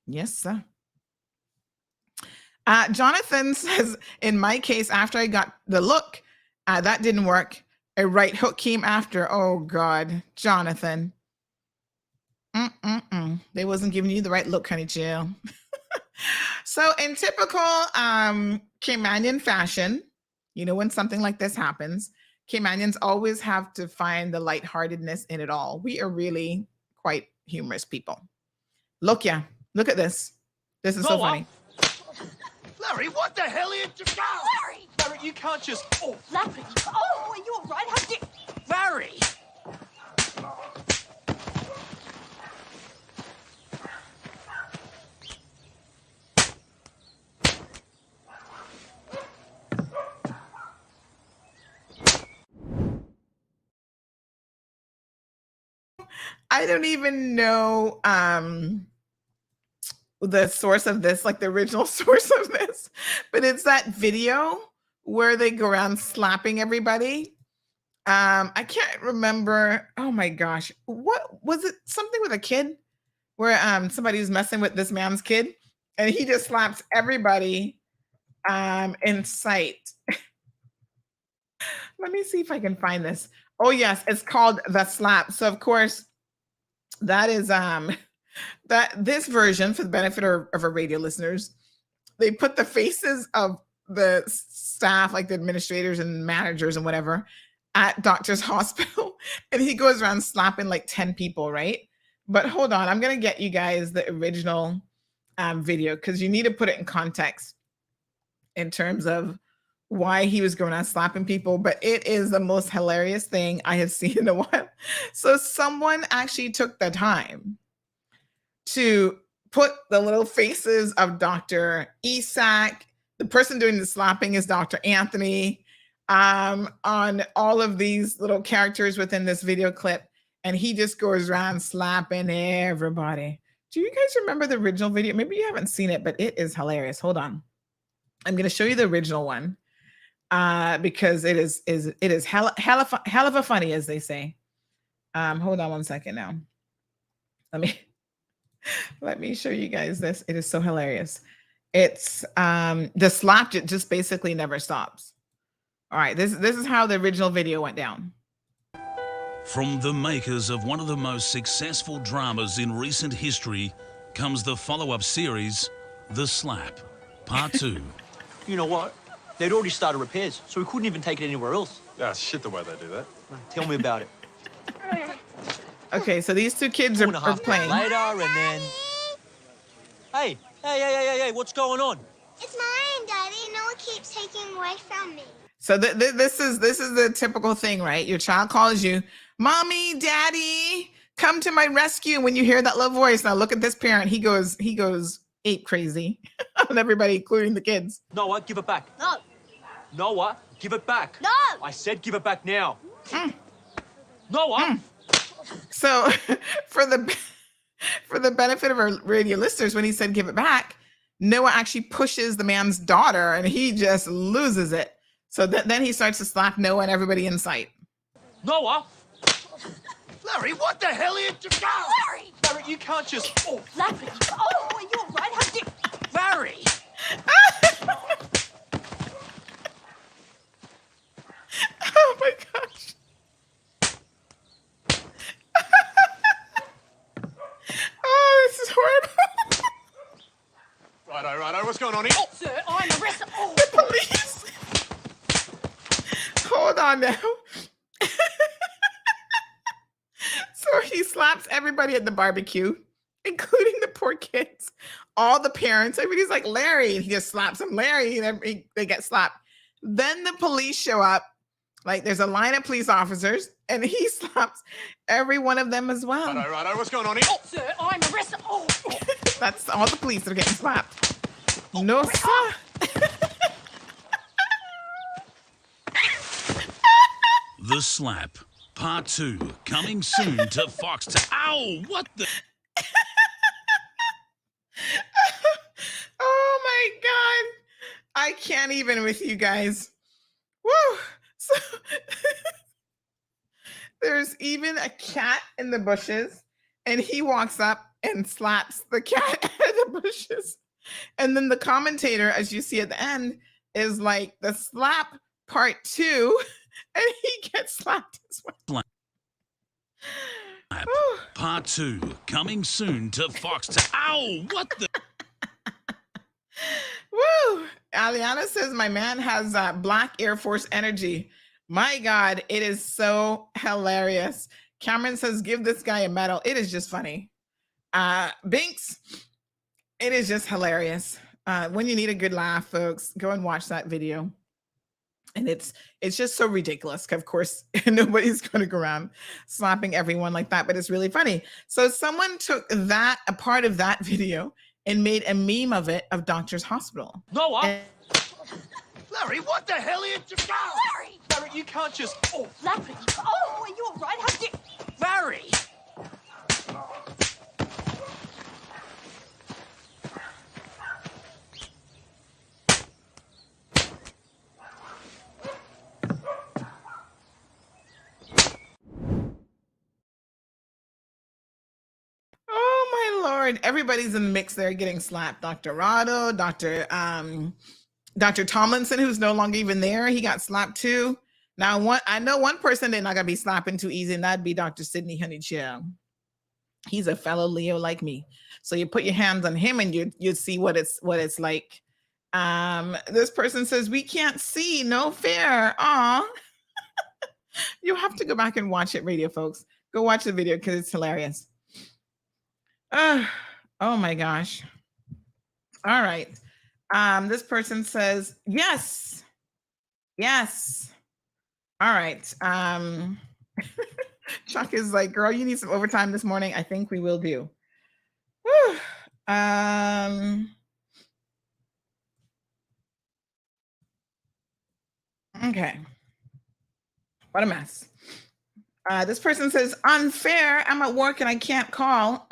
Yes, sir. Jonathan says, in my case, after I got the look, that didn't work. A right hook came after. Oh, God, Jonathan. They wasn't giving you the right look, honey chill. So in typical Caymanian fashion, when something like this happens, Caymanians always have to find the lightheartedness in it all. We are really quite humorous people. Look at this. This is so funny. Larry, what the hell are you doing? Larry! Larry, you can't just... Oh, Larry! Oh, are you all right? How did... Larry! I don't even know the source of this, like the original source of this, but it's that video where they go around slapping everybody. I can't remember. Oh my gosh. What was it? Something with a kid? where somebody's messing with this man's kid, and he just slaps everybody in sight. Let me see if I can find this. Oh yes, it's called The Slap. So of course, that is that this version, for the benefit of our radio listeners, they put the faces of the staff, like the administrators and managers and whatever, at doctor's hospital, and he goes around slapping like 10 people, right? But hold on, I'm gonna get you guys the original video, because you need to put it in context in terms of why he was going on slapping people. But it is the most hilarious thing I have seen in a while. So someone actually took the time to put the little faces of Dr. Isak, the person doing the slapping is Dr. Anthony, on all of these little characters within this video clip. And he just goes around slapping everybody. Do you guys remember the original video? Maybe you haven't seen it, but it is hilarious. Hold on. I'm going to show you the original one because it is hell of a funny, as they say. Hold on one second now. Let me show you guys this. It is so hilarious. It's the slap just basically never stops. All right, this is how the original video went down. From the makers of one of the most successful dramas in recent history comes the follow-up series, The Slap, Part 2. You know what? They'd already started repairs, so we couldn't even take it anywhere else. That's shit the way they do that. Tell me about it. Okay, so these two kids are playing. Later, and then... Hey, what's going on? It's mine, Daddy. Noah keeps taking away from me. So this is the typical thing, right? Your child calls you, Mommy, Daddy, come to my rescue. And when you hear that little voice, now look at this parent. He goes ape crazy on everybody, including the kids. Noah, give it back. No. Noah, give it back. No. I said give it back now. Noah. So for the benefit of our radio listeners, when he said give it back, Noah actually pushes the man's daughter and he just loses it. So then he starts to slap Noah and everybody in sight. Noah! Larry, what the hell are you doing? Larry! Larry, you can't just... Oh, Larry! Oh, are you all right? How did... Larry! Oh my gosh. Oh, this is horrible. Righto, what's going on here? Oh, sir, I'm arrested. Oh, the police. Hold on now. So he slaps everybody at the barbecue, including the poor kids, all the parents. Everybody's like, Larry, and he just slaps them. Larry, and they get slapped. Then the police show up. Like there's a line of police officers, and he slaps every one of them as well. Righto, what's going on here? Oh, sir, I'm arrested. Oh. That's all the police that are getting slapped. No, sir. The Slap, Part 2, coming soon to Fox. Ow, what the? Oh my God. I can't even with you guys. Woo. So there's even a cat in the bushes, and he walks up and slaps the cat out of the bushes. And then the commentator, as you see at the end, is like the slap part 2, and he gets slapped as well. Slap, Part 2, coming soon to Fox. Ow, what the? Woo! Aliana says my man has Black Air Force energy. My God, it is so hilarious. Cameron says, give this guy a medal. It is just funny. Binks, it is just hilarious. When you need a good laugh, folks, go and watch that video. And it's just so ridiculous. Of course, nobody's going to go around slapping everyone like that, but it's really funny. So someone took a part of that video and made a meme of it of Doctor's Hospital. Noah! Larry, what the hell are you doing? Larry! Larry, you can't just... Oh, Larry! Oh, are you all right? How did... Larry! Oh Lord. Everybody's in the mix there getting slapped. Dr. Rado, Dr. Tomlinson, who's no longer even there, he got slapped too. Now, I know one person they're not going to be slapping too easy, and that'd be Dr. Sidney Honeychild. He's a fellow Leo like me. So you put your hands on him and you'd see what it's like. This person says, we can't see, no fair. Aw. You have to go back and watch it, radio folks. Go watch the video because it's hilarious. Oh my gosh. All right. This person says, yes. Yes. All right. Chuck is like, girl, you need some overtime this morning. I think we will do. Whew. Okay. What a mess. This person says, unfair. I'm at work and I can't call.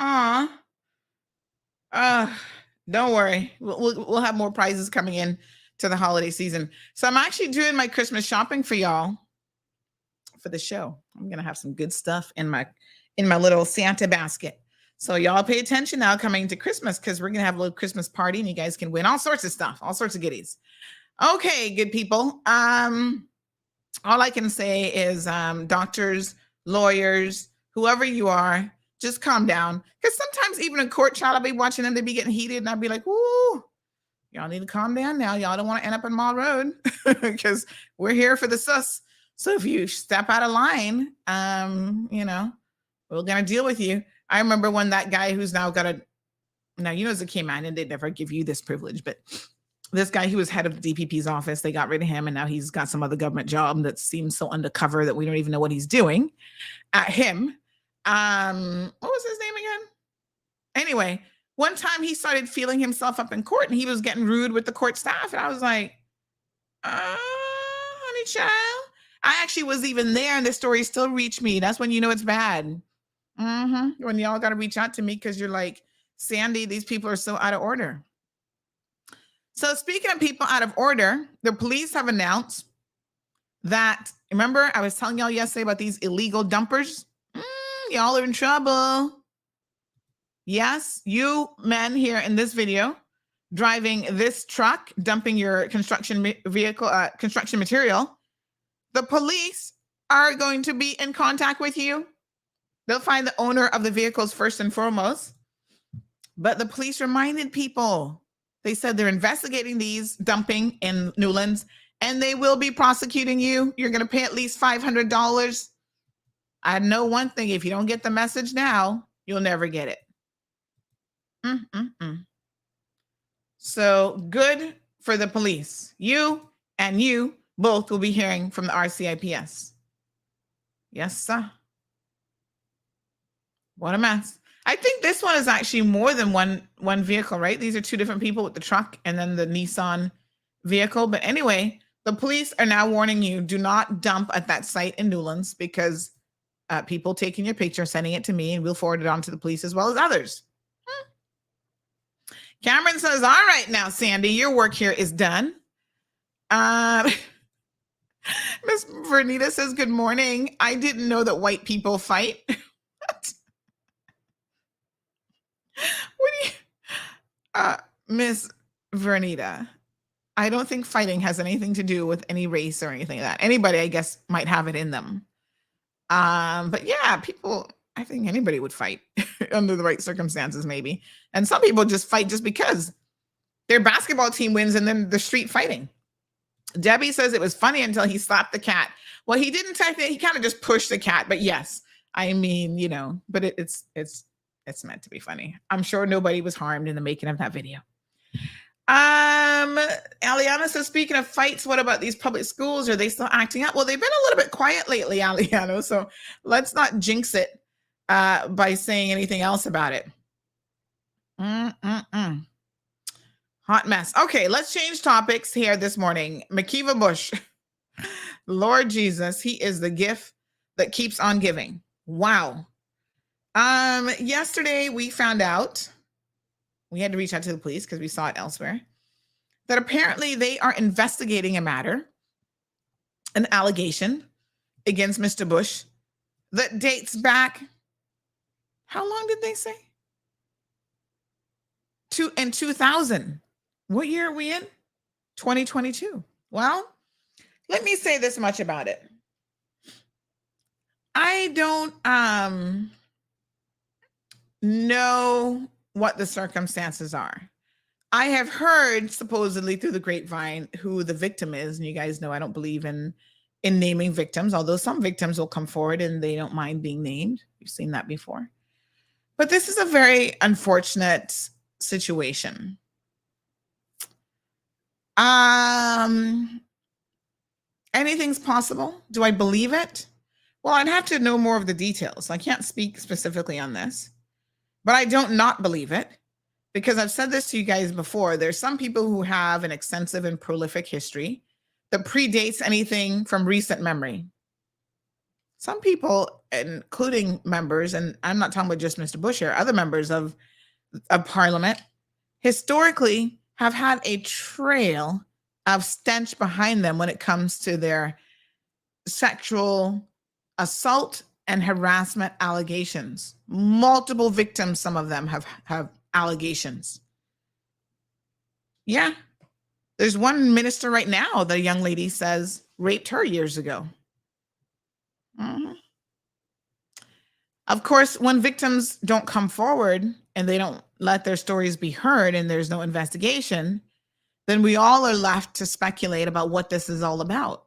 Don't worry. We'll have more prizes coming in to the holiday season. So I'm actually doing my Christmas shopping for y'all for the show. I'm going to have some good stuff in my little Santa basket. So y'all pay attention now coming to Christmas, because we're going to have a little Christmas party and you guys can win all sorts of stuff, all sorts of goodies. Okay, good people. All I can say is doctors, lawyers, whoever you are, just calm down. Because sometimes even in court trial, I'll be watching them, they be getting heated and I'll be like, woo, y'all need to calm down now. Y'all don't want to end up in Mall Road because we're here for the sus. So if you step out of line, we're going to deal with you. I remember when that guy who's now got as a Cayman, and they never give you this privilege, but this guy who was head of the DPP's office, they got rid of him, and now he's got some other government job that seems so undercover that we don't even know what he's doing at him. What was his name again? Anyway, one time he started feeling himself up in court and he was getting rude with the court staff. And I was like, honey child. I actually was even there and the story still reached me. That's when you know it's bad. When y'all got to reach out to me because you're like, Sandy, these people are so out of order. So speaking of people out of order, the police have announced that, remember I was telling y'all yesterday about these illegal dumpers? Y'all are in trouble. Yes, you men here in this video driving this truck, dumping your construction material, the police are going to be in contact with you. They'll find the owner of the vehicles first and foremost. But the police reminded people, they said they're investigating these dumping in Newlands and they will be prosecuting you. You're going to pay at least $500. I know one thing, if you don't get the message now, you'll never get it. So good for the police. You and you both will be hearing from the RCIPS. Yes, sir. What a mess. I think this one is actually more than one vehicle, right? These are two different people with the truck and then the Nissan vehicle. But anyway, the police are now warning you, do not dump at that site in Newlands, because people taking your picture, sending it to me, and we'll forward it on to the police as well as others. Cameron says, all right now, Sandy, your work here is done. Miss Vernita says, good morning. I didn't know that white people fight. What do you, Miss Vernita, I don't think fighting has anything to do with any race or anything like that. Anybody, I guess, might have it in them. But yeah, people, I think anybody would fight under the right circumstances, maybe. And some people just fight just because their basketball team wins and then the street fighting. Debbie says it was funny until he slapped the cat. Well, he didn't technically, he kind of just pushed the cat, but yes, I mean, but it's meant to be funny. I'm sure nobody was harmed in the making of that video. Aliana says, speaking of fights, what about these public schools? Are they still acting up? Well, they've been a little bit quiet lately, Aliana, so let's not jinx it by saying anything else about it. Hot mess. Okay, let's change topics here this morning. McKeeva Bush. Lord Jesus, he is the gift that keeps on giving. Wow. Yesterday we found out, we had to reach out to the police because we saw it elsewhere, that apparently they are investigating a matter, an allegation against Mr. Bush that dates back, how long did they say? in 2000. What year are we in? 2022. Well, let me say this much about it. I don't know what the circumstances are. I have heard supposedly through the grapevine who the victim is, and you guys know I don't believe in naming victims, although some victims will come forward and they don't mind being named. We've seen that before. But this is a very unfortunate situation. Anything's possible. Do I believe it? Well, I'd have to know more of the details. I can't speak specifically on this, but I don't not believe it because I've said this to you guys before. There's some people who have an extensive and prolific history that predates anything from recent memory. Some people, including members, and I'm not talking about just Mr. Bush here, other members of Parliament, historically have had a trail of stench behind them when it comes to their sexual assault and harassment allegations. Multiple victims, some of them have allegations. Yeah. There's one minister right now, the young lady says raped her years ago. Mm-hmm. Of course, when victims don't come forward and they don't let their stories be heard and there's no investigation, then we all are left to speculate about what this is all about.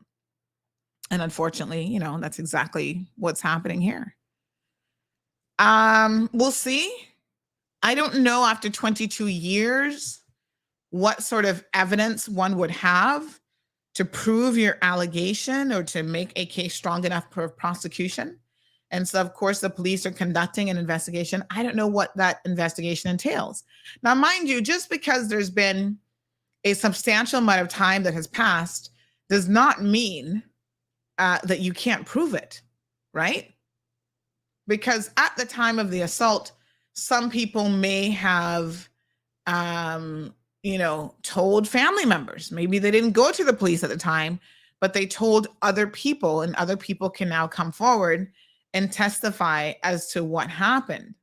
And unfortunately, that's exactly what's happening here. We'll see. I don't know after 22 years what sort of evidence one would have to prove your allegation or to make a case strong enough for prosecution. And so, of course, the police are conducting an investigation. I don't know what that investigation entails. Now, mind you, just because there's been a substantial amount of time that has passed does not mean that you can't prove it, right? Because at the time of the assault, some people may have, told family members. Maybe they didn't go to the police at the time, but they told other people, and other people can now come forward and testify as to what happened.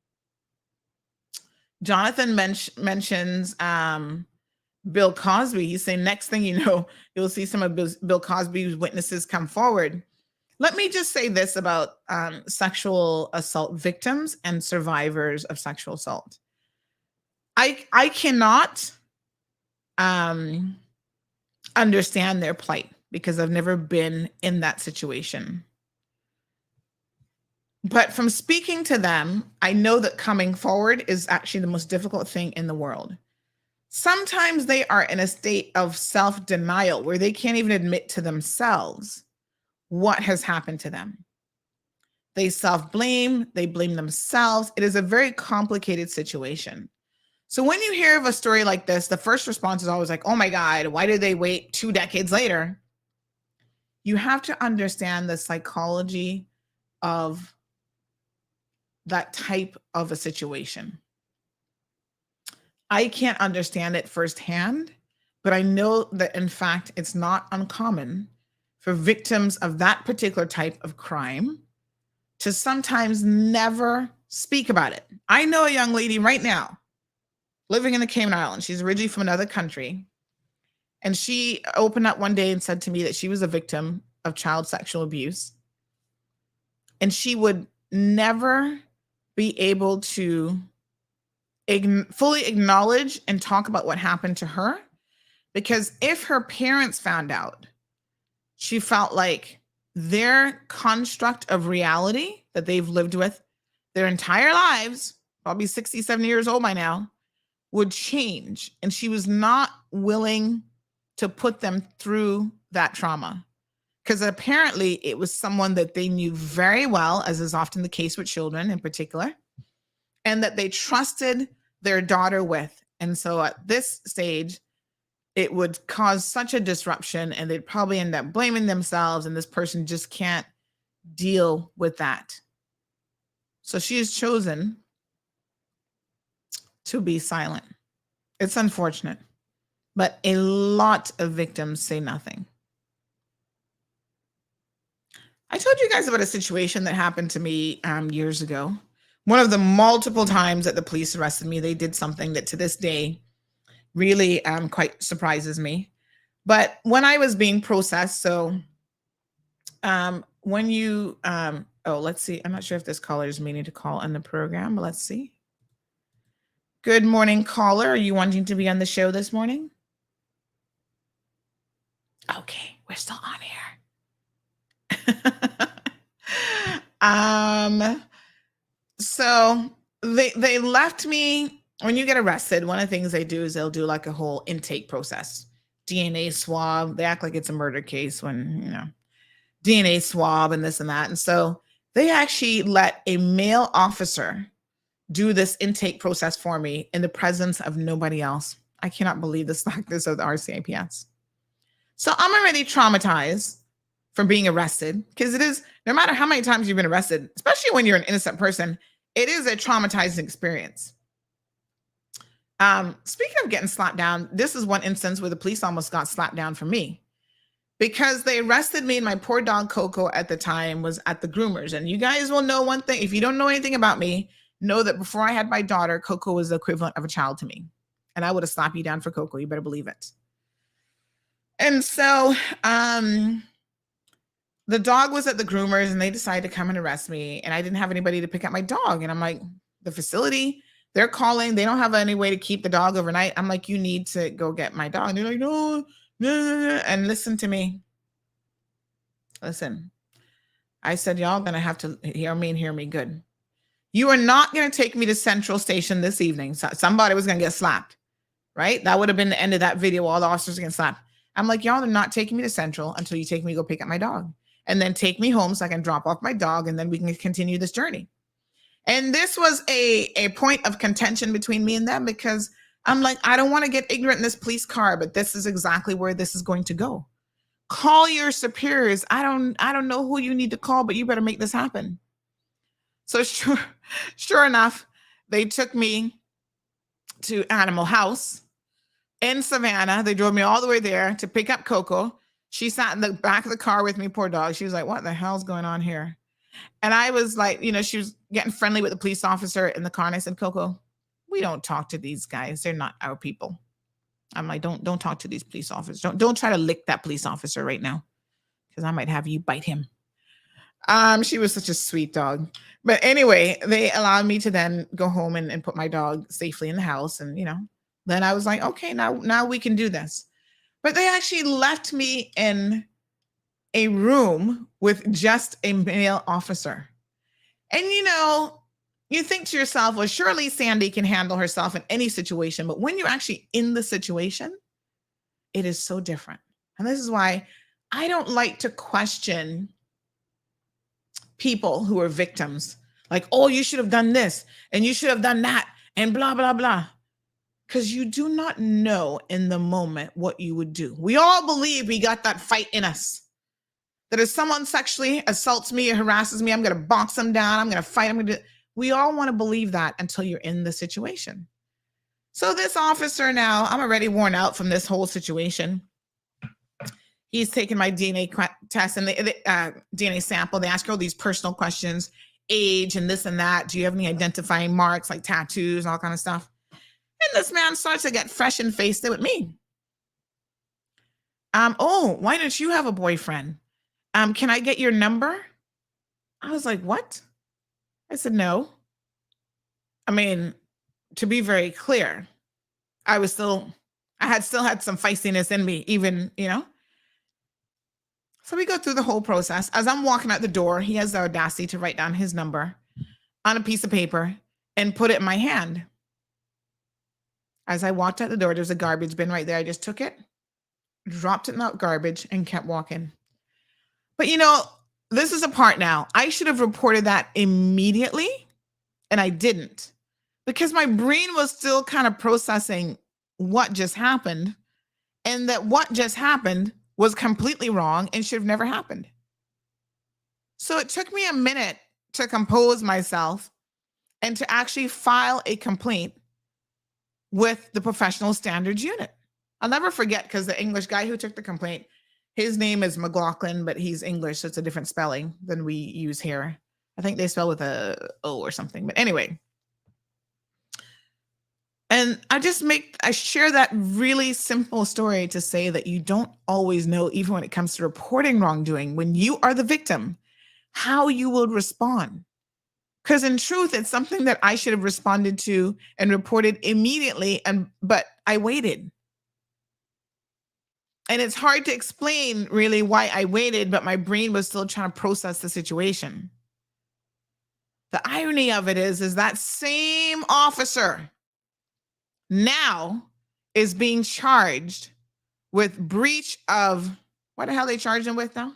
Jonathan mentions Bill Cosby. He's saying next thing you know, you'll see some of Bill Cosby's witnesses come forward. Let me just say this about sexual assault victims and survivors of sexual assault. I cannot understand their plight because I've never been in that situation. But from speaking to them, I know that coming forward is actually the most difficult thing in the world. Sometimes they are in a state of self-denial where they can't even admit to themselves what has happened to them. They self-blame, they blame themselves. It is a very complicated situation. So when you hear of a story like this, the first response is always like, oh my God, why did they wait 2 decades later? You have to understand the psychology of that type of a situation. I can't understand it firsthand, but I know that in fact, it's not uncommon for victims of that particular type of crime to sometimes never speak about it. I know a young lady right now living in the Cayman Islands. She's originally from another country. And she opened up one day and said to me that she was a victim of child sexual abuse. And she would never be able to fully acknowledge and talk about what happened to her, because if her parents found out, she felt like their construct of reality that they've lived with their entire lives, probably 60, 70 years old by now, would change. And she was not willing to put them through that trauma, because apparently it was someone that they knew very well, as is often the case with children in particular, and that they trusted their daughter with. And so at this stage, it would cause such a disruption and they'd probably end up blaming themselves, and this person just can't deal with that. So she has chosen to be silent. It's unfortunate, but a lot of victims say nothing. I told you guys about a situation that happened to me years ago. One of the multiple times that the police arrested me, they did something that to this day really quite surprises me. But when I was being processed, so when you, oh, let's see. I'm not sure if this caller is meaning to call on the program, but let's see. Good morning, caller. Are you wanting to be on the show this morning? Okay, we're still on here. So they left me. When you get arrested, one of the things they do is they'll do like a whole intake process. DNA swab. They act like it's a murder case when, you know, DNA swab and this and that. And so they actually let a male officer do this intake process for me in the presence of nobody else. I cannot believe the slackness of the RCIPS. So I'm already traumatized from being arrested, because it is, no matter how many times you've been arrested, especially when you're an innocent person, it is a traumatizing experience. Speaking of getting slapped down, this is one instance where the police almost got slapped down for me, because they arrested me and my poor dog Coco at the time was at the groomers. And you guys will know one thing. If you don't know anything about me, know that before I had my daughter, Coco was the equivalent of a child to me. And I would have slapped you down for Coco. You better believe it. And so the dog was at the groomers and they decided to come and arrest me. And I didn't have anybody to pick up my dog. And I'm like, the facility, they're calling. They don't have any way to keep the dog overnight. I'm like, you need to go get my dog. And they're like, no. And listen to me. Listen, I said, y'all gonna have to hear me and hear me good. You are not gonna take me to Central Station this evening. So somebody was gonna get slapped, right? That would have been the end of that video. All the officers are getting slapped. I'm like, y'all are not taking me to Central until you take me to go pick up my dog. And then take me home so I can drop off my dog and then we can continue this journey. And this was a point of contention between me and them, because I'm like, I don't want to get ignorant in this police car, but this is exactly where this is going to go. Call your superiors. I don't know who you need to call, but you better make this happen. So sure enough, they took me to Animal House in Savannah. They drove me all the way there to pick up Coco. She sat in the back of the car with me, poor dog. She was like, what the hell's going on here? And I was like, you know, she was getting friendly with the police officer in the car. And I said, Coco, we don't talk to these guys. They're not our people. I'm like, don't talk to these police officers. Don't try to lick that police officer right now, because I might have you bite him. She was such a sweet dog. But anyway, they allowed me to then go home and put my dog safely in the house. And, you know, then I was like, okay, now we can do this. But they actually left me in a room with just a male officer. And, you know, you think to yourself, well, surely Sandy can handle herself in any situation. But when you're actually in the situation, it is so different. And this is why I don't like to question people who are victims. Like, oh, you should have done this and you should have done that and blah, blah, blah. Because you do not know in the moment what you would do. We all believe we got that fight in us. That if someone sexually assaults me or harasses me, I'm going to box them down. I'm going to fight. We all want to believe that until you're in the situation. So this officer now, I'm already worn out from this whole situation. He's taken my DNA test and the DNA sample. They ask all these personal questions, age and this and that. Do you have any identifying marks like tattoos and all kind of stuff? And this man starts to get fresh and faced with me. Oh, why don't you have a boyfriend? Can I get your number? I was like, what? I said, no. I mean, to be very clear, I had still had some feistiness in me, even, you know. So we go through the whole process. As I'm walking out the door, he has the audacity to write down his number on a piece of paper and put it in my hand. As I walked out the door, there's a garbage bin right there. I just took it, dropped it in that garbage, and kept walking. But you know, this is a part now. I should have reported that immediately, and I didn't, because my brain was still kind of processing what just happened, and that what just happened was completely wrong and should have never happened. So it took me a minute to compose myself and to actually file a complaint with the Professional Standards Unit. I'll never forget, because the English guy who took the complaint, his name is McLaughlin, but he's English, so it's a different spelling than we use here. I think they spell with a O or something. But anyway, And I share that really simple story to say that you don't always know, even when it comes to reporting wrongdoing, when you are the victim, how you will respond. Because in truth, it's something that I should have responded to and reported immediately, but I waited. And it's hard to explain really why I waited, but my brain was still trying to process the situation. The irony of it is that same officer now is being charged with breach of, what the hell they charged him with now?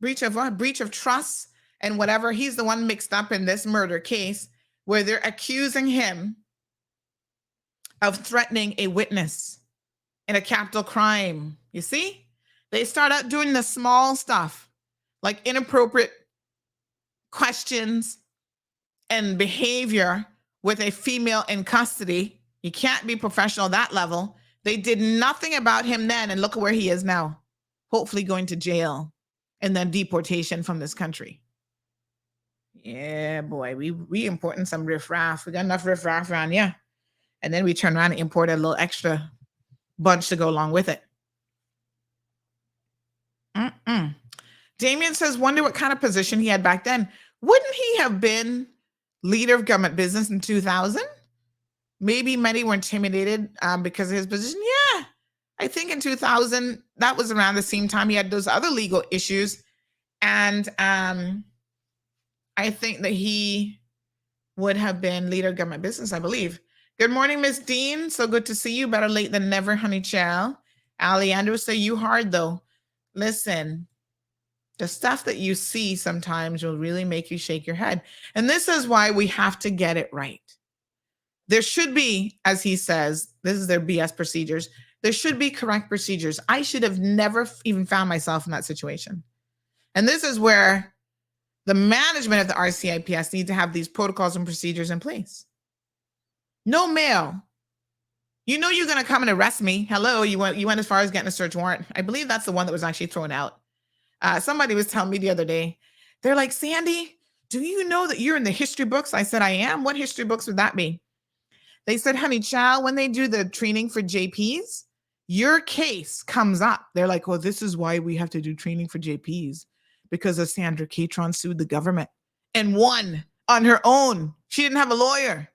Breach of what? Breach of trust and whatever. He's the one mixed up in this murder case where they're accusing him of threatening a witness in a capital crime. You see? They start out doing the small stuff, like inappropriate questions and behavior with a female in custody. You can't be professional at that level. They did nothing about him then, and look at where he is now. Hopefully going to jail and then deportation from this country. Yeah, boy, we importing some riffraff. We got enough riffraff around, yeah. And then we turn around and import a little extra bunch to go along with it. Damien says, wonder what kind of position he had back then. Wouldn't he have been leader of government business in 2000? Maybe many were intimidated because of his position. Yeah, I think in 2000, that was around the same time he had those other legal issues. And I think that he would have been leader of government business, I believe. Good morning, Miss Dean. So good to see you. Better late than never, honey child. Alejandro say you hard though. Listen, the stuff that you see sometimes will really make you shake your head. And this is why we have to get it right. There should be, as he says, this is their BS procedures. There should be correct procedures. I should have never even found myself in that situation. And this is where the management of the RCIPS need to have these protocols and procedures in place. No mail. You know you're going to come and arrest me. Hello, you went as far as getting a search warrant. I believe that's the one that was actually thrown out. Somebody was telling me the other day, they're like, Sandy, do you know that you're in the history books? I said, I am. What history books would that be? They said, honey child, when they do the training for JPs, your case comes up. They're like, well, this is why we have to do training for JPs, because of Sandra Catron sued the government and won on her own. She didn't have a lawyer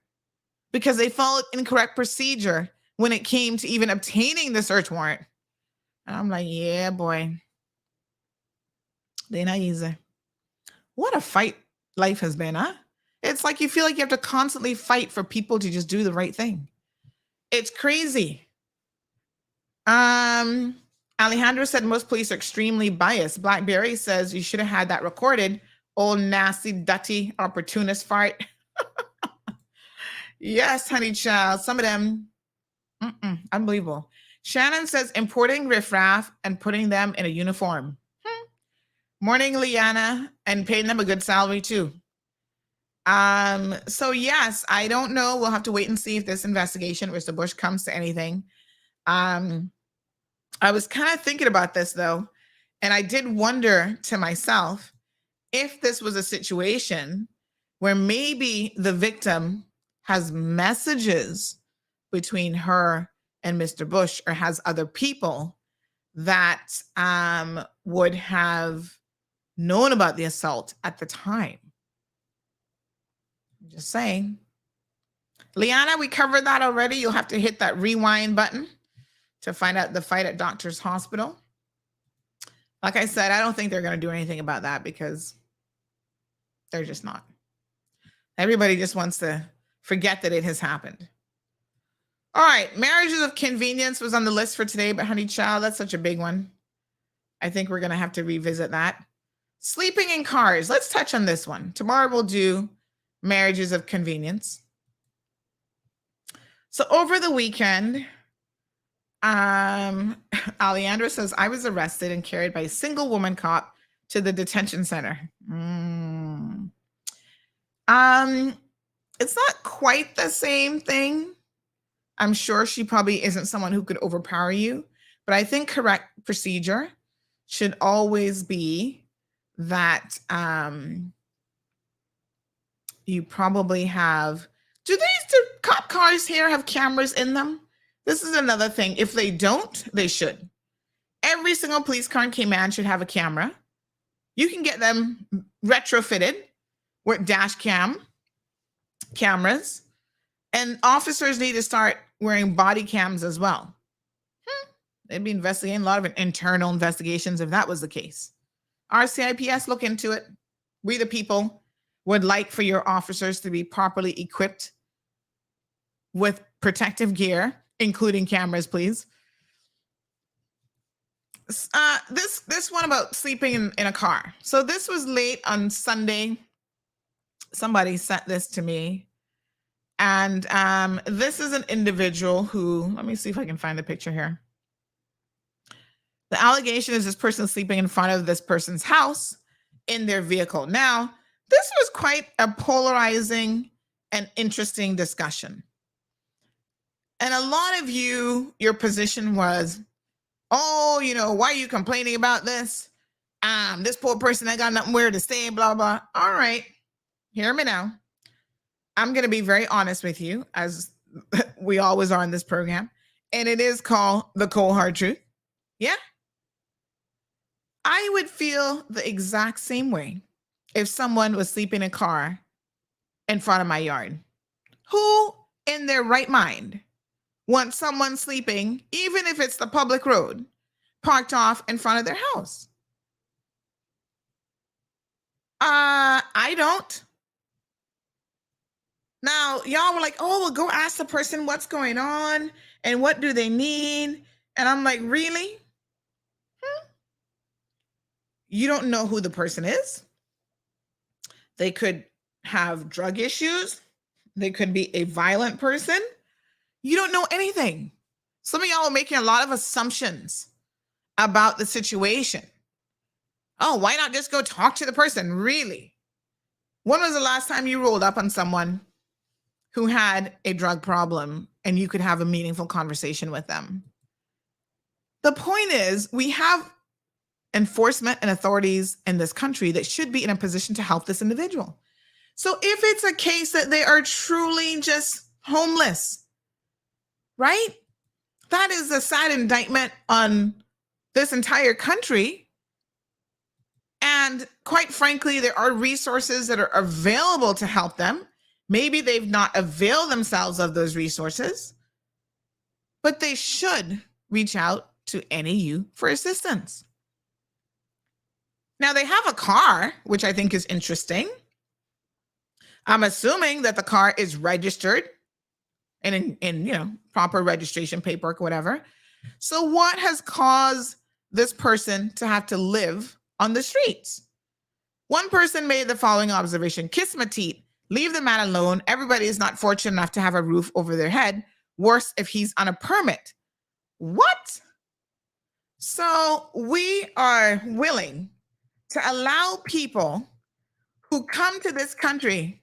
because they followed incorrect procedure when it came to even obtaining the search warrant. And I'm like, yeah, boy. They're not easy. What a fight life has been, huh? It's like you feel like you have to constantly fight for people to just do the right thing. It's crazy. Alejandro said most police are extremely biased. Blackberry says you should have had that recorded. Old nasty, dirty, opportunist fart. Yes, honey child. Some of them, unbelievable. Shannon says importing riffraff and putting them in a uniform. Morning, Liana, and paying them a good salary too. So yes, I don't know. We'll have to wait and see if this investigation, Mr. Bush, comes to anything. I was kind of thinking about this though, and I did wonder to myself if this was a situation where maybe the victim has messages between her and Mr. Bush, or has other people that would have known about the assault at the time. I'm just saying. Liana, we covered that already. You'll have to hit that rewind button to find out the fight at Doctor's Hospital. Like I said, I don't think they're going to do anything about that because they're just not. Everybody just wants to forget that it has happened. All right, marriages of convenience was on the list for today, but honey child, that's such a big one. I think we're going to have to revisit that. Sleeping in cars. Let's touch on this one. Tomorrow we'll do marriages of convenience. So over the weekend, Alejandra says, I was arrested and carried by a single woman cop to the detention center. It's not quite the same thing. I'm sure she probably isn't someone who could overpower you, but I think correct procedure should always be that you probably have Do cop cars here have cameras in them? This is another thing. If they don't, they should. Every single police car in Cayman should have a camera. You can get them retrofitted with dash cameras. And officers need to start wearing body cams as well. They'd be investigating a lot of internal investigations if that was the case. RCIPS, look into it. We, the people, would like for your officers to be properly equipped with protective gear, including cameras, please. This one about sleeping in a car. So this was late on Sunday. Somebody sent this to me. And this is an individual who, let me see if I can find the picture here. The allegation is this person sleeping in front of this person's house in their vehicle. Now, this was quite a polarizing and interesting discussion. And a lot of your position was, oh, why are you complaining about this? This poor person ain't got nothing where to stay, blah, blah. All right, hear me now. I'm going to be very honest with you, as we always are in this program. And it is called the cold hard truth. Yeah. I would feel the exact same way if someone was sleeping in a car in front of my yard. Who in their right mind wants someone sleeping, even if it's the public road, parked off in front of their house? I don't. Now, y'all were like, oh, well, go ask the person what's going on and what do they need. And I'm like, really? You don't know who the person is. They could have drug issues. They could be a violent person. You don't know anything. Some of y'all are making a lot of assumptions about the situation. Oh, why not just go talk to the person? Really? When was the last time you rolled up on someone who had a drug problem and you could have a meaningful conversation with them? The point is, we have enforcement and authorities in this country that should be in a position to help this individual. So if it's a case that they are truly just homeless, right? That is a sad indictment on this entire country. And quite frankly, there are resources that are available to help them. Maybe they've not availed themselves of those resources, but they should reach out to NAU for assistance. Now, they have a car, which I think is interesting. I'm assuming that the car is registered and in proper registration paperwork, whatever. So what has caused this person to have to live on the streets? One person made the following observation: kiss my teeth, leave the man alone. Everybody is not fortunate enough to have a roof over their head. Worse if he's on a permit. What? So we are willing to allow people who come to this country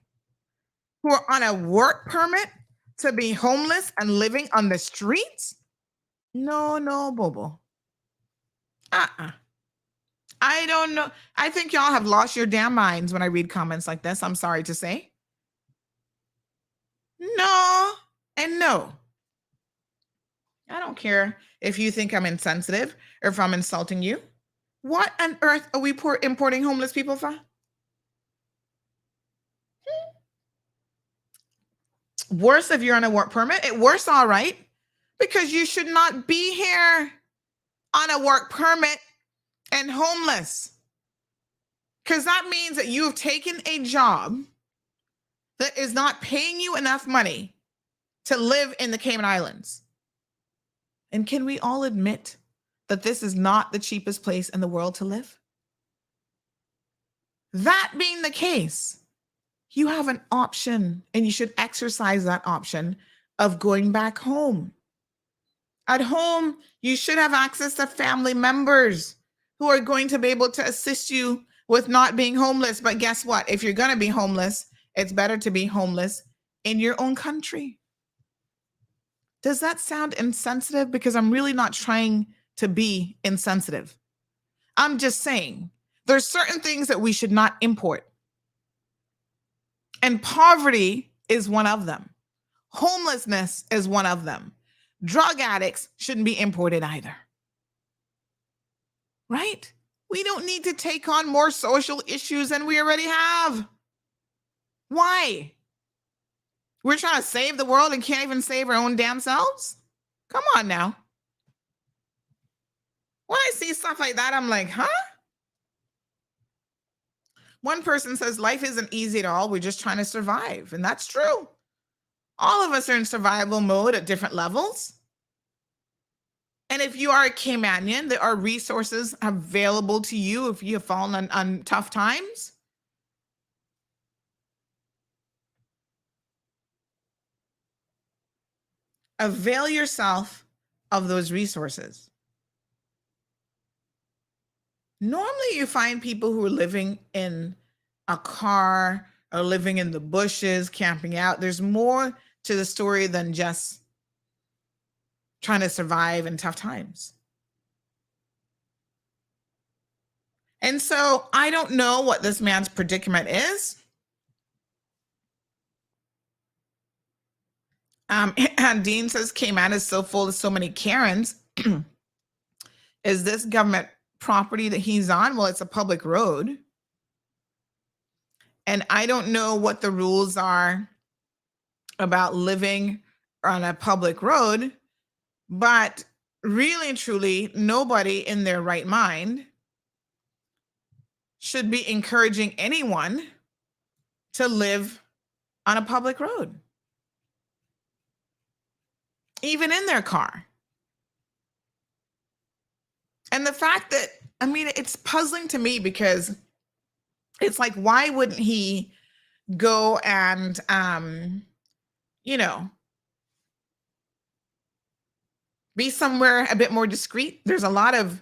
who are on a work permit to be homeless and living on the streets? No, Bobo. I don't know. I think y'all have lost your damn minds when I read comments like this. I'm sorry to say. No and no. I don't care if you think I'm insensitive or if I'm insulting you. What on earth are we importing homeless people for? Worse if you're on a work permit. Worse, all right, because you should not be here on a work permit and homeless, because that means that you have taken a job that is not paying you enough money to live in the Cayman Islands. And can we all admit that this is not the cheapest place in the world to live? That being the case, you have an option, and you should exercise that option of going back home. At home, you should have access to family members who are going to be able to assist you with not being homeless. But guess what? If you're going to be homeless, it's better to be homeless in your own country. Does that sound insensitive? Because I'm really not trying to be insensitive. I'm just saying there's certain things that we should not import. And poverty is one of them. Homelessness is one of them. Drug addicts shouldn't be imported either. Right? We don't need to take on more social issues than we already have. Why? We're trying to save the world and can't even save our own damn selves? Come on now. When I see stuff like that, I'm like, huh? One person says life isn't easy at all. We're just trying to survive. And that's true. All of us are in survival mode at different levels. And if you are a Caymanian, there are resources available to you if you have fallen on tough times. Avail yourself of those resources. Normally, you find people who are living in a car or living in the bushes, camping out. There's more to the story than just trying to survive in tough times. And so I don't know what this man's predicament is. And Dean says Cayman is so full of so many Karens. Is this government property that he's on? Well, it's a public road. And I don't know what the rules are about living on a public road, but really and truly, nobody in their right mind should be encouraging anyone to live on a public road, even in their car. And the fact that, I mean, it's puzzling to me because it's like, why wouldn't he go and, be somewhere a bit more discreet? There's a lot of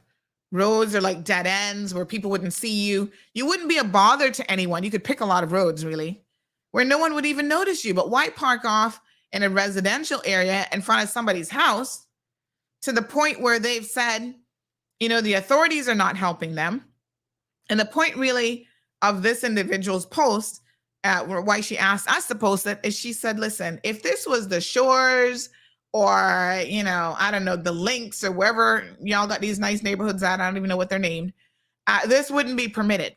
roads are like dead ends where people wouldn't see you. You wouldn't be a bother to anyone. You could pick a lot of roads, really, where no one would even notice you. But why park off in a residential area in front of somebody's house to the point where they've said, the authorities are not helping them? And the point really of this individual's post, why she asked us to post it, is she said, listen, if this was the Shores or, I don't know, the Links or wherever y'all got these nice neighborhoods at, I don't even know what they're named, this wouldn't be permitted.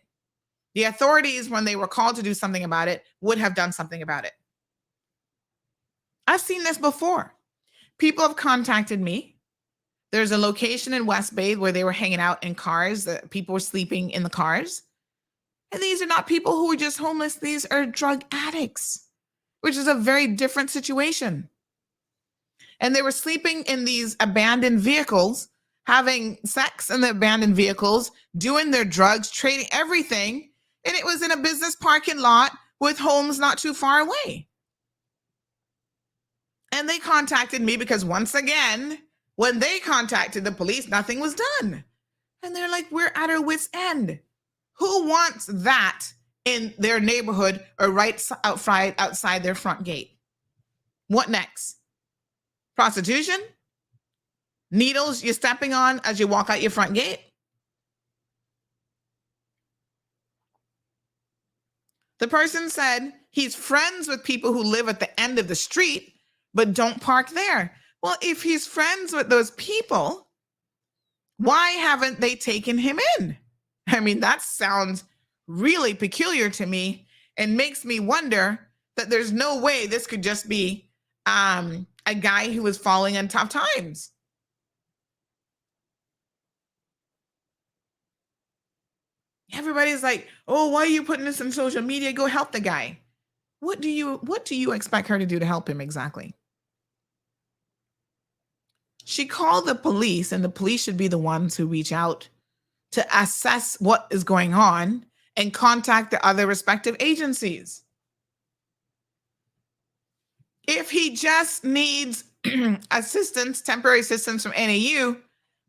The authorities, when they were called to do something about it, would have done something about it. I've seen this before. People have contacted me. There's a location in West Bay where they were hanging out in cars. People were sleeping in the cars. And these are not people who are just homeless. These are drug addicts, which is a very different situation. And they were sleeping in these abandoned vehicles, having sex in the abandoned vehicles, doing their drugs, trading everything. And it was in a business parking lot with homes not too far away. And they contacted me because, once again, when they contacted the police, nothing was done. And they're like, we're at our wit's end. Who wants that in their neighborhood or right outside their front gate? What next? Prostitution? Needles you're stepping on as you walk out your front gate? The person said he's friends with people who live at the end of the street, but don't park there. Well, if he's friends with those people, why haven't they taken him in? I mean, that sounds really peculiar to me and makes me wonder that there's no way this could just be a guy who was falling in tough times. Everybody's like, oh, why are you putting this on social media? Go help the guy. What do you expect her to do to help him exactly? She called the police, and the police should be the ones who reach out to assess what is going on and contact the other respective agencies. If he just needs assistance, temporary assistance from NAU,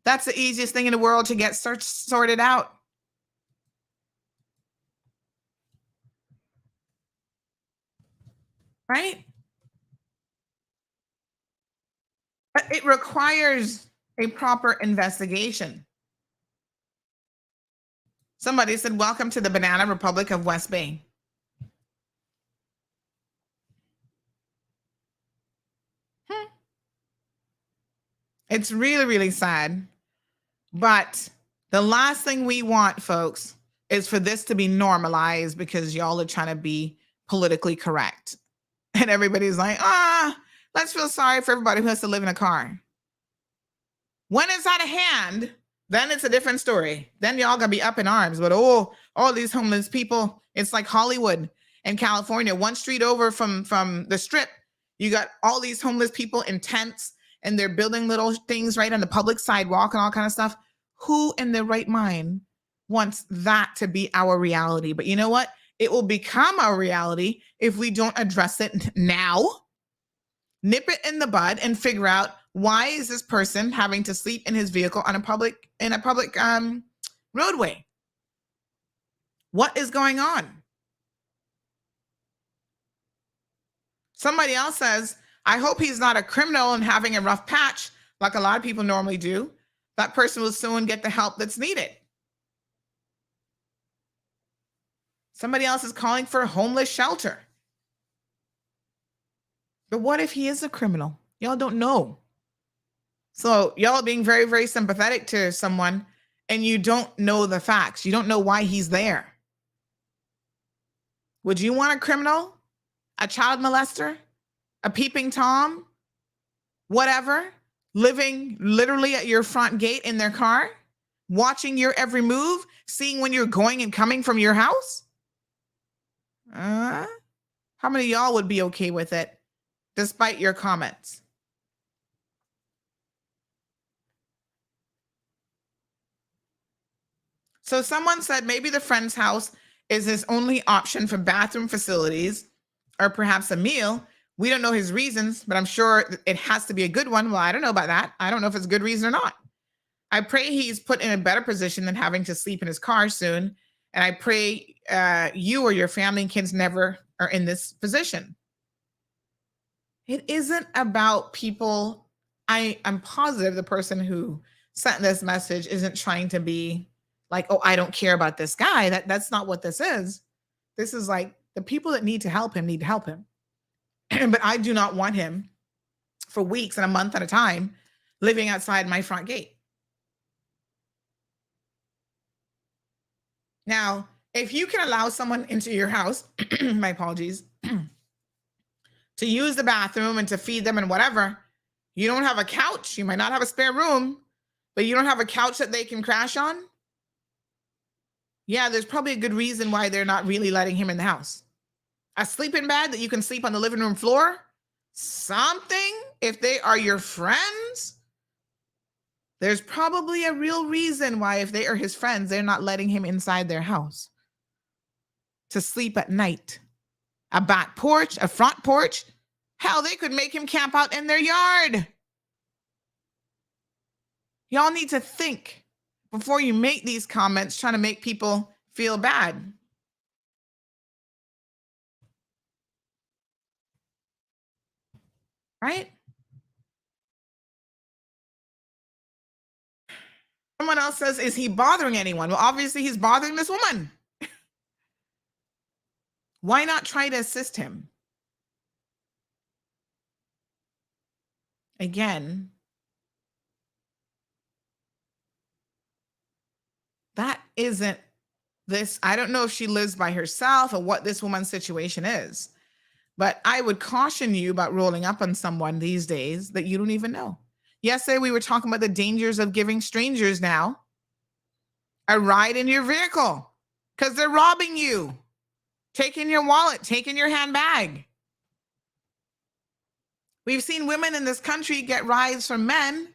that's the easiest thing in the world to get sorted out. Right? But it requires a proper investigation. Somebody said, welcome to the Banana Republic of West Bay. It's really, really sad. But the last thing we want, folks, is for this to be normalized because y'all are trying to be politically correct. And everybody's like, let's feel sorry for everybody who has to live in a car. When it's out of hand, then it's a different story. Then y'all gonna be up in arms. But all these homeless people, it's like Hollywood and California. One street over from the strip, you got all these homeless people in tents, and they're building little things right on the public sidewalk and all kind of stuff. Who in their right mind wants that to be our reality? But you know what? It will become our reality if we don't address it now, nip it in the bud, and figure out why is this person having to sleep in his vehicle on a public roadway? What is going on? Somebody else says, I hope he's not a criminal and having a rough patch like a lot of people normally do. That person will soon get the help that's needed. Somebody else is calling for a homeless shelter. But what if he is a criminal? Y'all don't know. So y'all are being very, very sympathetic to someone and you don't know the facts. You don't know why he's there. Would you want a criminal, a child molester, a peeping Tom, whatever, living literally at your front gate in their car, watching your every move, seeing when you're going and coming from your house? How many of y'all would be okay with it, despite your comments? So someone said maybe the friend's house is his only option for bathroom facilities or perhaps a meal. We don't know his reasons, but I'm sure it has to be a good one. Well, I don't know about that. I don't know if it's a good reason or not. I pray he's put in a better position than having to sleep in his car soon. And I pray you or your family and kids never are in this position. It isn't about people. I'm positive the person who sent this message isn't trying to be like, oh, I don't care about this guy. That's not what this is. This is like the people that need to help him need to help him. But I do not want him for weeks and a month at a time living outside my front gate. Now, if you can allow someone into your house, my apologies, to use the bathroom and to feed them and whatever, you don't have a couch. You might not have a spare room, but you don't have a couch that they can crash on. Yeah, there's probably a good reason why they're not really letting him in the house. A sleeping bag that you can sleep on the living room floor, something, if they are your friends, there's probably a real reason why, if they are his friends, they're not letting him inside their house to sleep at night. A back porch, a front porch. Hell, they could make him camp out in their yard. Y'all need to think before you make these comments trying to make people feel bad. Right? Someone else says, is he bothering anyone? Well, obviously he's bothering this woman. Why not try to assist him? Again, that isn't this. I don't know if she lives by herself or what this woman's situation is, but I would caution you about rolling up on someone these days that you don't even know. Yesterday, we were talking about the dangers of giving strangers now a ride in your vehicle because they're robbing you, taking your wallet, taking your handbag. We've seen women in this country get rides from men,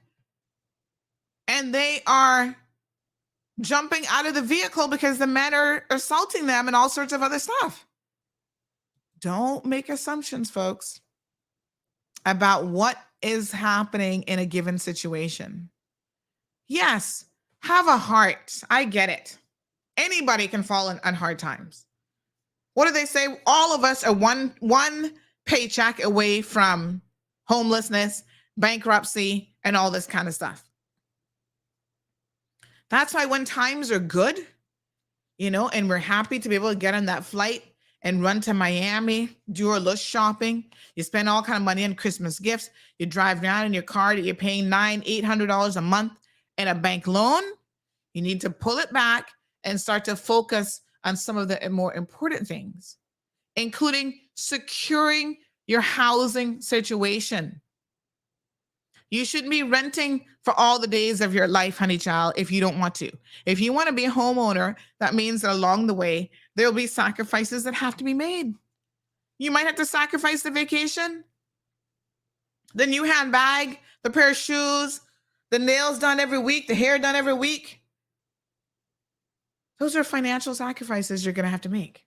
and they are jumping out of the vehicle because the men are assaulting them and all sorts of other stuff. Don't make assumptions, folks, about what is happening in a given situation. Yes, have a heart. I get it. Anybody can fall on hard times. What do they say? All of us are one paycheck away from homelessness, bankruptcy, and all this kind of stuff. That's why when times are good, and we're happy to be able to get on that flight and run to Miami, do a little shopping. You spend all kind of money on Christmas gifts. You drive around in your car that you're paying $800 a month in a bank loan. You need to pull it back and start to focus on some of the more important things, including securing your housing situation. You shouldn't be renting for all the days of your life, honey child, if you don't want to. If you want to be a homeowner, that means that along the way, there'll be sacrifices that have to be made. You might have to sacrifice the vacation, the new handbag, the pair of shoes, the nails done every week, the hair done every week. Those are financial sacrifices you're going to have to make.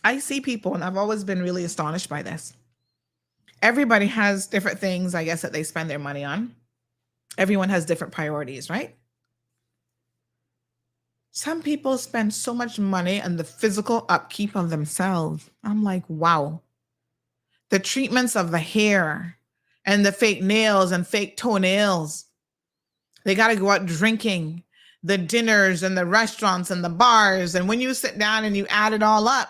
I see people, and I've always been really astonished by this. Everybody has different things, I guess, that they spend their money on. Everyone has different priorities, right? Some people spend so much money on the physical upkeep of themselves. I'm like, wow. The treatments of the hair and the fake nails and fake toenails. They got to go out drinking, the dinners and the restaurants and the bars. And when you sit down and you add it all up,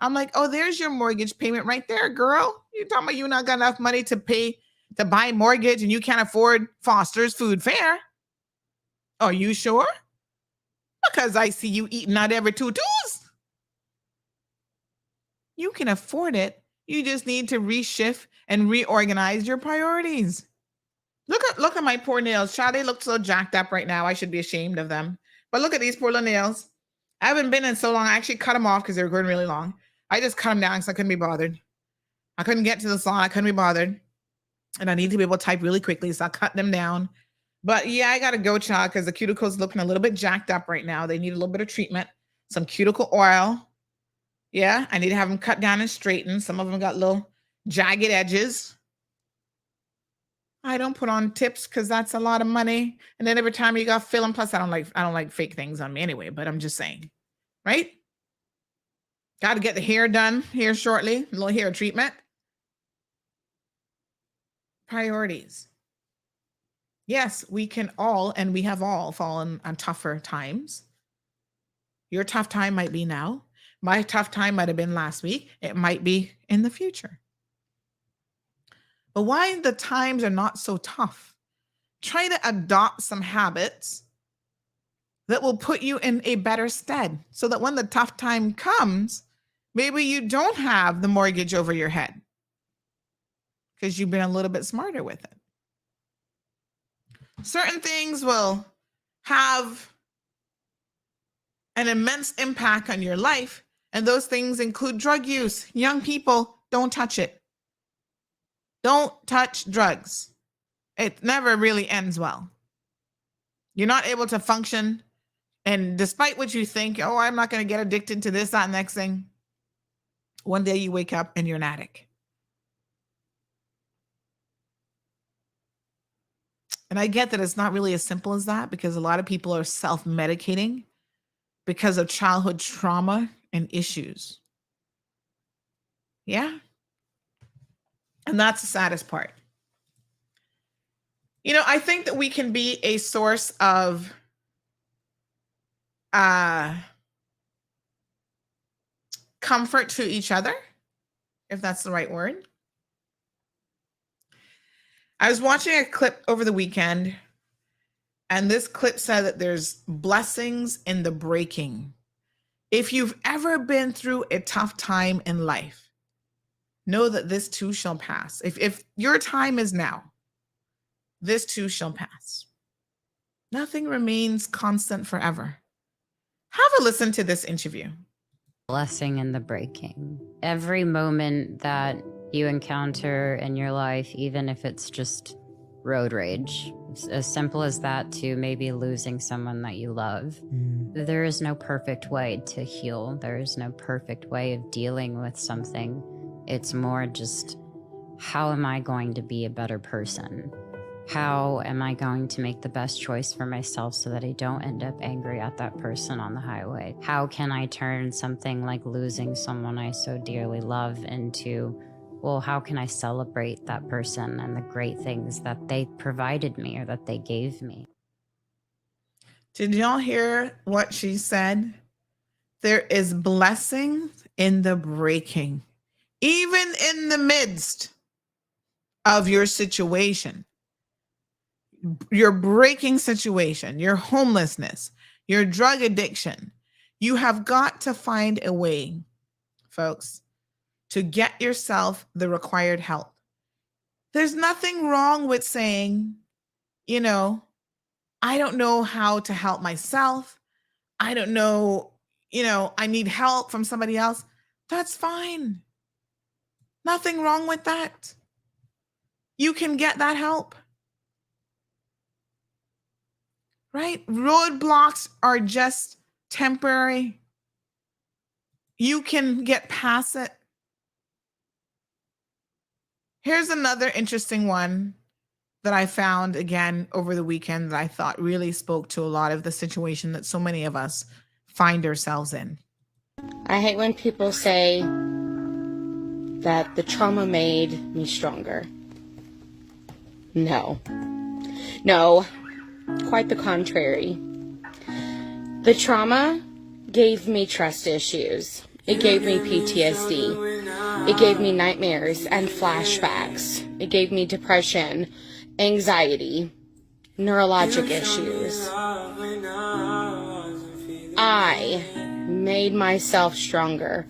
I'm like, oh, there's your mortgage payment right there, girl. You're talking about you not got enough money to pay to buy mortgage and you can't afford Foster's food fare. Are you sure? Because I see you eating out every 2 Tuesdays. You can afford it. You just need to reshift and reorganize your priorities. Look at my poor nails. Child, they look so jacked up right now. I should be ashamed of them. But look at these poor little nails. I haven't been in so long. I actually cut them off because they were going really long. I just cut them down because I couldn't be bothered. I couldn't get to the salon. I couldn't be bothered. And I need to be able to type really quickly, so I cut them down. But yeah, I got to go, child, because the cuticle's looking a little bit jacked up right now. They need a little bit of treatment. Some cuticle oil. Yeah, I need to have them cut down and straightened. Some of them got little jagged edges. I don't put on tips because that's a lot of money. And then every time you got fill them, plus I don't like fake things on me anyway, but I'm just saying, right? Got to get the hair done here shortly, a little hair treatment. Priorities. Yes, we can all, and we have all fallen on tougher times. Your tough time might be now. My tough time might have been last week. It might be in the future. But why the times are not so tough? Try to adopt some habits that will put you in a better stead so that when the tough time comes, maybe you don't have the mortgage over your head because you've been a little bit smarter with it. Certain things will have an immense impact on your life, and those things include drug use. Young people, don't touch it. Don't touch drugs. It never really ends well. You're not able to function, and despite what you think, oh, I'm not going to get addicted to this, that, next thing, one day you wake up and you're an addict. And I get that it's not really as simple as that because a lot of people are self-medicating because of childhood trauma and issues. Yeah. And that's the saddest part. You know, I think that we can be a source of comfort to each other, if that's the right word. I was watching a clip over the weekend, and this clip said that there's blessings in the breaking. If you've ever been through a tough time in life, know that this too shall pass. If your time is now, this too shall pass. Nothing remains constant forever. Have a listen to this interview. Blessing in the breaking. Every moment that you encounter in your life, even if it's just road rage, as simple as that, to maybe losing someone that you love. There is no perfect way to heal. There is no perfect way of dealing with something. It's more just, how am I going to be a better person? How am I going to make the best choice for myself so that I don't end up angry at that person on the highway? How can I turn something like losing someone I so dearly love into, well, how can I celebrate that person and the great things that they provided me or that they gave me? Did y'all hear what she said? There is blessing in the breaking, even in the midst of your situation, your breaking situation, your homelessness, your drug addiction. You have got to find a way, folks, to get yourself the required help. There's nothing wrong with saying, you know, I don't know how to help myself. I don't know, I need help from somebody else. That's fine. Nothing wrong with that. You can get that help. Right? Roadblocks are just temporary. You can get past it. Here's another interesting one that I found again over the weekend that I thought really spoke to a lot of the situation that so many of us find ourselves in. I hate when people say that the trauma made me stronger. No, quite the contrary. The trauma gave me trust issues. It gave me PTSD. It gave me nightmares and flashbacks. It gave me depression, anxiety, neurologic issues. I made myself stronger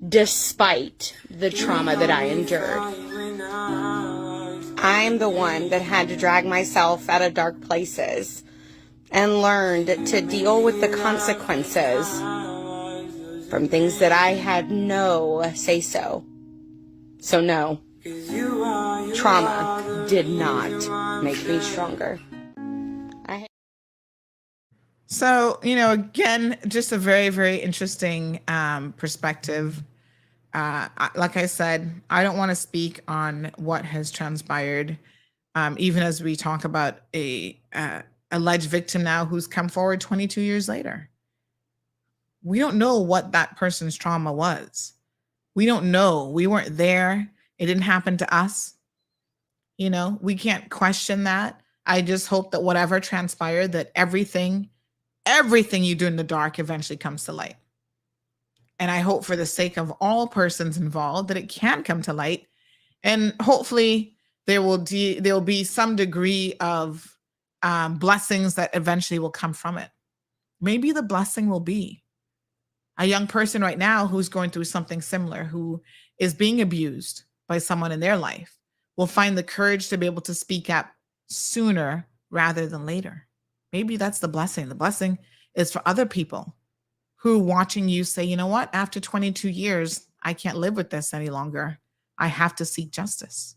despite the trauma that I endured. I'm the one that had to drag myself out of dark places and learned to deal with the consequences from things that I had no say-so. So no, trauma did not make me stronger. So, again, just a very, very interesting perspective. Like I said, I don't want to speak on what has transpired, even as we talk about a alleged victim now who's come forward 22 years later. We don't know what that person's trauma was. We don't know. We weren't there. It didn't happen to us. We can't question that. I just hope that whatever transpired, that everything you do in the dark eventually comes to light. And I hope for the sake of all persons involved that it can come to light. And hopefully there will be some degree of blessings that eventually will come from it. Maybe the blessing will be a young person right now who's going through something similar, who is being abused by someone in their life, will find the courage to be able to speak up sooner rather than later. Maybe that's the blessing. The blessing is for other people who watching you say, you know what, after 22 years, I can't live with this any longer. I have to seek justice.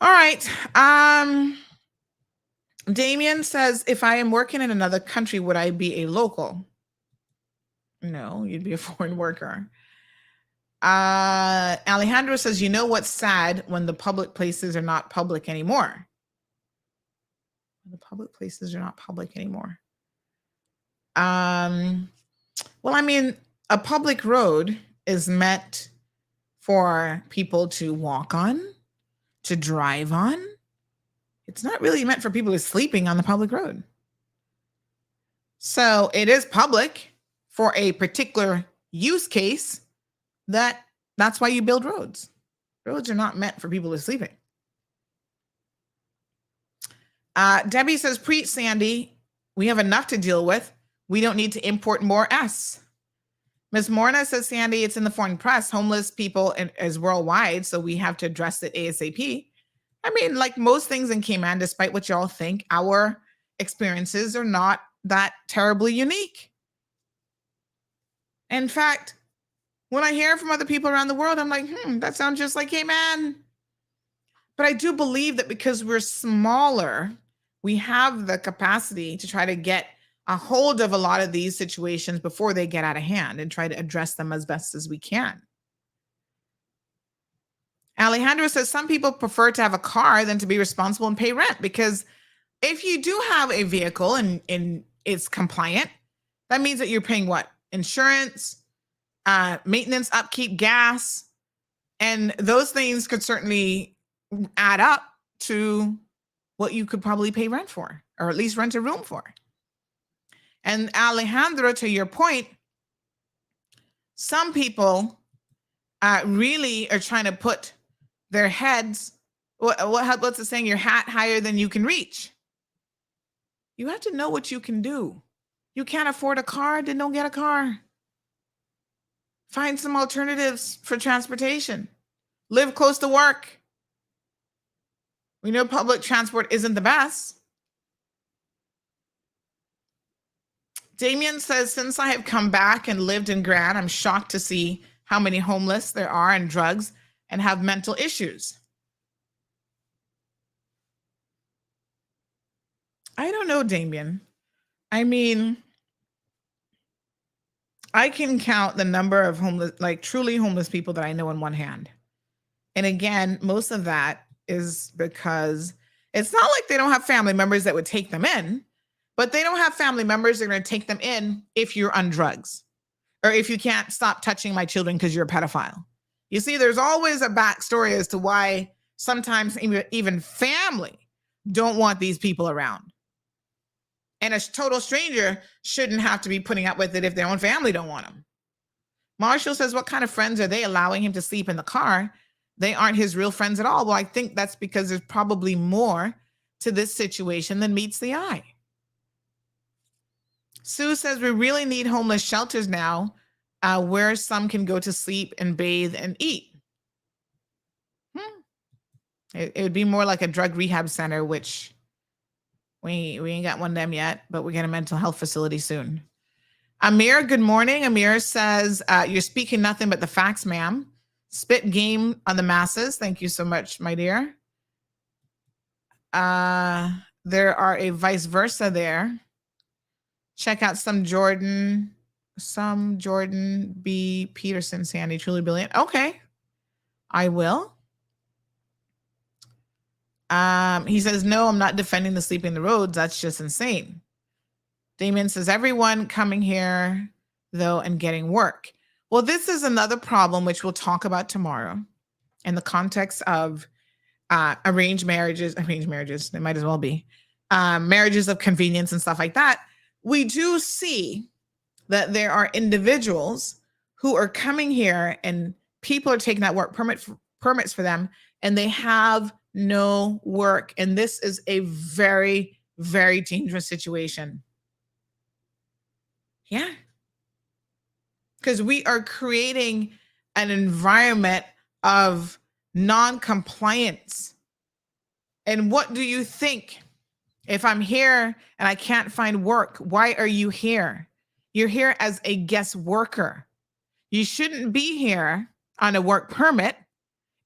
All right. Damien says, if I am working in another country, would I be a local? No, you'd be a foreign worker. Alejandro says, you know what's sad? When the public places are not public anymore. The public places are not public anymore. Well, I mean, a public road is meant for people to walk on, to drive on. It's not really meant for people who are sleeping on the public road. So it is public for a particular use case. That's why you build roads. Roads are not meant for people who are sleeping. Debbie says, preach, Sandy. We have enough to deal with. We don't need to import more S. Ms. Morna says, Sandy, it's in the foreign press. Homeless people is worldwide, so we have to address it ASAP. I mean, like most things in Cayman, despite what y'all think, our experiences are not that terribly unique. In fact, when I hear from other people around the world, I'm like, that sounds just like Cayman. But I do believe that because we're smaller, we have the capacity to try to get a hold of a lot of these situations before they get out of hand and try to address them as best as we can. Alejandro says some people prefer to have a car than to be responsible and pay rent, because if you do have a vehicle and it's compliant, that means that you're paying what? Insurance, maintenance, upkeep, gas, and those things could certainly add up to what you could probably pay rent for or at least rent a room for. And Alejandro, to your point, some people really are trying to put their heads, what's the saying, your hat higher than you can reach. You have to know what you can do. You can't afford a car, then don't get a car. Find some alternatives for transportation. Live close to work. We know public transport isn't the best. Damien says, since I have come back and lived in Grand, I'm shocked to see how many homeless there are and drugs and have mental issues. I don't know, Damien. I mean, I can count the number of homeless, like truly homeless people that I know in one hand. And again, most of that is because it's not like they don't have family members that would take them in, but they don't have family members that are going to take them in if you're on drugs or if you can't stop touching my children because you're a pedophile. You see, there's always a backstory as to why sometimes even family don't want these people around. And a total stranger shouldn't have to be putting up with it if their own family don't want them. Marshall says, what kind of friends are they allowing him to sleep in the car? They aren't his real friends at all. Well, I think that's because there's probably more to this situation than meets the eye. Sue says, we really need homeless shelters now where some can go to sleep and bathe and eat. It would be more like a drug rehab center, which we ain't got one of them yet, but we get a mental health facility soon. Amir, good morning. Amir says, you're speaking nothing but the facts, ma'am. Spit game on the masses. Thank you so much, my dear. There are a vice versa there. Check out some Jordan B. Peterson, Sandy, truly brilliant. Okay, I will. He says, no, I'm not defending the sleeping in the roads. That's just insane. Damien says, everyone coming here, though, and getting work. Well, this is another problem, which we'll talk about tomorrow in the context of arranged marriages, they might as well be, marriages of convenience and stuff like that. We do see that there are individuals who are coming here and people are taking that work permits for them, and they have no work. And this is a very, very dangerous situation. Yeah. Because we are creating an environment of non-compliance. And what do you think? If I'm here and I can't find work, why are you here? You're here as a guest worker. You shouldn't be here on a work permit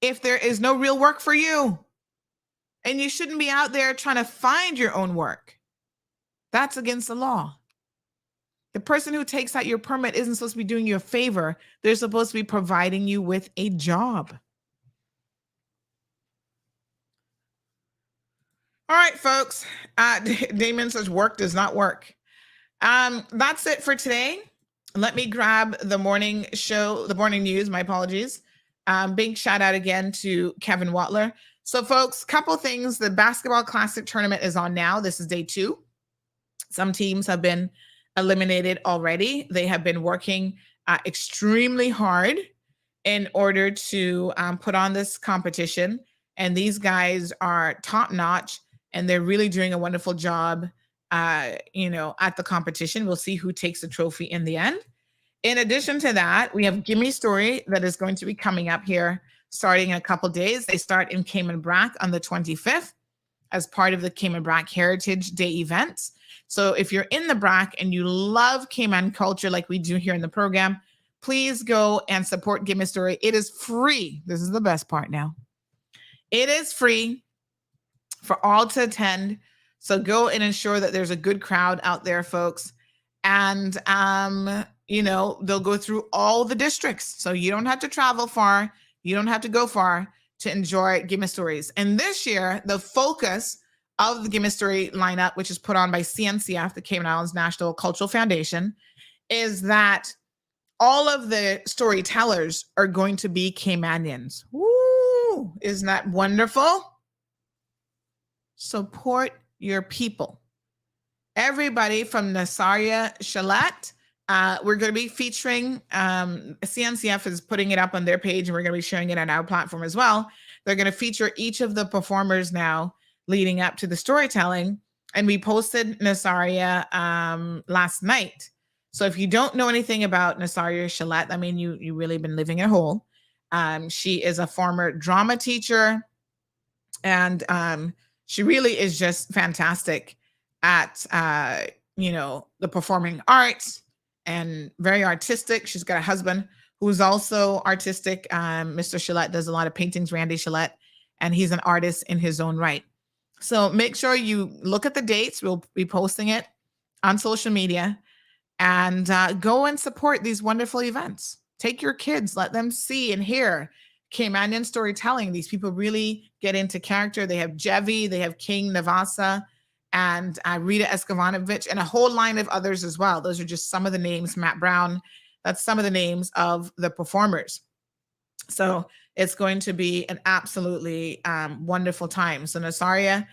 if there is no real work for you. And you shouldn't be out there trying to find your own work. That's against the law. The person who takes out your permit isn't supposed to be doing you a favor. They're supposed to be providing you with a job. All right, folks. Damon says work does not work. That's it for today. Let me grab the morning show, the morning news. My apologies. Big shout out again to Kevin Watler. So, folks, couple things. The Basketball Classic tournament is on now. This is day 2. Some teams have been eliminated already. They have been working extremely hard in order to put on this competition. And these guys are top notch, and they're really doing a wonderful job, at the competition. We'll see who takes the trophy in the end. In addition to that, we have Gimme Story that is going to be coming up here starting in a couple days. They start in Cayman Brac on the 25th as part of the Cayman Brac Heritage Day events. So if you're in the Brac and you love Cayman culture like we do here in the program, please go and support Gimme Story. It is free. This is the best part now. It is free for all to attend. So go and ensure that there's a good crowd out there, folks. And, they'll go through all the districts. So you don't have to travel far. You don't have to go far to enjoy Gimme Stories. And this year, the focus of the Gimme Story lineup, which is put on by CNCF, the Cayman Islands National Cultural Foundation, is that all of the storytellers are going to be Caymanians. Woo! Isn't that wonderful? Support your people. everybody from Nasaria Shalat. We're going to be featuring, CNCF is putting it up on their page, and we're going to be sharing it on our platform as well. They're going to feature each of the performers now leading up to the storytelling. And we posted Nasaria last night. So if you don't know anything about Nasaria Shalat, I mean, you really been living in a hole. She is a former drama teacher, and she really is just fantastic at, the performing arts and very artistic. She's got a husband who's also artistic. Mr. Shalat does a lot of paintings, Randy Shalat, and he's an artist in his own right. So make sure you look at the dates. We'll be posting it on social media, and go and support these wonderful events. Take your kids, let them see and hear Caymanian storytelling. These people really get into character. They have Jevi, they have King Navasa, and Rita Eskavanovich, and a whole line of others as well. Those are just some of the names. Matt Brown, that's some of the names of the performers. So it's going to be an absolutely wonderful time. So Nasaria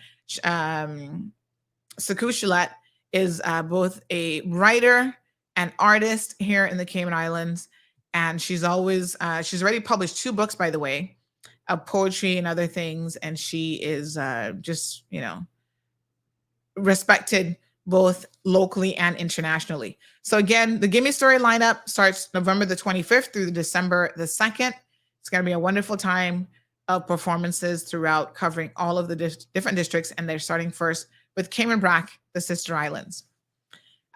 Sakushalat is both a writer and artist here in the Cayman Islands. And she's already published 2 books, by the way, of poetry and other things. And she is just, respected both locally and internationally. So again, the Gimme Story lineup starts November the 25th through December the 2nd. It's going to be a wonderful time of performances throughout, covering all of the different districts. And they're starting first with Cayman Brac, the Sister Islands.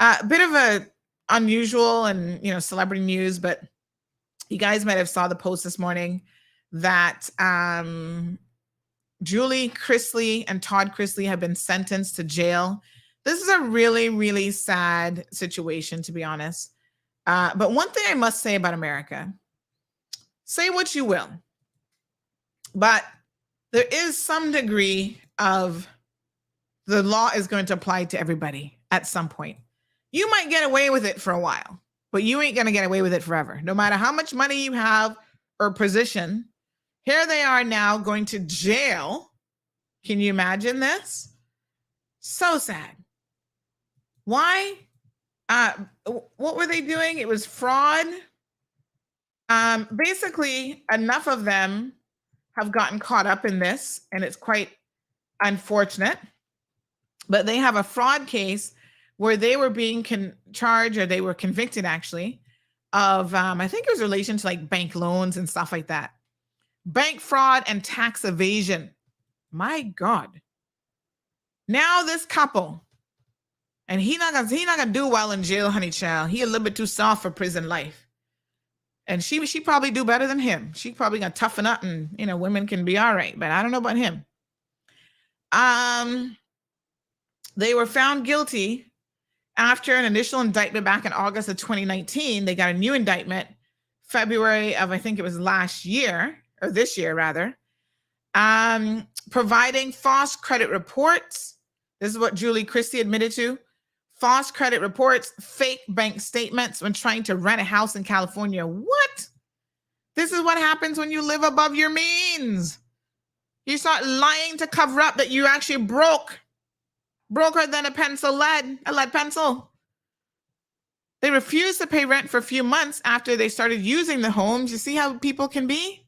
A bit of a unusual and, celebrity news, but you guys might have saw the post this morning that Julie Chrisley and Todd Chrisley have been sentenced to jail. This is a really, really sad situation, to be honest. But one thing I must say about America, say what you will, but there is some degree of the law is going to apply to everybody at some point. You might get away with it for a while, but you ain't going to get away with it forever. No matter how much money you have or position, here they are now going to jail. Can you imagine this? So sad. Why? What were they doing? It was fraud. Basically, enough of them have gotten caught up in this, and it's quite unfortunate. But they have a fraud case where they were being charged, or they were convicted actually, of, I think it was relation to like bank loans and stuff like that. Bank fraud and tax evasion. My God. Now this couple, and he not gonna do well in jail, honey child. He a little bit too soft for prison life. And she probably do better than him. She probably gonna toughen up, and women can be all right, but I don't know about him. They were found guilty after an initial indictment back in August of 2019. They got a new indictment February of, I think it was last year, or this year rather, providing false credit reports. This is what Julie Christie admitted to. False credit reports, fake bank statements when trying to rent a house in California. What? This is what happens when you live above your means. You start lying to cover up that you actually broker than a lead pencil. They refused to pay rent for a few months after they started using the homes. You see how people can be?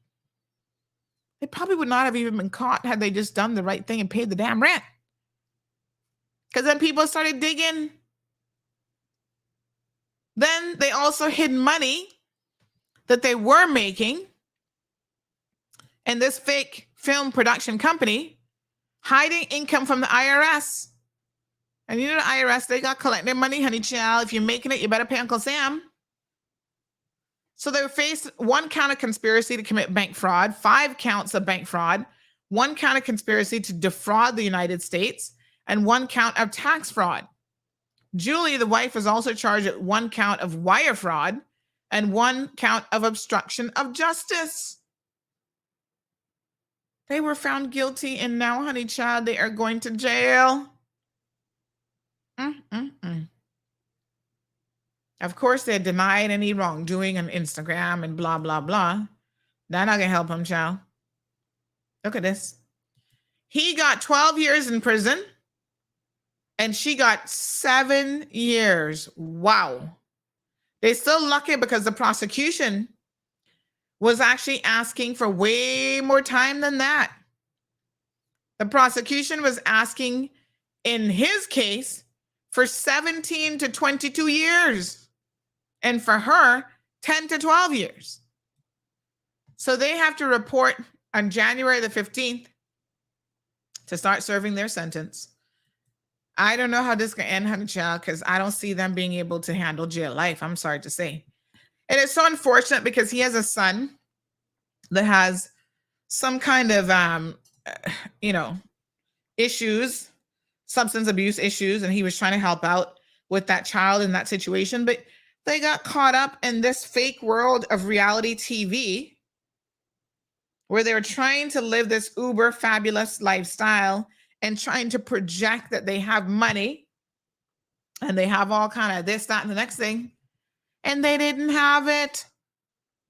They probably would not have even been caught had they just done the right thing and paid the damn rent. Because then people started digging. Then they also hid money that they were making in this fake film production company, hiding income from the IRS. And the IRS, they got collecting money, honey child. If you're making it, you better pay Uncle Sam. So they faced 1 count of conspiracy to commit bank fraud, 5 counts of bank fraud, 1 count of conspiracy to defraud the United States, and 1 count of tax fraud. Julie, the wife, is also charged at 1 count of wire fraud and 1 count of obstruction of justice. They were found guilty, and now, honey child, they are going to jail. Of course, they denied any wrongdoing on Instagram and blah, blah, blah. They're not going to help him, child. Look at this. He got 12 years in prison And she got 7 years. Wow. They still lucky because the prosecution was actually asking for way more time than that. The prosecution was asking, in his case, for 17 to 22 years. And for her, 10 to 12 years. So they have to report on January the 15th to start serving their sentence. I don't know how this can end, honey child, because I don't see them being able to handle jail life. I'm sorry to say. And it's so unfortunate because he has a son that has some kind of, issues, substance abuse issues, and he was trying to help out with that child in that situation. But they got caught up in this fake world of reality TV where they were trying to live this uber fabulous lifestyle and trying to project that they have money and they have all kind of this, that, and the next thing. And they didn't have it.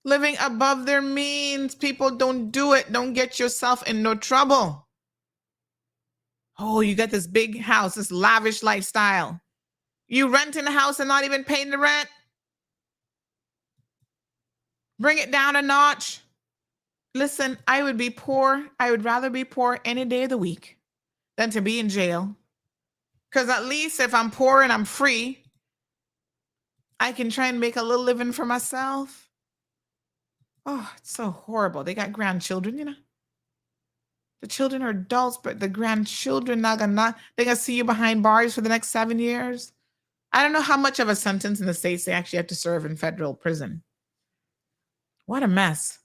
Living above their means. People, don't do it. Don't get yourself in no trouble. Oh, you got this big house, this lavish lifestyle. You renting a house and not even paying the rent. Bring it down a notch. Listen, I would be poor. I would rather be poor any day of the week than to be in jail. Because at least if I'm poor and I'm free, I can try and make a little living for myself. Oh, it's so horrible. They got grandchildren, you know. The children are adults, but the grandchildren they're gonna see you behind bars for the next 7 years. I don't know how much of a sentence in the States they actually have to serve in federal prison. What a mess.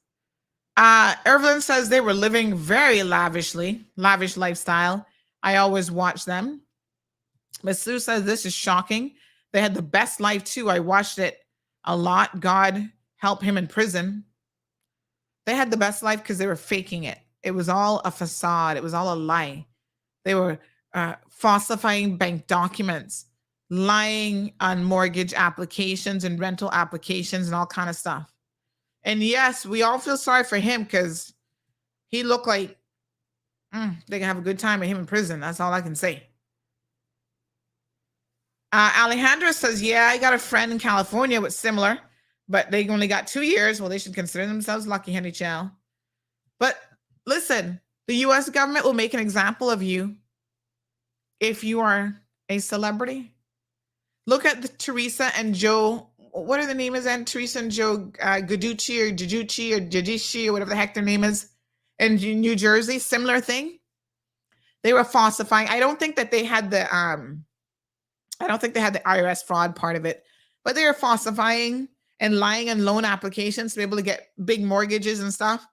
Evelyn says they were living very lavish lifestyle. I always watch them. Miss Sue says this is shocking. They had the best life too. I watched it a lot. God help him in prison. They had the best life because they were faking it. It was all a facade. It was all a lie. They were falsifying bank documents, lying on mortgage applications and rental applications and all kind of stuff. And yes, we all feel sorry for him because he looked like they can have a good time with him in prison. That's all I can say. Alejandra says, yeah, I got a friend in California with similar, but they only got 2 years. Well, they should consider themselves lucky, honey child. But listen, the U.S. government will make an example of you if you are a celebrity. Look at the Teresa and Joe. What are the names then? Teresa and Joe Guducci or Jujucci or Judici or whatever the heck their name is in New Jersey. Similar thing. They were falsifying. I don't think that they had the IRS fraud part of it, but they were falsifying and lying on loan applications to be able to get big mortgages and stuff.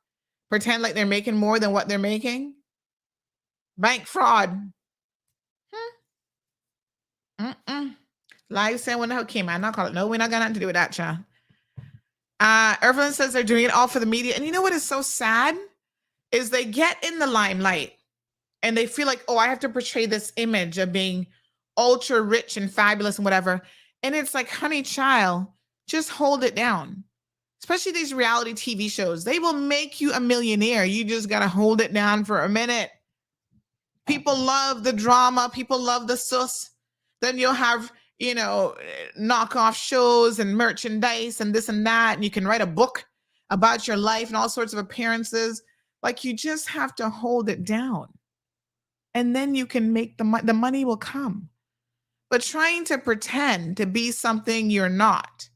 Pretend like they're making more than what they're making. Bank fraud. Live saying when the hell came out. I'm not calling it. No, we're not got nothing to do with that, child. Evelyn says they're doing it all for the media. And you know what is so sad? Is they get in the limelight and they feel like, oh, I have to portray this image of being ultra rich and fabulous and whatever. And it's like, honey child, just hold it down. Especially these reality TV shows. They will make you a millionaire. You just got to hold it down for a minute. People love the drama. People love the sus. Then you'll have, knockoff shows and merchandise and this and that. And you can write a book about your life and all sorts of appearances. Like, you just have to hold it down. And then you can make the money will come. But trying to pretend to be something you're not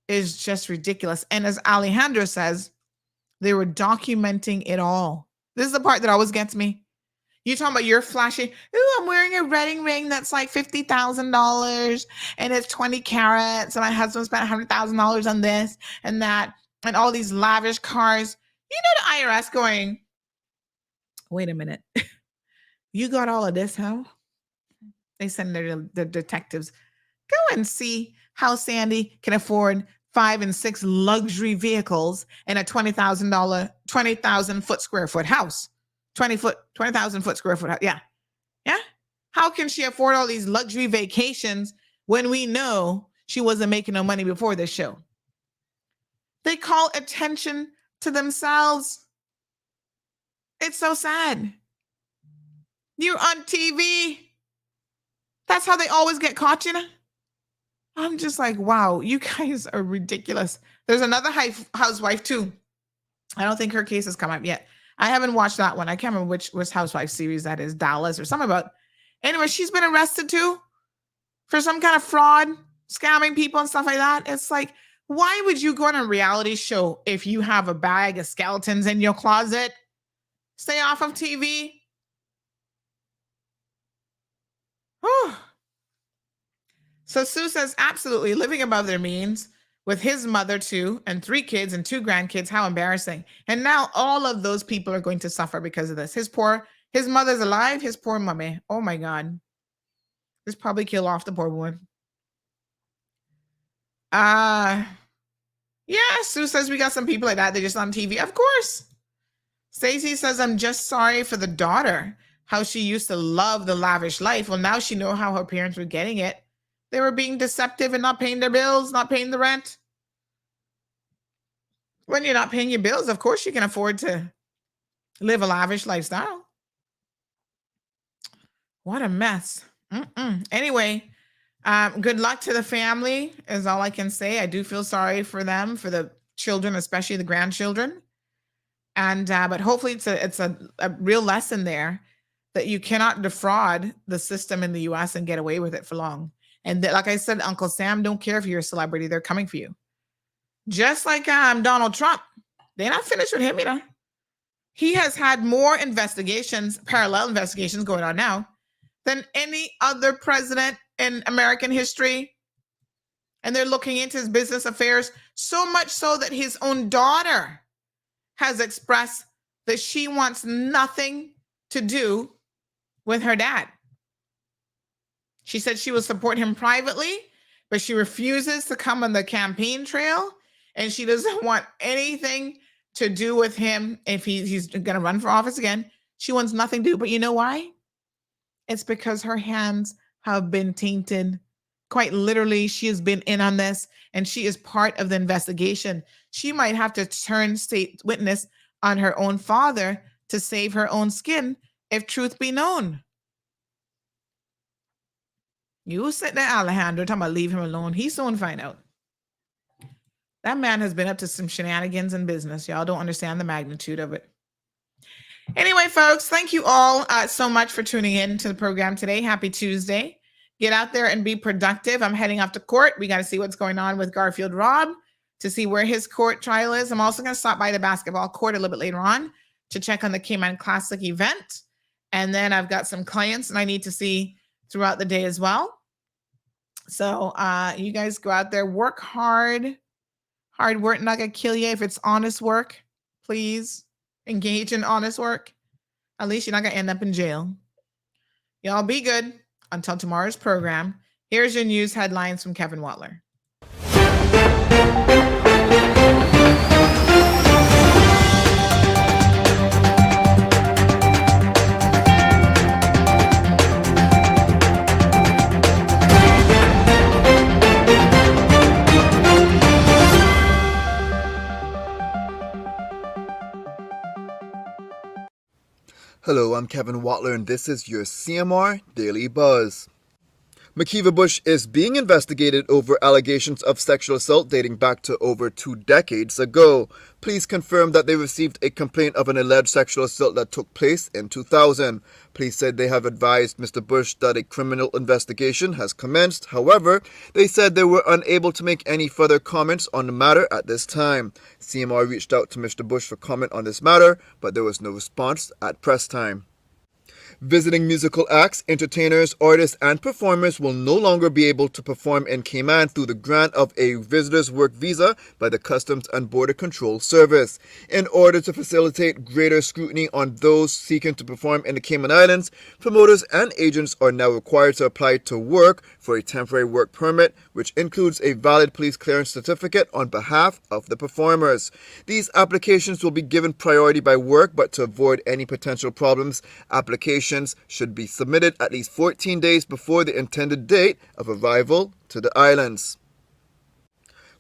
is just ridiculous. And as Alejandra says, they were documenting it all. This is the part that always gets me. You talking about you're flashing, ooh, I'm wearing a wedding ring that's like $50,000 and it's 20 carats and my husband spent $100,000 on this and that and all these lavish cars. You know the IRS going, wait a minute. You got all of this, huh? They send their detectives, go and see how Sandy can afford 5 and 6 luxury vehicles and a $20,000 square foot house. 20,000 square foot house. Yeah. Yeah. How can she afford all these luxury vacations when we know she wasn't making no money before this show? They call attention to themselves. It's so sad. You're on TV. That's how they always get caught, you know? I'm just like, wow, you guys are ridiculous. There's another housewife too. I don't think her case has come up yet. I haven't watched that one. I can't remember which housewife series that is, Dallas or something about. Anyway, she's been arrested too for some kind of fraud, scamming people and stuff like that. It's like, why would you go on a reality show if you have a bag of skeletons in your closet? Stay off of TV. Whew. So Sue says, absolutely, living above their means with his mother too, and 3 kids and 2 grandkids. How embarrassing. And now all of those people are going to suffer because of this. His mother's alive, his poor mommy. Oh my God. Just probably kill off the poor woman. Yeah, Sue says we got some people like that. They're just on TV. Of course. Stacey says, I'm just sorry for the daughter, how she used to love the lavish life. Well, now she knows how her parents were getting it. They were being deceptive and not paying their bills, not paying the rent. When you're not paying your bills, of course you can afford to live a lavish lifestyle. What a mess. Anyway, good luck to the family is all I can say. I do feel sorry for them, for the children, especially the grandchildren. And but hopefully it's a real lesson there that you cannot defraud the system in the US and get away with it for long. And like I said, Uncle Sam don't care if you're a celebrity. They're coming for you. Just like Donald Trump. They're not finished with him, you know. He has had more investigations, parallel investigations going on now than any other president in American history. And they're looking into his business affairs, so much so that his own daughter has expressed that she wants nothing to do with her dad. She said she will support him privately, but she refuses to come on the campaign trail, and she doesn't want anything to do with him if he's going to run for office again. She wants nothing to do. But you know why? It's because her hands have been tainted. Quite literally, she has been in on this, and she is part of the investigation. She might have to turn state witness on her own father to save her own skin if truth be known. You sit there, Alejandro, talking about leave him alone. He soon find out. That man has been up to some shenanigans in business. Y'all don't understand the magnitude of it. Anyway, folks, thank you all so much for tuning in to the program today. Happy Tuesday. Get out there and be productive. I'm heading off to court. We got to see what's going on with Garfield Rob to see where his court trial is. I'm also going to stop by the basketball court a little bit later on to check on the Cayman Classic event. And then I've got some clients and I need to see throughout the day as well. So you guys go out there, work hard. Hard work not gonna kill you if it's honest work. Please engage in honest work. At least you're not gonna end up in jail. Y'all be good until tomorrow's program. Here's your news headlines from Kevin Watler. Hello, I'm Kevin Watler, and this is your CMR Daily Buzz. McKeeva Bush is being investigated over allegations of sexual assault dating back to over 2 decades ago. Police confirmed that they received a complaint of an alleged sexual assault that took place in 2000. Police said they have advised Mr. Bush that a criminal investigation has commenced. However, they said they were unable to make any further comments on the matter at this time. CMR reached out to Mr. Bush for comment on this matter, but there was no response at press time. Visiting musical acts, entertainers, artists, and performers will no longer be able to perform in Cayman through the grant of a visitor's work visa by the Customs and Border Control Service. In order to facilitate greater scrutiny on those seeking to perform in the Cayman Islands, promoters and agents are now required to apply to work for a temporary work permit, which includes a valid police clearance certificate on behalf of the performers. These applications will be given priority by work, but to avoid any potential problems, applications should be submitted at least 14 days before the intended date of arrival to the islands.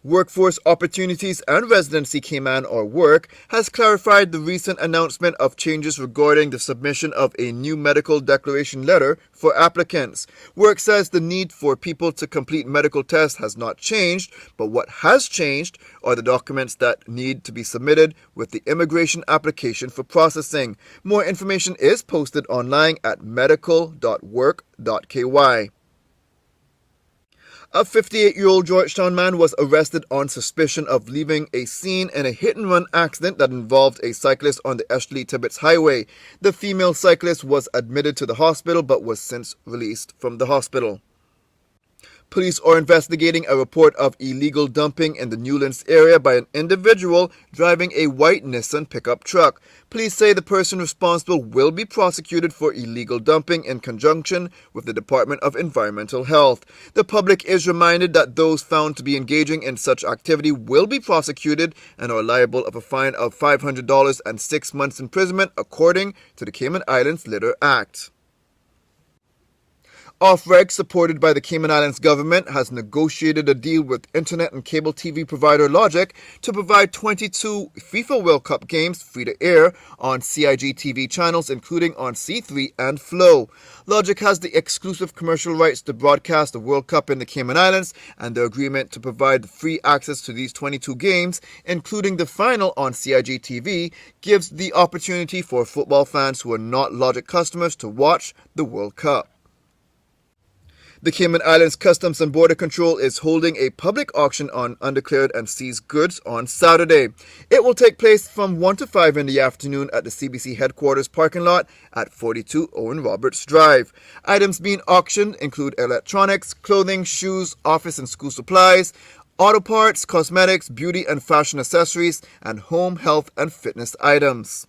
Workforce Opportunities and Residency Cayman, or WORK, has clarified the recent announcement of changes regarding the submission of a new medical declaration letter for applicants. WORK says the need for people to complete medical tests has not changed, but what has changed are the documents that need to be submitted with the immigration application for processing. More information is posted online at medical.work.ky. A 58-year-old Georgetown man was arrested on suspicion of leaving a scene in a hit-and-run accident that involved a cyclist on the Eshley-Tibbetts Highway. The female cyclist was admitted to the hospital but was since released from the hospital. Police are investigating a report of illegal dumping in the Newlands area by an individual driving a white Nissan pickup truck. Police say the person responsible will be prosecuted for illegal dumping in conjunction with the Department of Environmental Health. The public is reminded that those found to be engaging in such activity will be prosecuted and are liable of a fine of $500 and 6 months imprisonment according to the Cayman Islands Litter Act. Off-Reg, supported by the Cayman Islands government, has negotiated a deal with internet and cable TV provider Logic to provide 22 FIFA World Cup games free-to-air on CIG TV channels, including on C3 and Flow. Logic has the exclusive commercial rights to broadcast the World Cup in the Cayman Islands, and the agreement to provide free access to these 22 games, including the final on CIG TV, gives the opportunity for football fans who are not Logic customers to watch the World Cup. The Cayman Islands Customs and Border Control is holding a public auction on undeclared and seized goods on Saturday. It will take place from 1 to 5 in the afternoon at the CBC headquarters parking lot at 42 Owen Roberts Drive. Items being auctioned include electronics, clothing, shoes, office and school supplies, auto parts, cosmetics, beauty and fashion accessories, and home, health, and fitness items.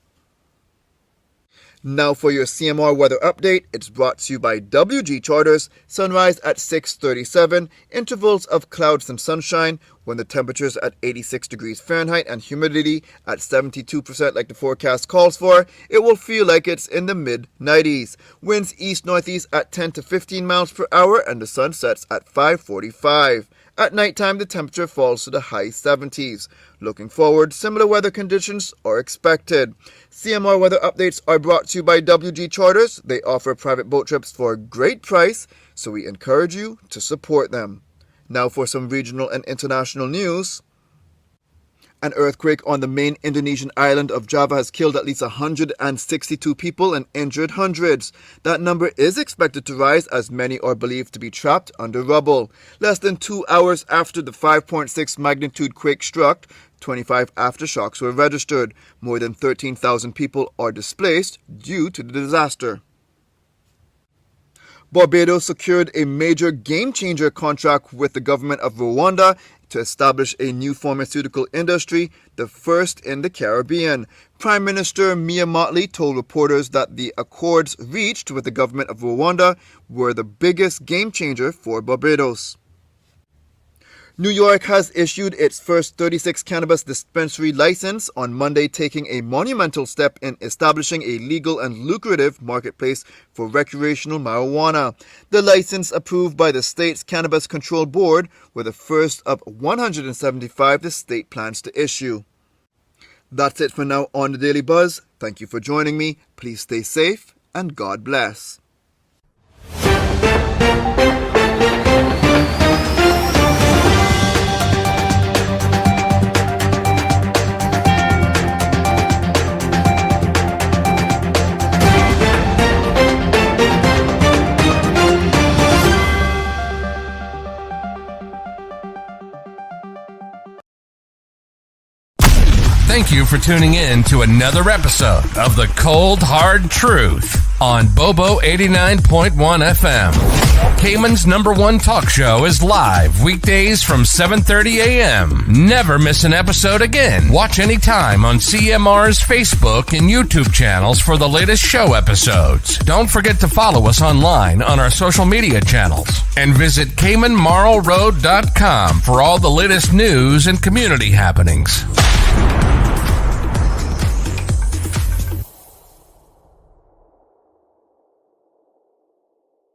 Now for your CMR weather update. It's brought to you by WG Charters. Sunrise at 6:37, intervals of clouds and sunshine when the temperature's at 86 degrees Fahrenheit and humidity at 72% like the forecast calls for. It will feel like it's in the mid-90s. Winds east-northeast at 10 to 15 miles per hour and the sun sets at 5:45. At nighttime, the temperature falls to the high 70s. Looking forward, similar weather conditions are expected. CMR weather updates are brought to you by WG Charters. They offer private boat trips for a great price, so we encourage you to support them. Now for some regional and international news. An earthquake on the main Indonesian island of Java has killed at least 162 people and injured hundreds. That number is expected to rise as many are believed to be trapped under rubble. Less than 2 hours after the 5.6 magnitude quake struck, 25 aftershocks were registered. More than 13,000 people are displaced due to the disaster. Barbados secured a major game-changer contract with the government of Rwanda to establish a new pharmaceutical industry, the first in the Caribbean. Prime Minister Mia Mottley told reporters that the accords reached with the government of Rwanda were the biggest game-changer for Barbados. New York has issued its first 36 cannabis dispensary license on Monday, taking a monumental step in establishing a legal and lucrative marketplace for recreational marijuana. The license, approved by the state's Cannabis Control Board, were the first of 175 the state plans to issue. That's it for now on the Daily Buzz. Thank you for joining me. Please stay safe and God bless. Thank you for tuning in to another episode of The Cold Hard Truth on Bobo 89.1 FM. Cayman's #1 talk show is live weekdays from 7:30 a.m. Never miss an episode again. Watch anytime on CMR's Facebook and YouTube channels for the latest show episodes. Don't forget to follow us online on our social media channels and visit CaymanMarlRoad.com for all the latest news and community happenings.